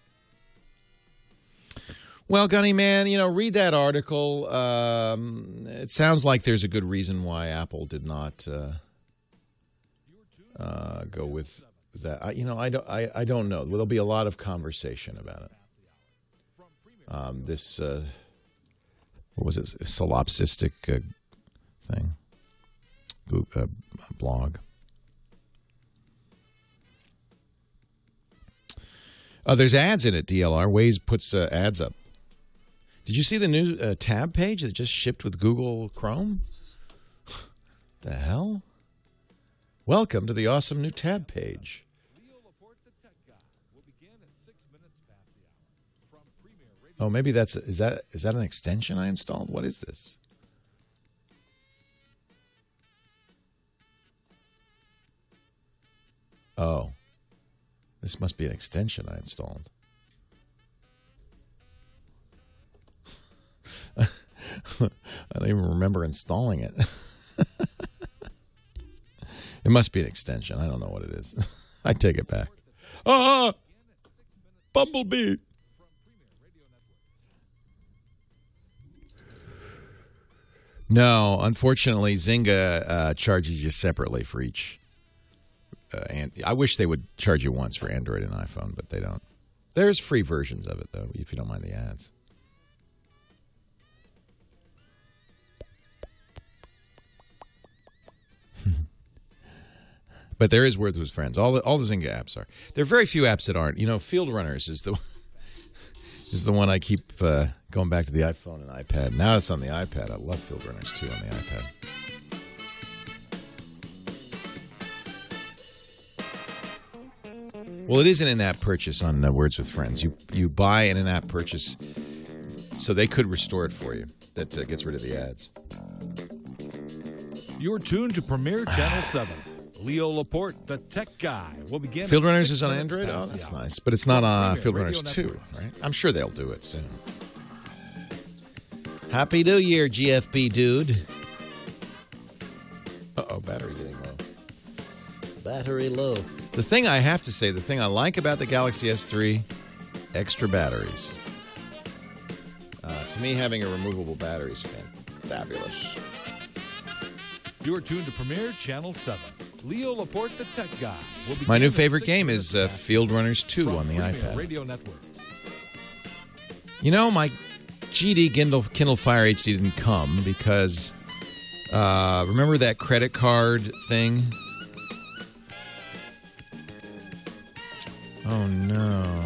Well, Gunny Man, read that article. It sounds like there's a good reason why Apple did not go with that. I don't know. There'll be a lot of conversation about it. This what was it? Solipsistic thing. Blog. There's ads in it. DLR Waze puts ads up. Did you see the new tab page that just shipped with Google Chrome? The hell? Welcome to the awesome new tab page. Oh, maybe is that an extension I installed? What is this? Oh, this must be an extension I installed. I don't even remember installing it. It must be an extension. I don't know what it is. I take it back. Bumblebee. No, unfortunately, Zynga charges you separately for each. And I wish they would charge you once for Android and iPhone, but they don't. There's free versions of it, though, if you don't mind the ads. But there is Words with Friends. All the Zynga apps are. There are very few apps that aren't. You know, Field Runners is the one I keep going back to the iPhone and iPad. Now it's on the iPad. I love Field Runners too on the iPad. Well, it is an in-app purchase on Words with Friends. You buy an in-app purchase, so they could restore it for you. That gets rid of the ads. You're tuned to Premier Channel 7. Leo Laporte, the tech guy, will begin. Field Runners is on Android? Oh, that's nice. But it's not on Field Runners 2, right? I'm sure they'll do it soon. Happy New Year, GFB dude. Uh-oh, battery getting low. Battery low. The thing I have to say, the thing I like about the Galaxy S3, extra batteries. To me, having a removable battery is fabulous. You're tuned to Premier Channel 7. Leo Laporte, the tech guy. My new favorite game is Field Runners 2 on the iPad. Radio Network. You know, my GD Kindle Fire HD didn't come because, remember that credit card thing? Oh, no.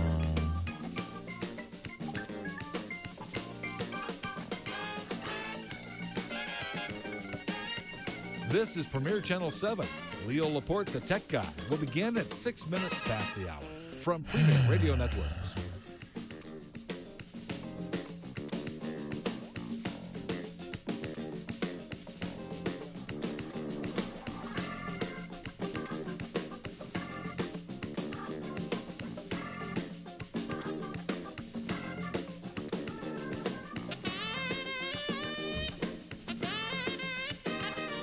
This is Premier Channel 7. Leo Laporte, the tech guy, will begin at 6 minutes past the hour from Premier Radio Networks.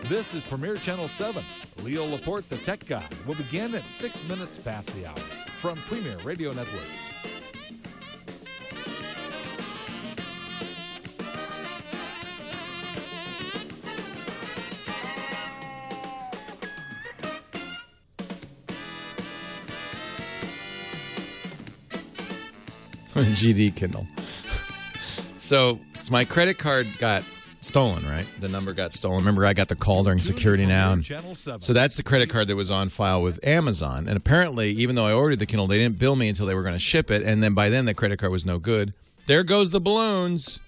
This is Premier Channel 7. Leo Laporte, the tech guy, will begin at 6 minutes past the hour from Premier Radio Networks. GD Kindle. So my credit card got stolen, right? The number got stolen. Remember, I got the call during security now. So that's the credit card that was on file with Amazon. And apparently, even though I ordered the Kindle, they didn't bill me until they were going to ship it. And then by then, the credit card was no good. There goes the balloons.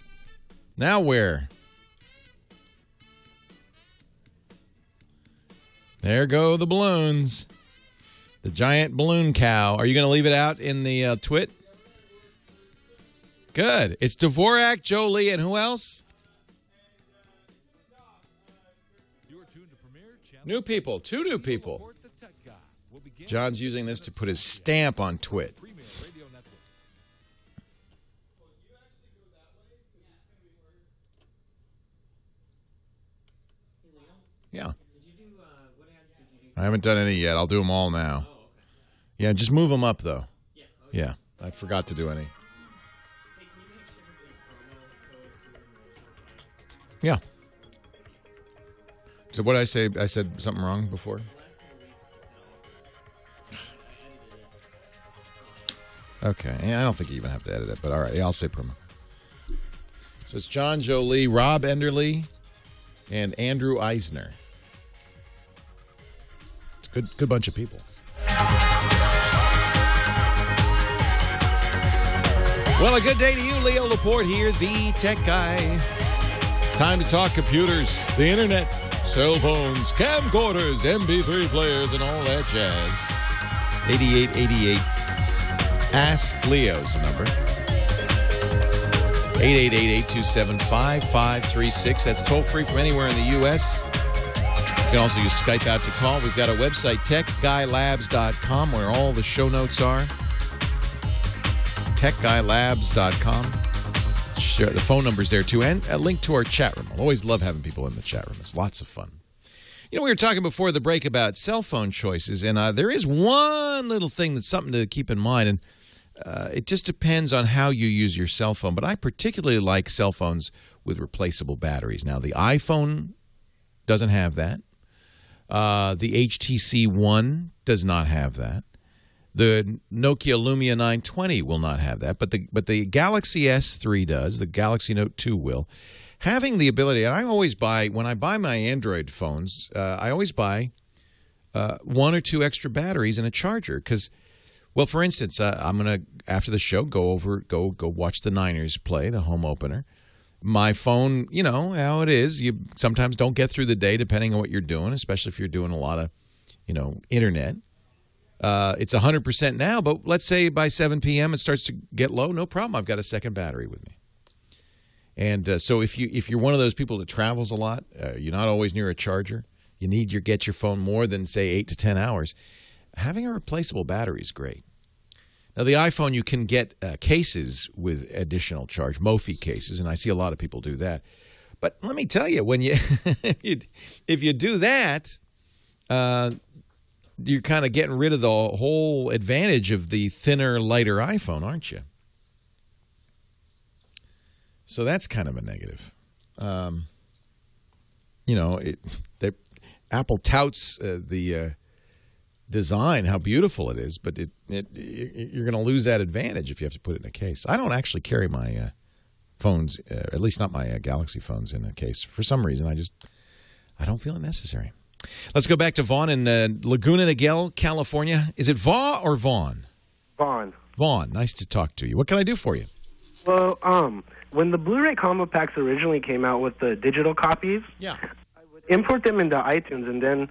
Now where? There go the balloons. The giant balloon cow. Are you going to leave it out in the TWiT? Good. It's Dvorak, Jolie, and who else? New people. 2 new people. John's using this to put his stamp on TWiT. Yeah. I haven't done any yet. I'll do them all now. Yeah, just move them up, though. Yeah, I forgot to do any. Yeah. So what did I say? I said something wrong before? Okay. Yeah, I don't think you even have to edit it, but all right. Yeah, I'll say promo. So it's John Jolie, Rob Enderly, and Andrew Eisner. It's a good bunch of people. Well, a good day to you, Leo Laporte here, the tech guy. Time to talk computers, the internet, cell phones, camcorders, MP3 players, and all that jazz. 8888. Ask Leo's the number. 888-827-5536. That's toll free from anywhere in the U.S. You can also use Skype out to call. We've got a website, techguylabs.com, where all the show notes are. techguylabs.com. Sure, the phone number's there, too, and a link to our chat room. I always love having people in the chat room. It's lots of fun. You know, we were talking before the break about cell phone choices, and there is one little thing that's something to keep in mind. And it just depends on how you use your cell phone. But I particularly like cell phones with replaceable batteries. Now, the iPhone doesn't have that. The HTC One does not have that. The Nokia Lumia 920 will not have that, but the Galaxy S3 does. The Galaxy Note 2 will. Having the ability, and I always buy, when I buy my Android phones, I always buy 1 or 2 extra batteries and a charger. Because, well, for instance, I'm going to, after the show, go watch the Niners play, the home opener. My phone, you know how it is. You sometimes don't get through the day depending on what you're doing, especially if you're doing a lot of, internet. It's 100% now, but let's say by 7 p.m. it starts to get low. No problem. I've got a second battery with me. And so if you're one of those people that travels a lot, you're not always near a charger, you need to get your phone more than, say, 8 to 10 hours, having a replaceable battery is great. Now, the iPhone, you can get cases with additional charge, Mophie cases, and I see a lot of people do that. But let me tell you, when if you do that, you're kind of getting rid of the whole advantage of the thinner, lighter iPhone, aren't you? So that's kind of a negative. Apple touts the design, how beautiful it is, but you're going to lose that advantage if you have to put it in a case. I don't actually carry my phones, at least not my Galaxy phones, in a case. For some reason, I don't feel it necessary. Let's go back to Vaughn in Laguna Niguel, California. Is it Vaugh or Vaughn? Vaughn. Vaughn, nice to talk to you. What can I do for you? Well, when the Blu-ray combo packs originally came out with the digital copies, yeah, I would import them into iTunes and then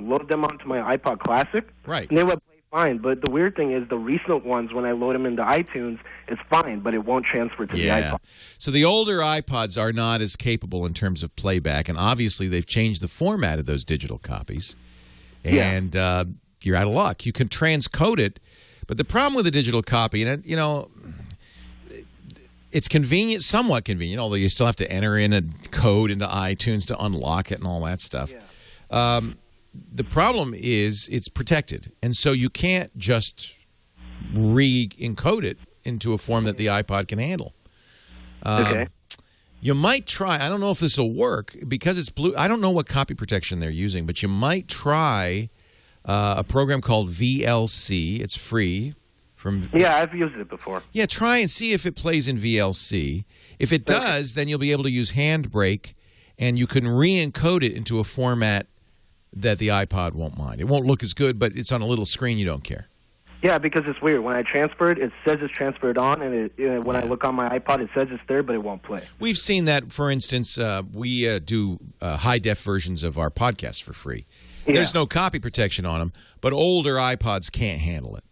load them onto my iPod Classic. Right. And they would play fine. But the weird thing is the recent ones, when I load them into iTunes, it's fine, but it won't transfer to the iPod. So the older iPods are not as capable in terms of playback, and obviously they've changed the format of those digital copies. And you're out of luck. You can transcode it, but the problem with a digital copy, and it's convenient, somewhat convenient, although you still have to enter in a code into iTunes to unlock it and all that stuff. Yeah. The problem is it's protected, and so you can't just re-encode it into a form that the iPod can handle. Okay. You might try, I don't know if this will work, because it's blue. I don't know what copy protection they're using, but you might try a program called VLC. It's free. Yeah, I've used it before. Yeah, try and see if it plays in VLC. If it does, then you'll be able to use Handbrake, and you can re-encode it into a format that the iPod won't mind. It won't look as good, but it's on a little screen. You don't care. Yeah, because it's weird. When I transfer it, it says it's transferred on, and when I look on my iPod, it says it's there, but it won't play. We've seen that, for instance, we do high-def versions of our podcasts for free. Yeah. There's no copy protection on them, but older iPods can't handle it.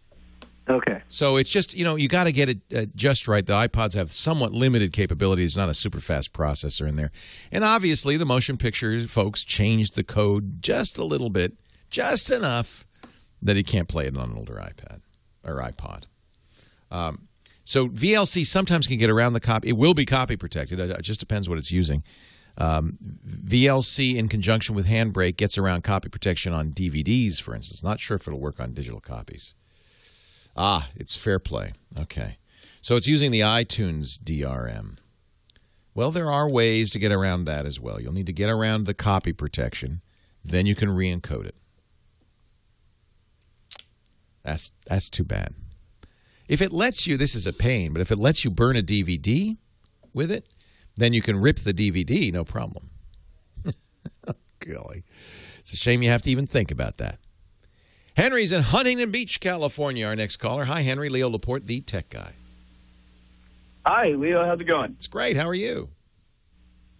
Okay. So it's just, you got to get it just right. The iPods have somewhat limited capabilities, not a super fast processor in there. And obviously, the motion picture folks changed the code just a little bit, just enough that he can't play it on an older iPad or iPod. So VLC sometimes can get around the copy. It will be copy protected. It just depends what it's using. VLC in conjunction with Handbrake gets around copy protection on DVDs, for instance. Not sure if it'll work on digital copies. It's fair play. Okay. So it's using the iTunes DRM. Well, there are ways to get around that as well. You'll need to get around the copy protection. Then you can re-encode it. That's too bad. If it lets you, this is a pain, but if it lets you burn a DVD with it, then you can rip the DVD, no problem. Oh, golly. It's a shame you have to even think about that. Henry's in Huntington Beach, California, our next caller. Hi, Henry. Leo Laporte, the tech guy. Hi, Leo. How's it going? It's great. How are you?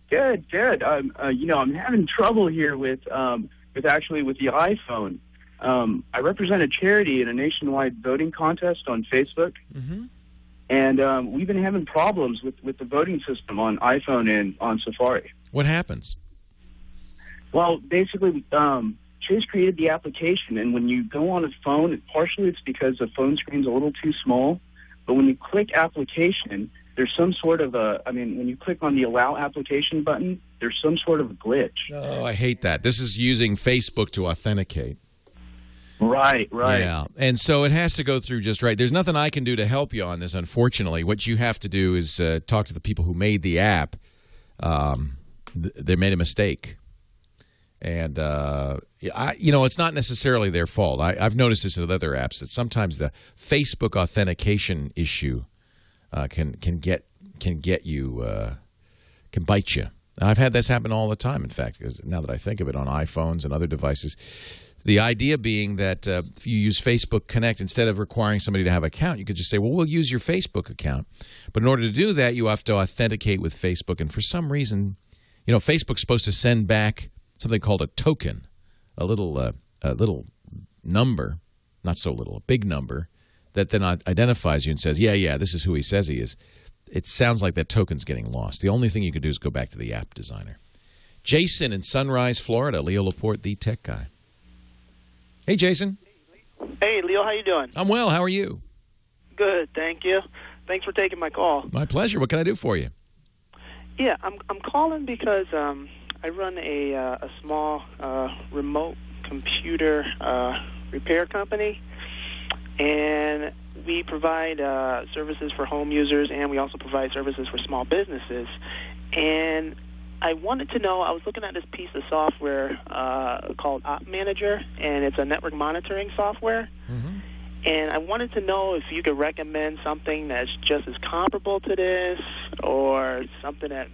Good. I'm having trouble here with the iPhone. I represent a charity in a nationwide voting contest on Facebook, and we've been having problems with the voting system on iPhone and on Safari. What happens? Well, basically, Chase created the application, and when you go on a phone, partially it's because the phone screen's a little too small, but when you click application, there's some sort of when you click on the allow application button, there's some sort of glitch. Oh, I hate that. This is using Facebook to authenticate. Right. Yeah, and so it has to go through just right. There's nothing I can do to help you on this, unfortunately. What you have to do is talk to the people who made the app. They made a mistake. And, it's not necessarily their fault. I've noticed this with other apps, that sometimes the Facebook authentication issue can bite you. I've had this happen all the time, in fact, because now that I think of it, on iPhones and other devices. The idea being that if you use Facebook Connect, instead of requiring somebody to have an account, you could just say, well, we'll use your Facebook account. But in order to do that, you have to authenticate with Facebook. And for some reason, Facebook's supposed to send back something called a token, a little number, not so little, a big number, that then identifies you and says, yeah, this is who he says he is. It sounds like that token's getting lost. The only thing you could do is go back to the app designer. Jason in Sunrise, Florida. Leo Laporte, the tech guy. Hey, Jason. Hey, Leo, how you doing? I'm well. How are you? Good, thank you. Thanks for taking my call. My pleasure. What can I do for you? Yeah, I'm calling because I run a small remote computer repair company, and we provide services for home users, and we also provide services for small businesses. And I wanted to know, I was looking at this piece of software called Op Manager, and it's a network monitoring software. Mm-hmm. And I wanted to know if you could recommend something that's just as comparable to this, or something that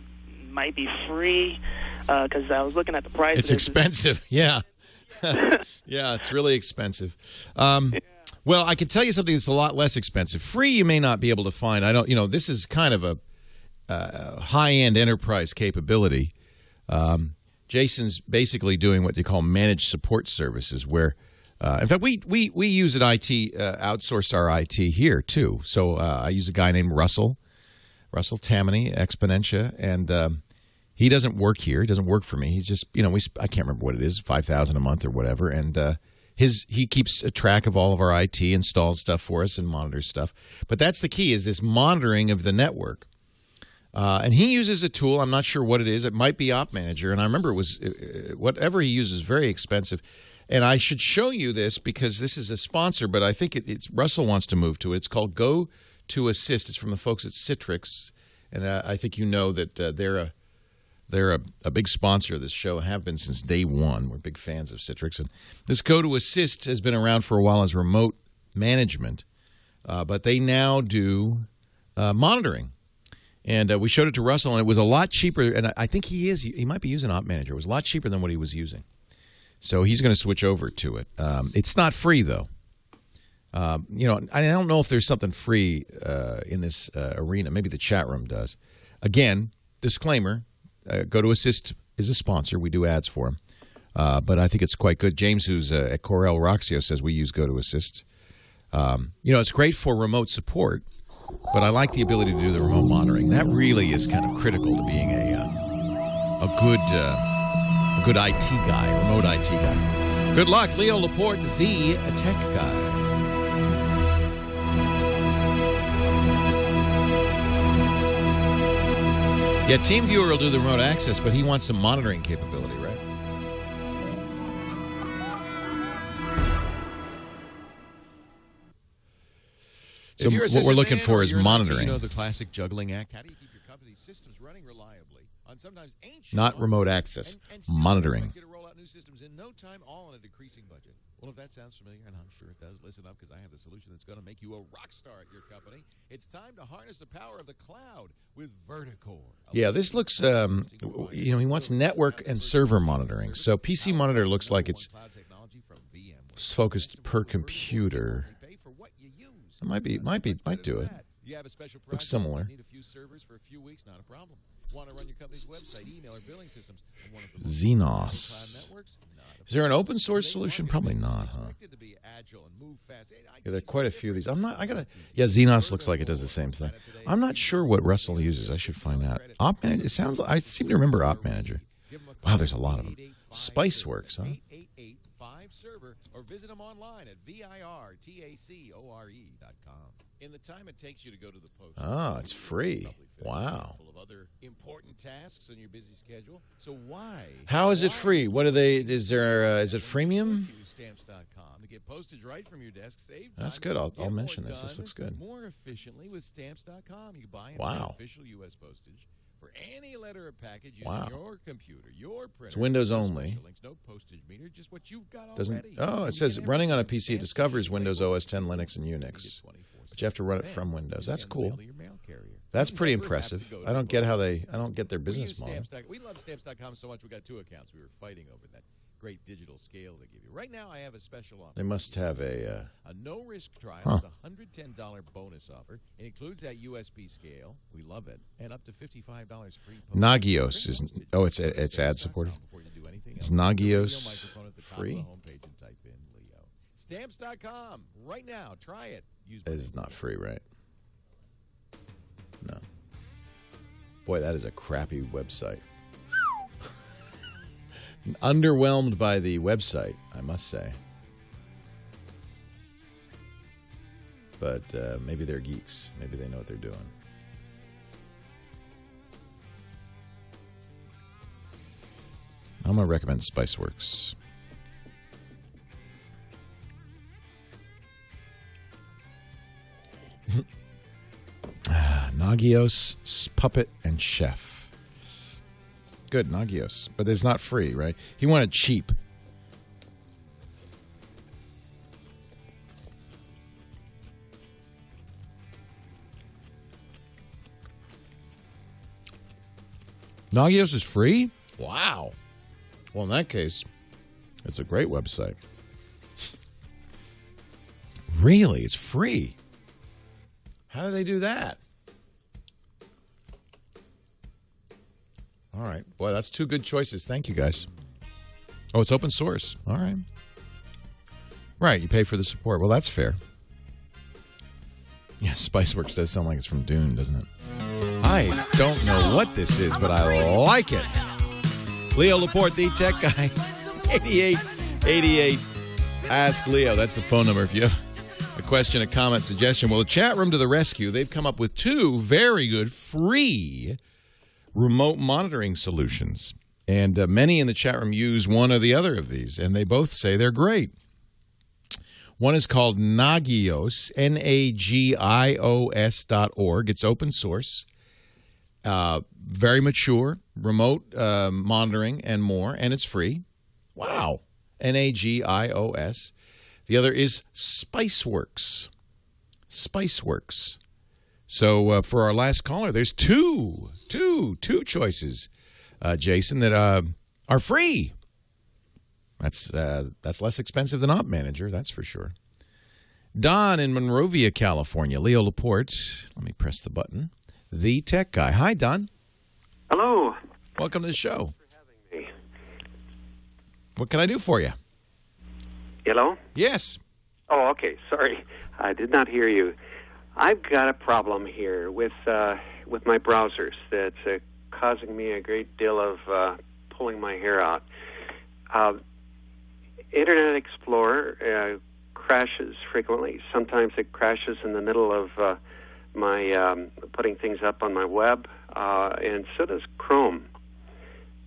might be free, because I was looking at the price. It's expensive, yeah. Yeah, it's really expensive. Well, I can tell you something that's a lot less expensive. Free, you may not be able to find. This is kind of a high-end enterprise capability. Jason's basically doing what they call managed support services, where, in fact, we use an IT, outsource our IT here too. So I use a guy named Russell Tammany, Exponentia, and he doesn't work here. He doesn't work for me. He's just, I can't remember what it is, $5,000 a month or whatever, and he keeps a track of all of our IT, installs stuff for us, and monitors stuff. But that's the key, is this monitoring of the network. And he uses a tool. I'm not sure what it is. It might be Op Manager. And I remember it was whatever he uses is very expensive. And I should show you this because this is a sponsor, but I think it's Russell wants to move to it. It's called Go to Assist. It's from the folks at Citrix. And I think you know that they're a big sponsor of this show, have been since day one. We're big fans of Citrix. And this Go to Assist has been around for a while as remote management, but they now do monitoring. And we showed it to Russell, and it was a lot cheaper. And I think he might be using Op Manager. It was a lot cheaper than what he was using. So he's going to switch over to it. It's not free, though. I don't know if there's something free in this arena. Maybe the chat room does. Again, disclaimer, Go to Assist is a sponsor. We do ads for him. But I think it's quite good. James, who's at Corel Roxio, says we use Go to Assist. It's great for remote support. But I like the ability to do the remote monitoring. That really is kind of critical to being a good IT guy, remote IT guy. Good luck, Leo Laporte, the tech guy. Yeah, TeamViewer will do the remote access, but he wants some monitoring capability, right? So what we're looking for is monitoring. The classic juggling act. How do you keep your company's systems running reliably on sometimes ancient, not remote access, and monitoring. Get to roll out new systems in no time, all on a decreasing budget. Well, if that sounds familiar, and I'm sure it does, listen up, because I have the solution that's going to make you a rock star at your company. It's time to harness the power of the cloud with Verticore. Yeah, this looks, he wants network and server monitoring. So PC Monitor looks like it's focused per computer. It might do it. Looks similar. Need a few servers for a few weeks, not a problem. Want to run your company's website, email, or billing systems? Xenos. Is there an open source solution? Probably not, huh? Yeah, there are quite a few of these. Yeah, Xenos looks like it does the same thing. I'm not sure what Russell uses. I should find out. Op Manager. I seem to remember Op Manager. Wow, there's a lot of them. Spiceworks, huh? server, or visit them online at virtacore.com. In the time it takes you to go to the post. Oh, it's free. Wow. Full of other important tasks on your busy schedule. So why? How is it free? What are they? Is it freemium? Use Stamps.com to get postage right from your desk. Save time. That's good. I'll mention this. This looks good. More efficiently with Stamps.com. You can buy and wow. pay official U.S. postage for any letter or package using your computer, your printer. It's Windows only. Links, no postage meter, just what you've got already. It says running on a PC. It discovers Windows OS 10, Linux, and Unix. But you have to run it from Windows. That's cool. That's pretty impressive. I don't get their business model. We love Stamps.com so much we got 2 accounts. We were fighting over that great digital scale they give you. Right now I have a special offer. They must have a no-risk trial. It's a $110 bonus offer. It includes that USB scale. We love it. And up to $55 free. Nagios is it's ad supported. Is Nagios free? Stamps.com right now. Try it. It's not free, right? No. Boy, that is a crappy website. Underwhelmed by the website, I must say. But maybe they're geeks. Maybe they know what they're doing. I'm going to recommend Spiceworks. Nagios, Puppet, and Chef. Good, Nagios. But it's not free, right? He wanted cheap. Nagios is free? Wow. Well, in that case, it's a great website. Really? It's free? How do they do that? All right. Boy, that's 2 good choices. Thank you, guys. Oh, it's open source. All right. Right, you pay for the support. Well, that's fair. Yeah, Spiceworks does sound like it's from Dune, doesn't it? I don't know what this is, but I like it. Leo Laporte, the tech guy. 8888. Ask Leo. That's the phone number if you have a question, a comment, suggestion. Well, the chat room to the rescue. They've come up with 2 very good free remote monitoring solutions. And many in the chat room use one or the other of these, and they both say they're great. One is called Nagios, Nagios.org. It's open source, very mature, remote monitoring and more, and it's free. Wow. Nagios. The other is Spiceworks. Spiceworks. So for our last caller, there's two choices, Jason, that are free. That's less expensive than Op Manager, that's for sure. Don in Monrovia, California. Leo Laporte. Let me press the button. The tech guy. Hi, Don. Hello. Welcome to the show. Thanks for having me. What can I do for you? Hello? Yes. Oh, okay. Sorry. I did not hear you. I've got a problem here with my browsers that's causing me a great deal of pulling my hair out. Internet Explorer crashes frequently. Sometimes it crashes in the middle of my putting things up on my web, and so does Chrome.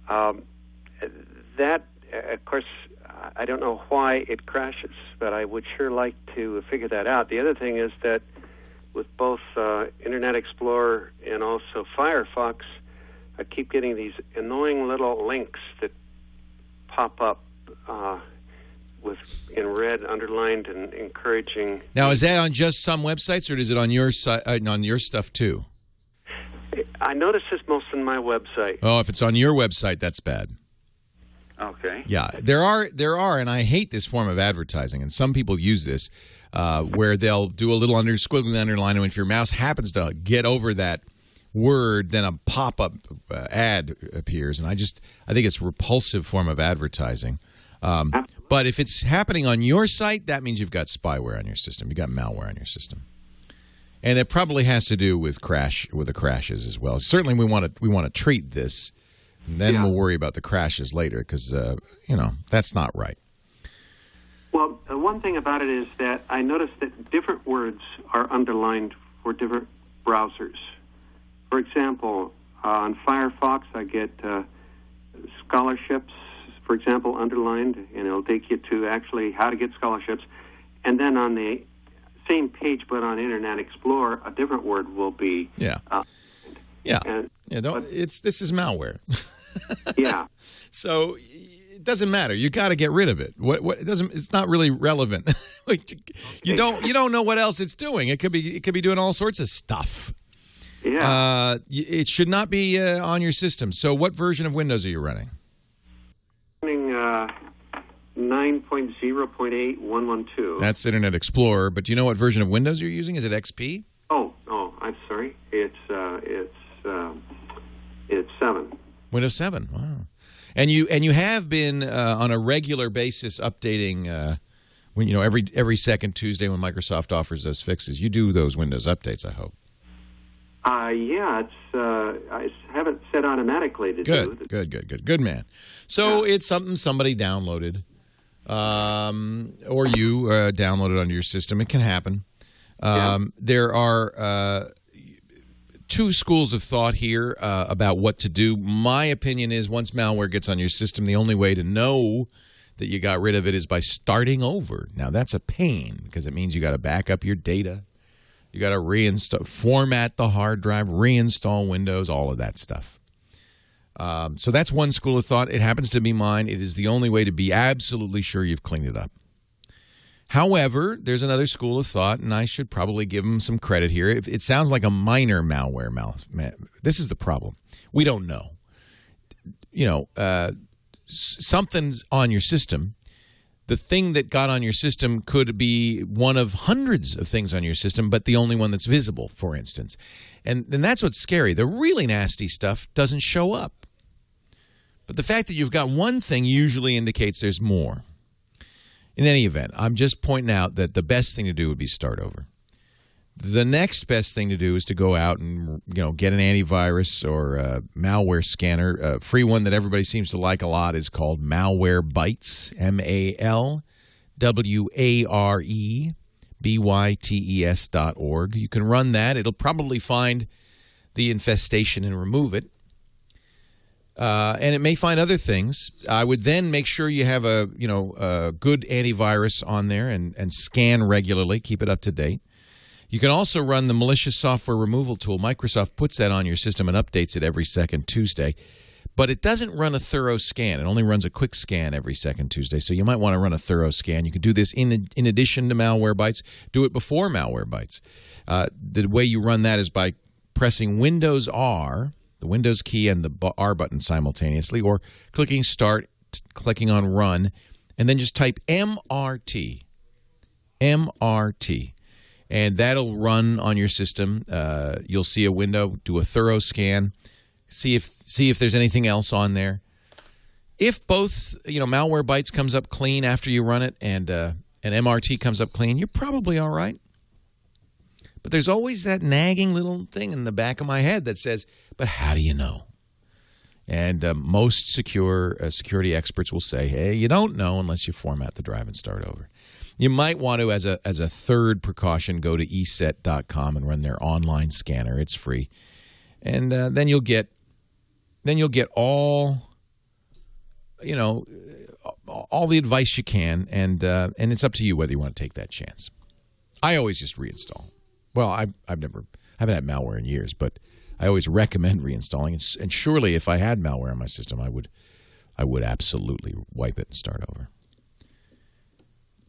That, of course, I don't know why it crashes, but I would sure like to figure that out. The other thing is that with both Internet Explorer and also Firefox, I keep getting these annoying little links that pop up in red, underlined, and encouraging. Now, is that on just some websites, or is it on your site, on your stuff too? I notice this most on my website. Oh, if it's on your website, that's bad. Okay. Yeah, there are, and I hate this form of advertising, and some people use this, where they'll do a little squiggly underline, and if your mouse happens to get over that word, then a pop-up ad appears, and I think it's a repulsive form of advertising. But if it's happening on your site, that means you've got spyware on your system. You've got malware on your system. And it probably has to do with the crashes as well. Certainly we want to treat this, and then we'll worry about the crashes later because that's not right. Well, one thing about it is that I noticed that different words are underlined for different browsers. For example, on Firefox, I get scholarships, for example, underlined, and it'll take you to actually how to get scholarships. And then on the same page, but on Internet Explorer, a different word will be. Yeah. This is malware. Yeah. So it doesn't matter. You got to get rid of it. It doesn't. It's not really relevant. You don't know what else it's doing. It could be doing all sorts of stuff. Yeah. It should not be on your system. So what version of Windows are you running? Running 9.0.8.112. That's Internet Explorer. But do you know what version of Windows you're using? Is it XP? Oh, I'm sorry. It's 7. Windows 7. Wow. And you have been on a regular basis updating when every second Tuesday when Microsoft offers those fixes. You do those Windows updates, I hope. Yeah, I haven't set automatically to do. Good man. So it's something somebody downloaded, or you downloaded onto your system. It can happen. There are two schools of thought here about what to do. My opinion is once malware gets on your system, the only way to know that you got rid of it is by starting over. Now, that's a pain because it means you got to back up your data. You got to reinstall, format the hard drive, reinstall Windows, all of that stuff. So that's one school of thought. It happens to be mine. It is the only way to be absolutely sure you've cleaned it up. However, there's another school of thought, and I should probably give them some credit here. It sounds like a minor malware. This is the problem. We don't know. Something's on your system. The thing that got on your system could be one of hundreds of things on your system, but the only one that's visible, for instance. And that's what's scary. The really nasty stuff doesn't show up. But the fact that you've got one thing usually indicates there's more. In any event, I'm just pointing out that the best thing to do would be start over. The next best thing to do is to go out and get an antivirus or a malware scanner. A free one that everybody seems to like a lot is called Malwarebytes, MALWAREBYTES.org. You can run that. It'll probably find the infestation and remove it. And it may find other things. I would then make sure you have a good antivirus on there and scan regularly. Keep it up to date. You can also run the malicious software removal tool. Microsoft puts that on your system and updates it every second Tuesday. But it doesn't run a thorough scan. It only runs a quick scan every second Tuesday. So you might want to run a thorough scan. You can do this in addition to Malwarebytes. Do it before Malwarebytes. The way you run that is by pressing Windows R, the Windows key and the R button simultaneously, or clicking Start, clicking on Run, and then just type MRT. MRT. And that'll run on your system. You'll see a window, do a thorough scan, see if there's anything else on there. If both, Malwarebytes comes up clean after you run it and MRT comes up clean, you're probably all right. But there's always that nagging little thing in the back of my head that says, but how do you know? And most security experts will say, hey, you don't know unless you format the drive and start over. You might want to, as a third precaution, go to eset.com and run their online scanner. It's free, and then you'll get all all the advice you can, and it's up to you whether you want to take that chance. I always just reinstall. Well, I haven't had malware in years, but I always recommend reinstalling. And surely, if I had malware on my system, I would absolutely wipe it and start over.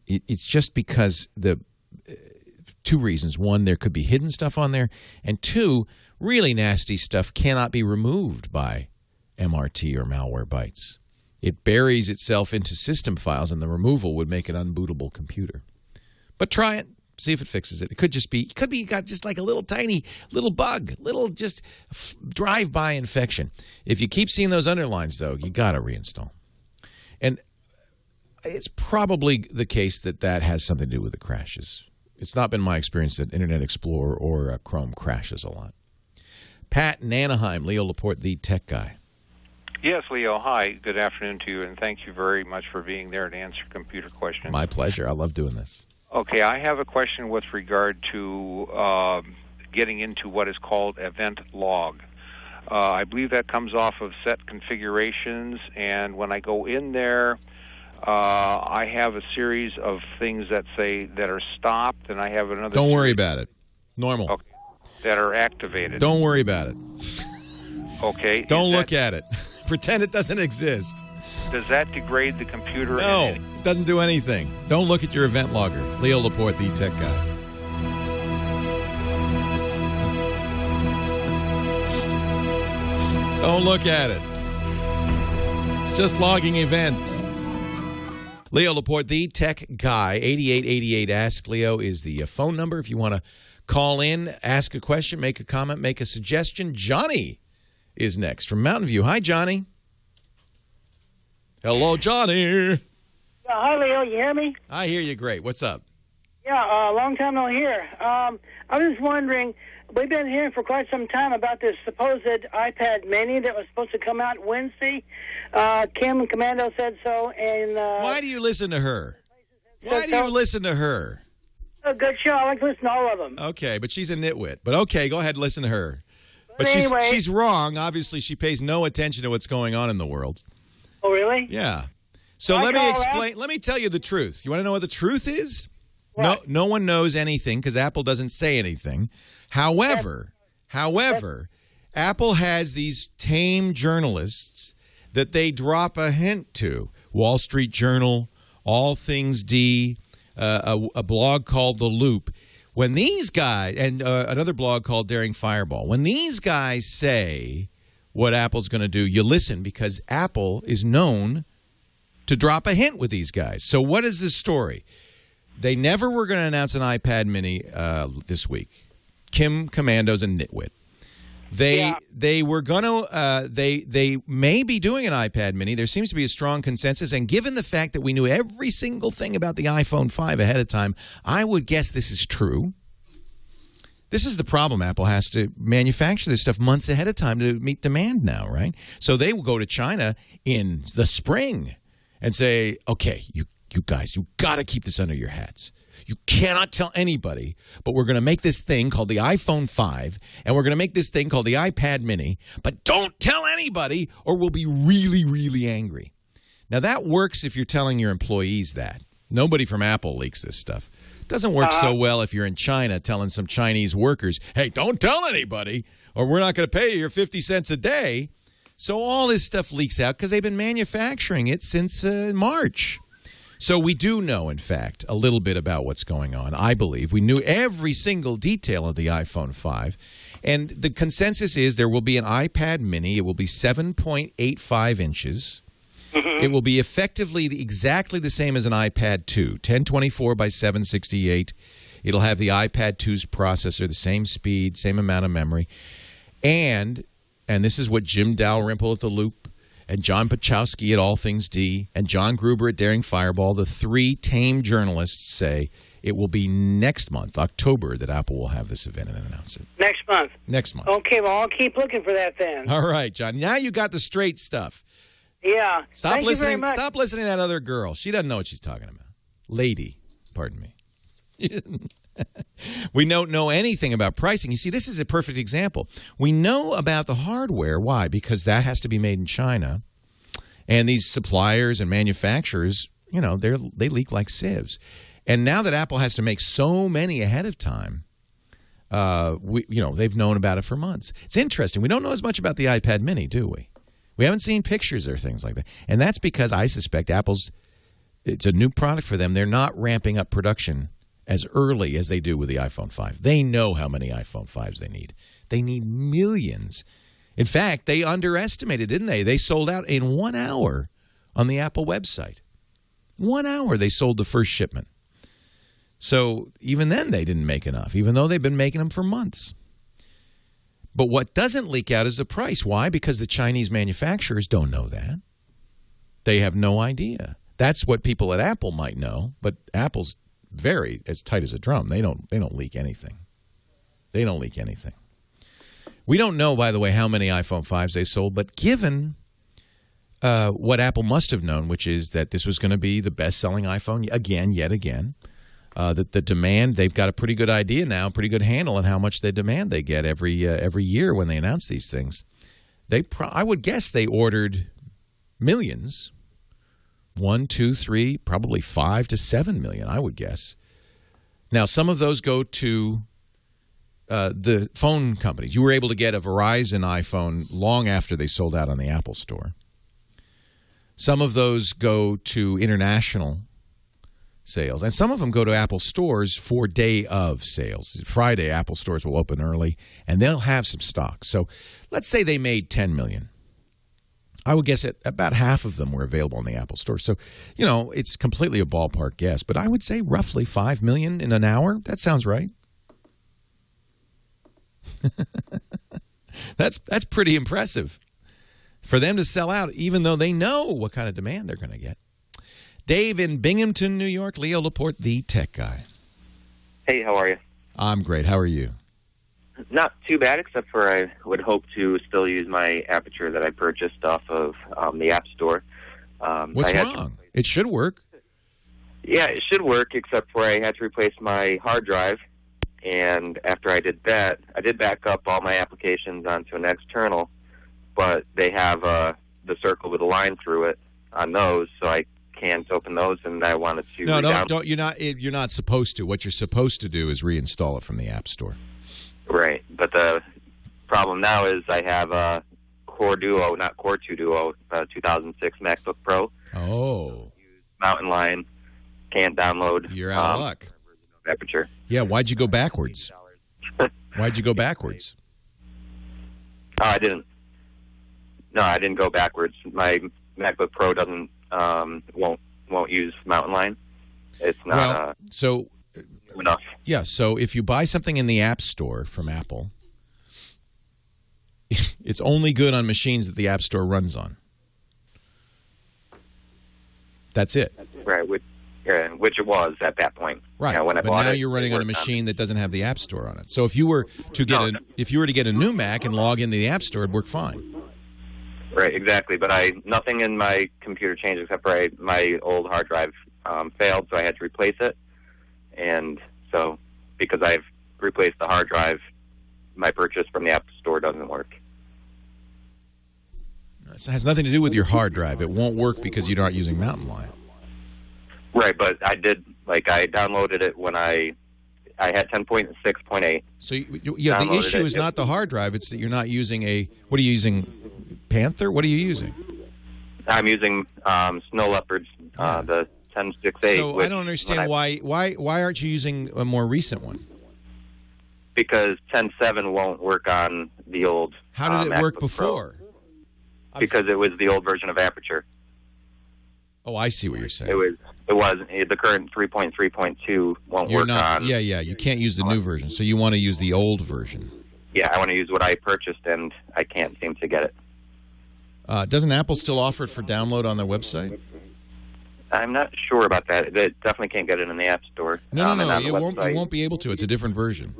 It's just because two reasons. One, there could be hidden stuff on there. And two, really nasty stuff cannot be removed by MRT or Malwarebytes. It buries itself into system files, and the removal would make an unbootable computer. But try it. See if it fixes it. It could be you got just like a little tiny little bug, little just drive-by infection. If you keep seeing those underlines, though, you got to reinstall. And it's probably the case that has something to do with the crashes. It's not been my experience that Internet Explorer or Chrome crashes a lot. Pat in Anaheim, Leo Laporte, the tech guy. Yes, Leo. Hi. Good afternoon to you, and thank you very much for being there to answer computer questions. My pleasure. I love doing this. Okay, I have a question with regard to getting into what is called event log. I believe that comes off of set configurations, and when I go in there, I have a series of things that say that are stopped, and I have another. Don't worry about it. Normal. Okay, that are activated. Don't worry about it. Okay. Don't look at it. Pretend it doesn't exist. Does that degrade the computer? No, it doesn't do anything. Don't look at your event logger. Leo Laporte, the tech guy. Don't look at it. It's just logging events. Leo Laporte, the tech guy. 8888 Ask Leo is the phone number if you want to call in, ask a question, make a comment, make a suggestion. Johnny is next from Mountain View. Hi, Johnny. Hello, Johnny. Yeah, hi, Leo. You hear me? I hear you great. What's up? Yeah, long time no hear. I was just wondering, we've been hearing for quite some time about this supposed iPad Mini that was supposed to come out Wednesday. Kim Commando said so. And why do you listen to her? Why do you listen to her? A good show. I like to listen to all of them. Okay, but she's a nitwit. But okay, go ahead and listen to her. But anyway, she's wrong. Obviously, she pays no attention to what's going on in the world. Oh, really? Yeah. So let me explain. Let me tell you the truth. You want to know what the truth is? What? No one knows anything because Apple doesn't say anything. However, Apple has these tame journalists that they drop a hint to. Wall Street Journal, All Things D, a blog called The Loop. When these guys, and another blog called Daring Fireball, when these guys say what Apple's going to do, you listen because Apple is known to drop a hint with these guys. So what is this story? They never were going to announce an iPad Mini this week. Kim Commando's a nitwit. They were going to they may be doing an iPad Mini. There seems to be a strong consensus, and given the fact that we knew every single thing about the iPhone 5 ahead of time, I would guess this is true. This is the problem. Apple has to manufacture this stuff months ahead of time to meet demand now, right? So they will go to China in the spring and say, okay, you guys, you got to keep this under your hats. You cannot tell anybody, but we're going to make this thing called the iPhone 5, and we're going to make this thing called the iPad Mini, but don't tell anybody or we'll be really, really angry. Now, that works if you're telling your employees that. Nobody from Apple leaks this stuff. It doesn't work so well if you're in China telling some Chinese workers, hey, don't tell anybody or we're not going to pay you your 50 cents a day. So all this stuff leaks out because they've been manufacturing it since March. So we do know, in fact, a little bit about what's going on, I believe. We knew every single detail of the iPhone 5. And the consensus is there will be an iPad Mini. It will be 7.85 inches. Mm-hmm. It will be effectively exactly the same as an iPad 2, 1024 by 768. It'll have the iPad 2's processor, the same speed, same amount of memory. And this is what Jim Dalrymple at The Loop, and John Pachowski at All Things D, and John Gruber at Daring Fireball, the three tame journalists say it will be next month, October, that Apple will have this event and announce it. Next month? Next month. Okay, well, I'll keep looking for that then. All right, John. Now you got the straight stuff. Yeah. Thank you very much. Stop listening to that other girl. She doesn't know what she's talking about. Lady, pardon me. We don't know anything about pricing. You see, this is a perfect example. We know about the hardware. Why? Because that has to be made in China. And these suppliers and manufacturers, you know, they leak like sieves. And now that Apple has to make so many ahead of time, they've known about it for months. It's interesting. We don't know as much about the iPad Mini, do we? We haven't seen pictures or things like that. And that's because I suspect it's a new product for them. They're not ramping up production as early as they do with the iPhone 5. They know how many iPhone 5s they need. They need millions. In fact, they underestimated, didn't they? They sold out in 1 hour on the Apple website. 1 hour they sold the first shipment. So even then they didn't make enough, even though they've been making them for months. But what doesn't leak out is the price. Why? Because the Chinese manufacturers don't know that. They have no idea. That's what people at Apple might know, but Apple's very as tight as a drum. They don't leak anything. They don't leak anything. We don't know, by the way, how many iPhone 5s they sold, but given what Apple must have known, which is that this was going to be the best-selling iPhone yet again. The demand, they've got a pretty good idea now, pretty good handle on how much the demand they get every year when they announce these things. I would guess they ordered millions, 1, 2, 3, probably 5 to 7 million, I would guess. Now, some of those go to the phone companies. You were able to get a Verizon iPhone long after they sold out on the Apple Store. Some of those go to international sales, and some of them go to Apple stores for day of sales. Friday, Apple stores will open early, and they'll have some stock. So let's say they made 10 million. I would guess about half of them were available in the Apple Store. So, it's completely a ballpark guess, but I would say roughly 5 million in an hour. That sounds right. That's pretty impressive for them to sell out, even though they know what kind of demand they're going to get. Dave in Binghamton, New York. Leo Laporte, the tech guy. Hey, how are you? I'm great. How are you? Not too bad, except for I would hope to still use my Aperture that I purchased off of the App Store. What's wrong? It should work. Yeah, it should work, except for I had to replace my hard drive. And after I did that, I did back up all my applications onto an external, but they have the circle with a line through it on those, so I can't open those, and I wanted to. No, don't. You're not supposed to. What you're supposed to do is reinstall it from the App Store. Right, but the problem now is I have a Core Duo, not Core 2 Duo, 2006 MacBook Pro. Oh. Mountain Lion, can't download. You're out of luck. Aperture. Yeah, why'd you go backwards? Why'd you go backwards? Oh, I didn't. No, I didn't go backwards. My MacBook Pro doesn't won't use Mountain Lion. It's not enough. Yeah, so if you buy something in the App Store from Apple, it's only good on machines that the App Store runs on. That's it. Right, which it was at that point. Right, when I but bought now it, you're running on a machine that doesn't have the App Store on it. So if you were to get a new Mac and log into the App Store, it'd work fine. Right, exactly. But nothing in my computer changed except for my old hard drive failed, so I had to replace it. And so, because I've replaced the hard drive, my purchase from the App Store doesn't work. It has nothing to do with your hard drive. It won't work because you're not using Mountain Lion. Right, but I did, I downloaded it when I had 10.6.8. So, the issue is not the hard drive. It's that you're not using what are you using, Panther? What are you using? I'm using Snow Leopard's, the 10.6.8. So I don't understand why aren't you using a more recent one? Because 10.7 won't work on the old How did it work before? Pro. Because it was the old version of Aperture. Oh, I see what you're saying. It was the current 3.3.2 won't work on. Yeah, you can't use the new version. So you want to use the old version. Yeah, I want to use what I purchased, and I can't seem to get it. Doesn't Apple still offer it for download on their website? I'm not sure about that. It definitely can't get it in the App Store. No, it won't be able to. It's a different version.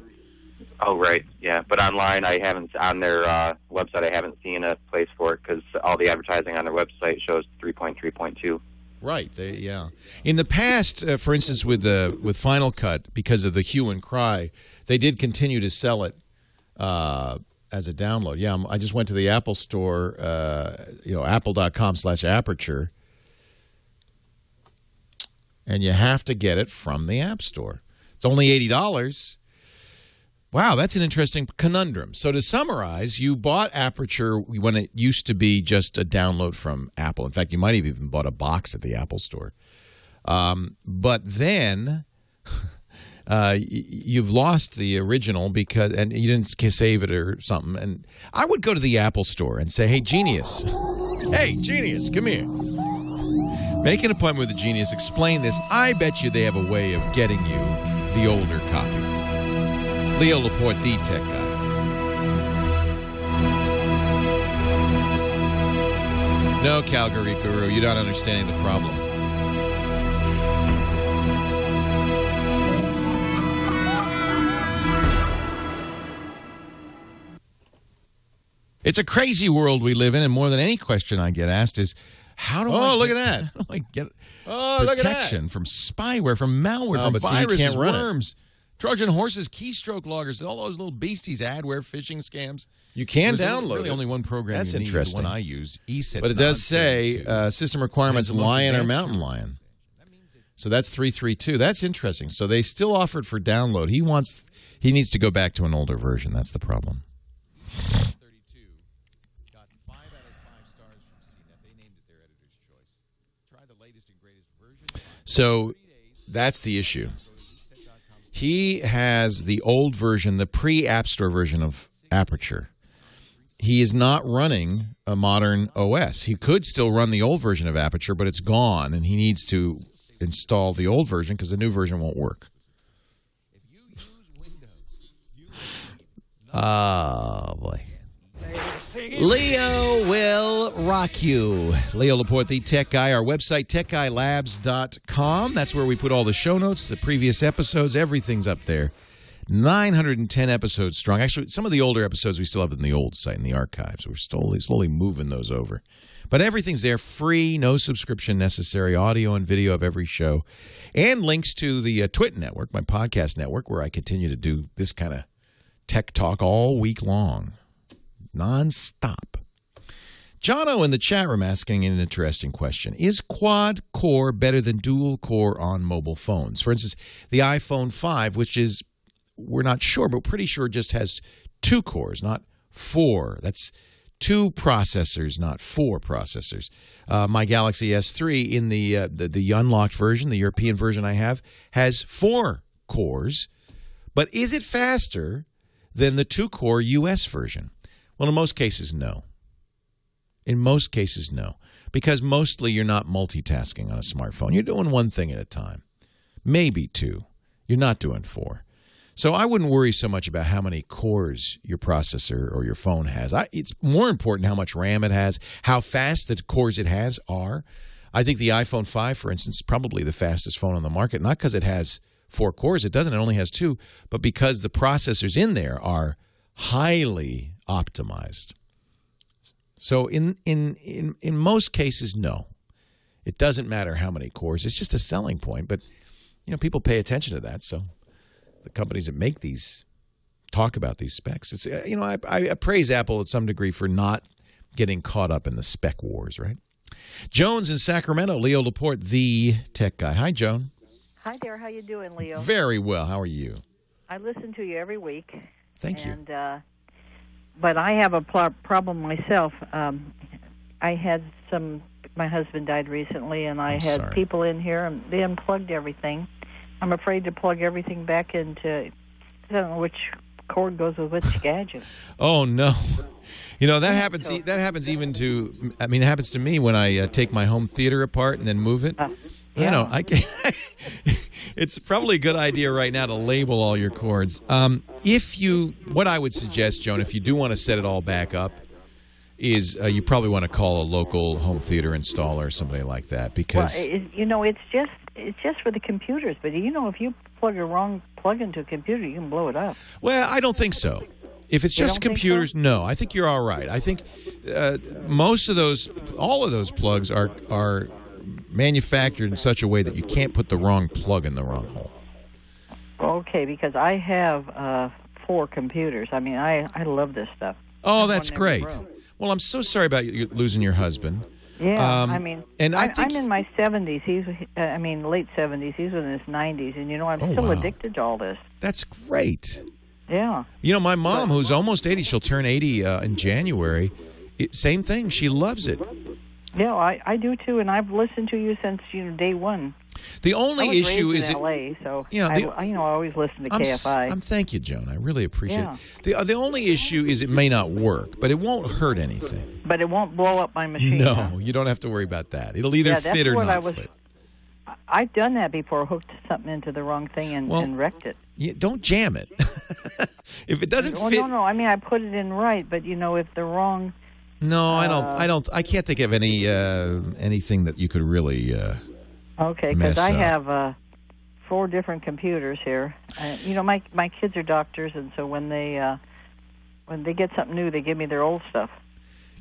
Oh, right, yeah. But online, on their website, I haven't seen a place for it because all the advertising on their website shows 3.3.2. Right, in the past, for instance, with Final Cut, because of the hue and cry, they did continue to sell it as a download. Yeah, I just went to the Apple Store, apple.com/aperture, and you have to get it from the App Store. It's only $80. Wow, that's an interesting conundrum. So to summarize, you bought Aperture when it used to be just a download from Apple. In fact, you might have even bought a box at the Apple Store. But then you've lost the original and you didn't save it or something. And I would go to the Apple Store and say, hey, Genius, come here. Make an appointment with the Genius. Explain this. I bet you they have a way of getting you the older copy. Leo Laporte, the tech guy. No, Calgary Guru, you're not understanding the problem. It's a crazy world we live in, and more than any question I get asked is, how do I get protection from spyware, from malware, from viruses, worms, Trojan horses, keystroke loggers, all those little beasties, adware, phishing scams. You can There's download really it. only one program. That's you need, interesting. the one I use. ESET's But it does say system requirements lion or mountain lion. So that's 332. That's interesting. So they still offered for download. He needs to go back to an older version. That's the problem. So that's the issue. He has the old version, the pre-App Store version of Aperture. He is not running a modern OS. He could still run the old version of Aperture, but it's gone, and he needs to install the old version because the new version won't work. Oh, boy. Leo will rock you. Leo Laporte, the tech guy. Our website, techguylabs.com. That's where we put all the show notes, the previous episodes. Everything's up there. 910 episodes strong. Actually, some of the older episodes we still have in the old site, in the archives. We're slowly moving those over. But everything's there, free, no subscription necessary, audio and video of every show, and links to the TWiT network, my podcast network, where I continue to do this kind of tech talk all week long. Non-stop. Jono in the chat room asking an interesting question. Is quad-core better than dual-core on mobile phones? For instance, the iPhone 5, which is, we're not sure, but pretty sure just has 2 cores, not 4. That's 2 processors, not 4 processors. My Galaxy S3 in the unlocked version, the European version I have, has 4 cores. But is it faster than the 2-core US version? Well, in most cases, no. In most cases, no. Because mostly you're not multitasking on a smartphone. You're doing one thing at a time. Maybe 2. You're not doing 4. So I wouldn't worry so much about how many cores your processor or your phone has. It's more important how much RAM it has, how fast the cores it has are. I think the iPhone 5, for instance, is probably the fastest phone on the market, not because it has 4 cores. It doesn't. It only has 2. But because the processors in there are highly optimized. So in most cases, no. It doesn't matter how many cores. It's just a selling point. But, people pay attention to that. So the companies that make these talk about these specs. It's I praise Apple at some degree for not getting caught up in the spec wars, right? Jones in Sacramento, Leo Laporte, the tech guy. Hi, Joan. Hi there. How you doing, Leo? Very well. How are you? I listen to you every week. Thank you. But I have a problem myself. I had my husband died recently, and I had people in here, and they unplugged everything. I'm afraid to plug everything back into, I don't know which cord goes with which gadget. Oh, no. That happens. That happens even to, it happens to me when I take my home theater apart and then move it. Yeah. It's probably a good idea right now to label all your cords. What I would suggest, Joan, if you do want to set it all back up, is you probably want to call a local home theater installer or somebody like that, because it's just for the computers. But if you plug a wrong plug into a computer, you can blow it up. Well, I don't think so. If it's just computers, no. I think you're all right. I think all of those plugs are manufactured in such a way that you can't put the wrong plug in the wrong hole. Okay, because I have 4 computers. I love this stuff. Oh, that's great. Well, I'm so sorry about you losing your husband. Yeah, and I think I'm in my 70s. He's, late 70s. He's in his 90s, and I'm still addicted to all this. That's great. Yeah. My mom, who's almost 80, she'll turn 80 in January. Same thing. She loves it. Yeah, I do too, and I've listened to you since day one. The only issue is in LA, so I always listen to KFI. Thank you, Joan. I really appreciate it. The only issue is it may not work, but it won't hurt anything. But it won't blow up my machine. No, huh? You don't have to worry about that. It'll either fit or not fit. I've done that before. Hooked something into the wrong thing and wrecked it. Don't jam it. If it doesn't fit. No. I put it in right, but if the wrong. No, I don't. I can't think of anything that you could really. Okay, because I have 4 different computers here. My kids are doctors, and so when when they get something new, they give me their old stuff.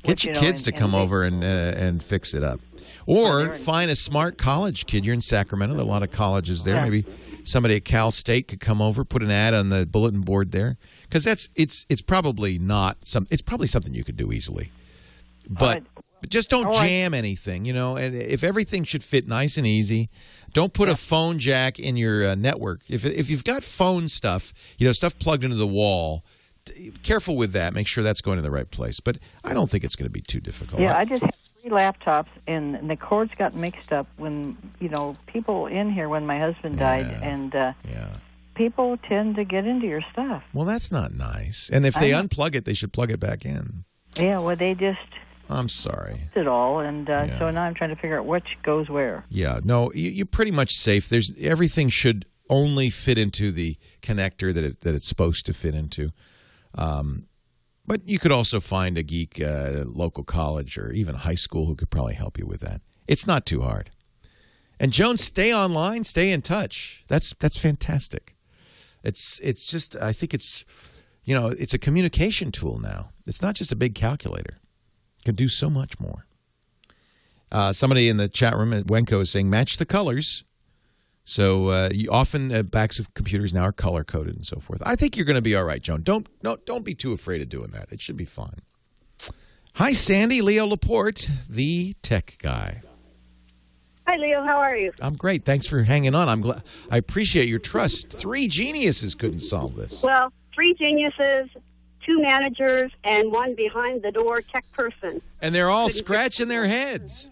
Get your kids to come over and fix it up. Or find a smart college kid. You're in Sacramento. There are a lot of colleges there. Yeah. Maybe somebody at Cal State could come over, put an ad on the bulletin board there. Because it's probably not it's probably something you could do easily. But just don't jam anything, and if everything should fit nice and easy, don't put a phone jack in your network. If you've got phone stuff, stuff plugged into the wall, careful with that. Make sure that's going to the right place. But I don't think it's going to be too difficult. Yeah, I just have 3 laptops, and the cords got mixed up when, people in here when my husband died, and people tend to get into your stuff. Well, that's not nice. And if they unplug it, they should plug it back in. Yeah, well, they just... I'm sorry. It all, and so now I'm trying to figure out which goes where. Yeah, no, you're pretty much safe. Everything should only fit into the connector that it's supposed to fit into. But you could also find a geek at a local college or even high school who could probably help you with that. It's not too hard. And Joan, stay online, stay in touch. That's fantastic. It's just, I think it's a communication tool now. It's not just a big calculator. It can do so much more. Somebody in the chat room at Wenco is saying match the colors. So often backs of computers now are color coded and so forth. I think you're going to be all right, Joan. Don't be too afraid of doing that. It should be fine. Hi, Sandy. Leo Laporte, the tech guy. Hi, Leo. How are you? I'm great. Thanks for hanging on. I'm glad. I appreciate your trust. 3 geniuses couldn't solve this. Well, 3 geniuses, 2 managers, and 1 behind-the-door tech person. And they're all scratching their heads.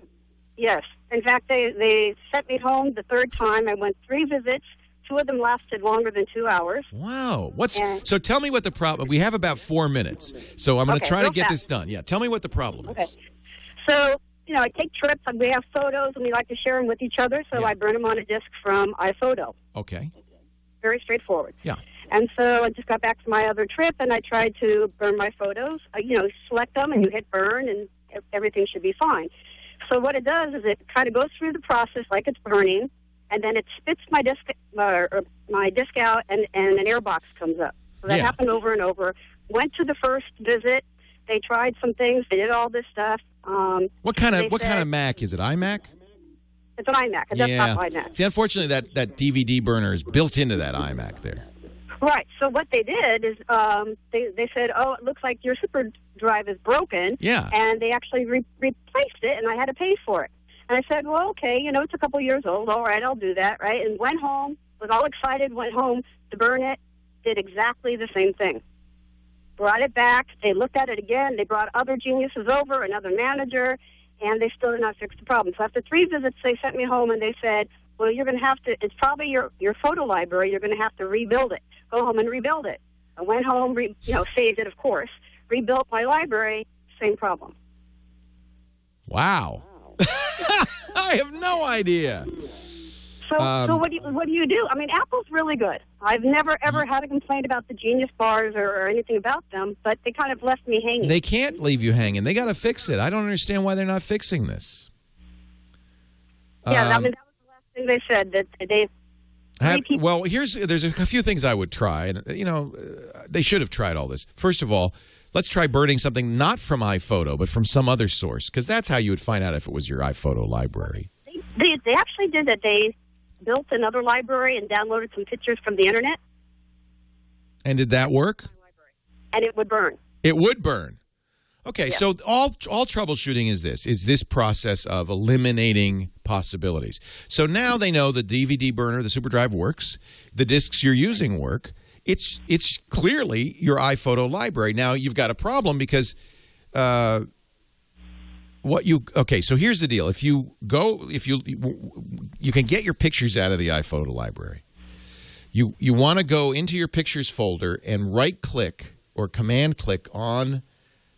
Yes. In fact, they sent me home the 3rd time. I went 3 visits. 2 of them lasted longer than 2 hours. Wow. So tell me what the problem... We have about 4 minutes, so I'm going to try to get this done. Yeah, tell me what the problem is. So, I take trips, and we have photos, and we like to share them with each other, so I burn them on a disk from iPhoto. Okay. Very straightforward. Yeah. And so I just got back from my other trip, and I tried to burn my photos. Select them, and you hit burn, and everything should be fine. So what it does is it kind of goes through the process like it's burning, and then it spits my disk out, and an air box comes up. So that happened over and over. Went to the first visit. They tried some things. They did all this stuff. What kind of Mac is it? iMac? It's an iMac. A desktop iMac. See, unfortunately, that DVD burner is built into that iMac there. Right. So what they did is they said, "Oh, it looks like your super drive is broken." Yeah. And they actually replaced it, and I had to pay for it. And I said, "Well, okay, it's a couple years old. All right, I'll do that." Right. And went home, was all excited, went home to burn it, did exactly the same thing. Brought it back. They looked at it again. They brought other geniuses over, another manager, and they still did not fix the problem. So after 3 visits, they sent me home, and they said, "Well, you're going to have to. It's probably your photo library. You're going to have to rebuild it. Go home and rebuild it." I went home, saved it, of course, rebuilt my library, same problem. Wow. I have no idea. So what do you do? I mean, Apple's really good. I've never, ever had a complaint about the Genius bars or anything about them, but they kind of left me hanging. They can't leave you hanging. They got to fix it. I don't understand why they're not fixing this. Yeah, that was the last thing they said, that they... Well, there's a few things I would try, and they should have tried all this. First of all, let's try burning something not from iPhoto, but from some other source, because that's how you would find out if it was your iPhoto library. They actually did that. They built another library and downloaded some pictures from the internet. And did that work? And it would burn. It would burn. Okay, so all troubleshooting is this process of eliminating possibilities. So now they know the DVD burner, the super drive works, the disks you're using work. It's clearly your iPhoto library. Now you've got a problem because so here's the deal. You can get your pictures out of the iPhoto library. You want to go into your pictures folder and right click or command click on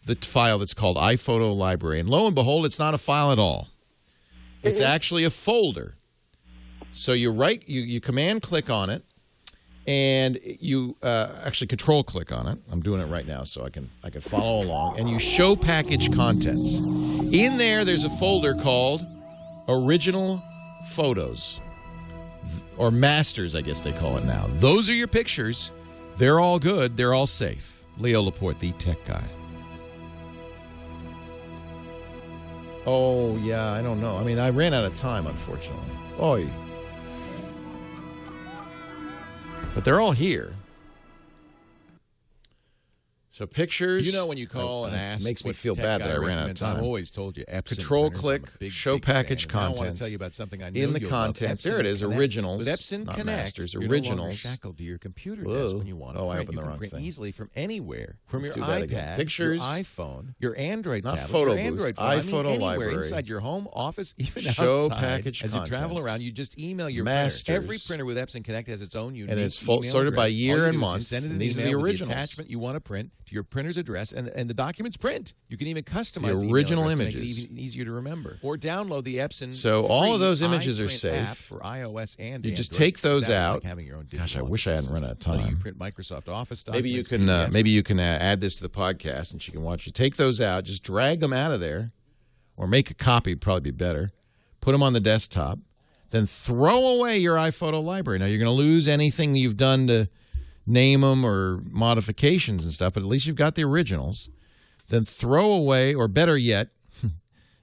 the file that's called iPhoto library. And lo and behold, it's not a file at all. It's actually a folder. So you command click on it, and you actually control click on it. I'm doing it right now so I can follow along. And you show package contents. In there's a folder called Original Photos, or Masters, I guess they call it now. Those are your pictures. They're all good. They're all safe. Leo Laporte, the tech guy. Oh, yeah, I don't know. I mean, I ran out of time, unfortunately. Oy. But they're all here. So pictures. You know when you call and ask, makes me feel bad that I ran out of time. I've always told you. Control click, show package contents. I want to tell you about something I know in the contents. There it is. Originals. With Epson not Connect, masters. you're Originals. no longer shackled to your computer desk when you want to print. I opened the wrong print thing. Easily from anywhere, from Let's your do that again. iPad, Pictures, your iPhone, your Android not tablet, photo your Android booth, phone. iPhoto anywhere library, inside your home office, even show outside. package As contents. you travel around, you just email your Masters. printer. Every printer with Epson Connect has its own unique and it's email sorted by address. year All you and do is month. send it And an these are the email with originals. the attachment you want to print to your printer's address, and the documents print. You can even customize the email original address to make images. it even easier to remember. Or download the Epson. So all of those images are iPrint safe. App for iOS and You just Android. take those Sounds out. Like having your own Gosh, I digital wish I hadn't run out of time. You print Microsoft Office Maybe you documents, can maybe you can add this to the podcast, and she can watch you. Take those out. Just drag them out of there, or make a copy. Would probably be better. Put them on the desktop. Then throw away your iPhoto library. Now you're going to lose anything that you've done to name them or modifications and stuff, but at least you've got the originals. Then throw away, or better yet,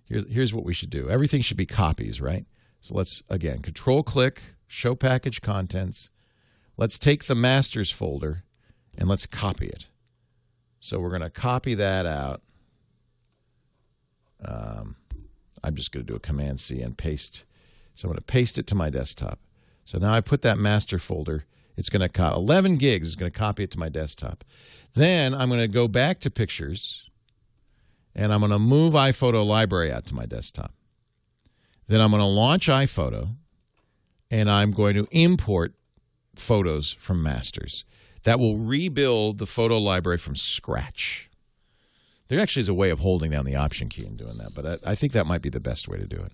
here's what we should do. Everything should be copies, right? So let's, again, control-click, show package contents. Let's take the masters folder, and let's copy it. So we're going to copy that out. I'm just going to do a Command-C and paste. So I'm going to paste it to my desktop. So now I put that master folder. It's going to 11 gigs is going to copy it to my desktop. Then I'm going to go back to Pictures, and I'm going to move iPhoto Library out to my desktop. Then I'm going to launch iPhoto, and I'm going to import photos from masters. That will rebuild the photo library from scratch. There actually is a way of holding down the Option key and doing that, but I think that might be the best way to do it.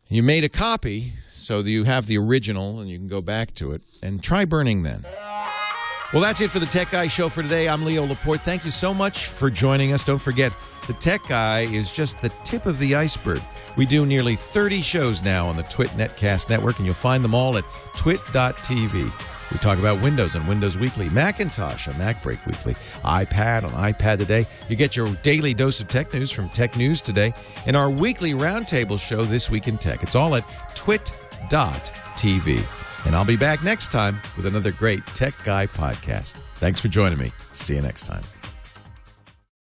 You made a copy so that you have the original and you can go back to it, and try burning then. Well, that's it for the Tech Guy Show for today. I'm Leo Laporte. Thank you so much for joining us. Don't forget, the Tech Guy is just the tip of the iceberg. We do nearly 30 shows now on the TWiT Netcast Network, and you'll find them all at twit.tv. We talk about Windows on Windows Weekly, Macintosh on MacBreak Weekly, iPad on iPad Today. You get your daily dose of tech news from Tech News Today, and our weekly roundtable show, This Week in Tech. It's all at twit.tv. And I'll be back next time with another great Tech Guy podcast. Thanks for joining me. See you next time.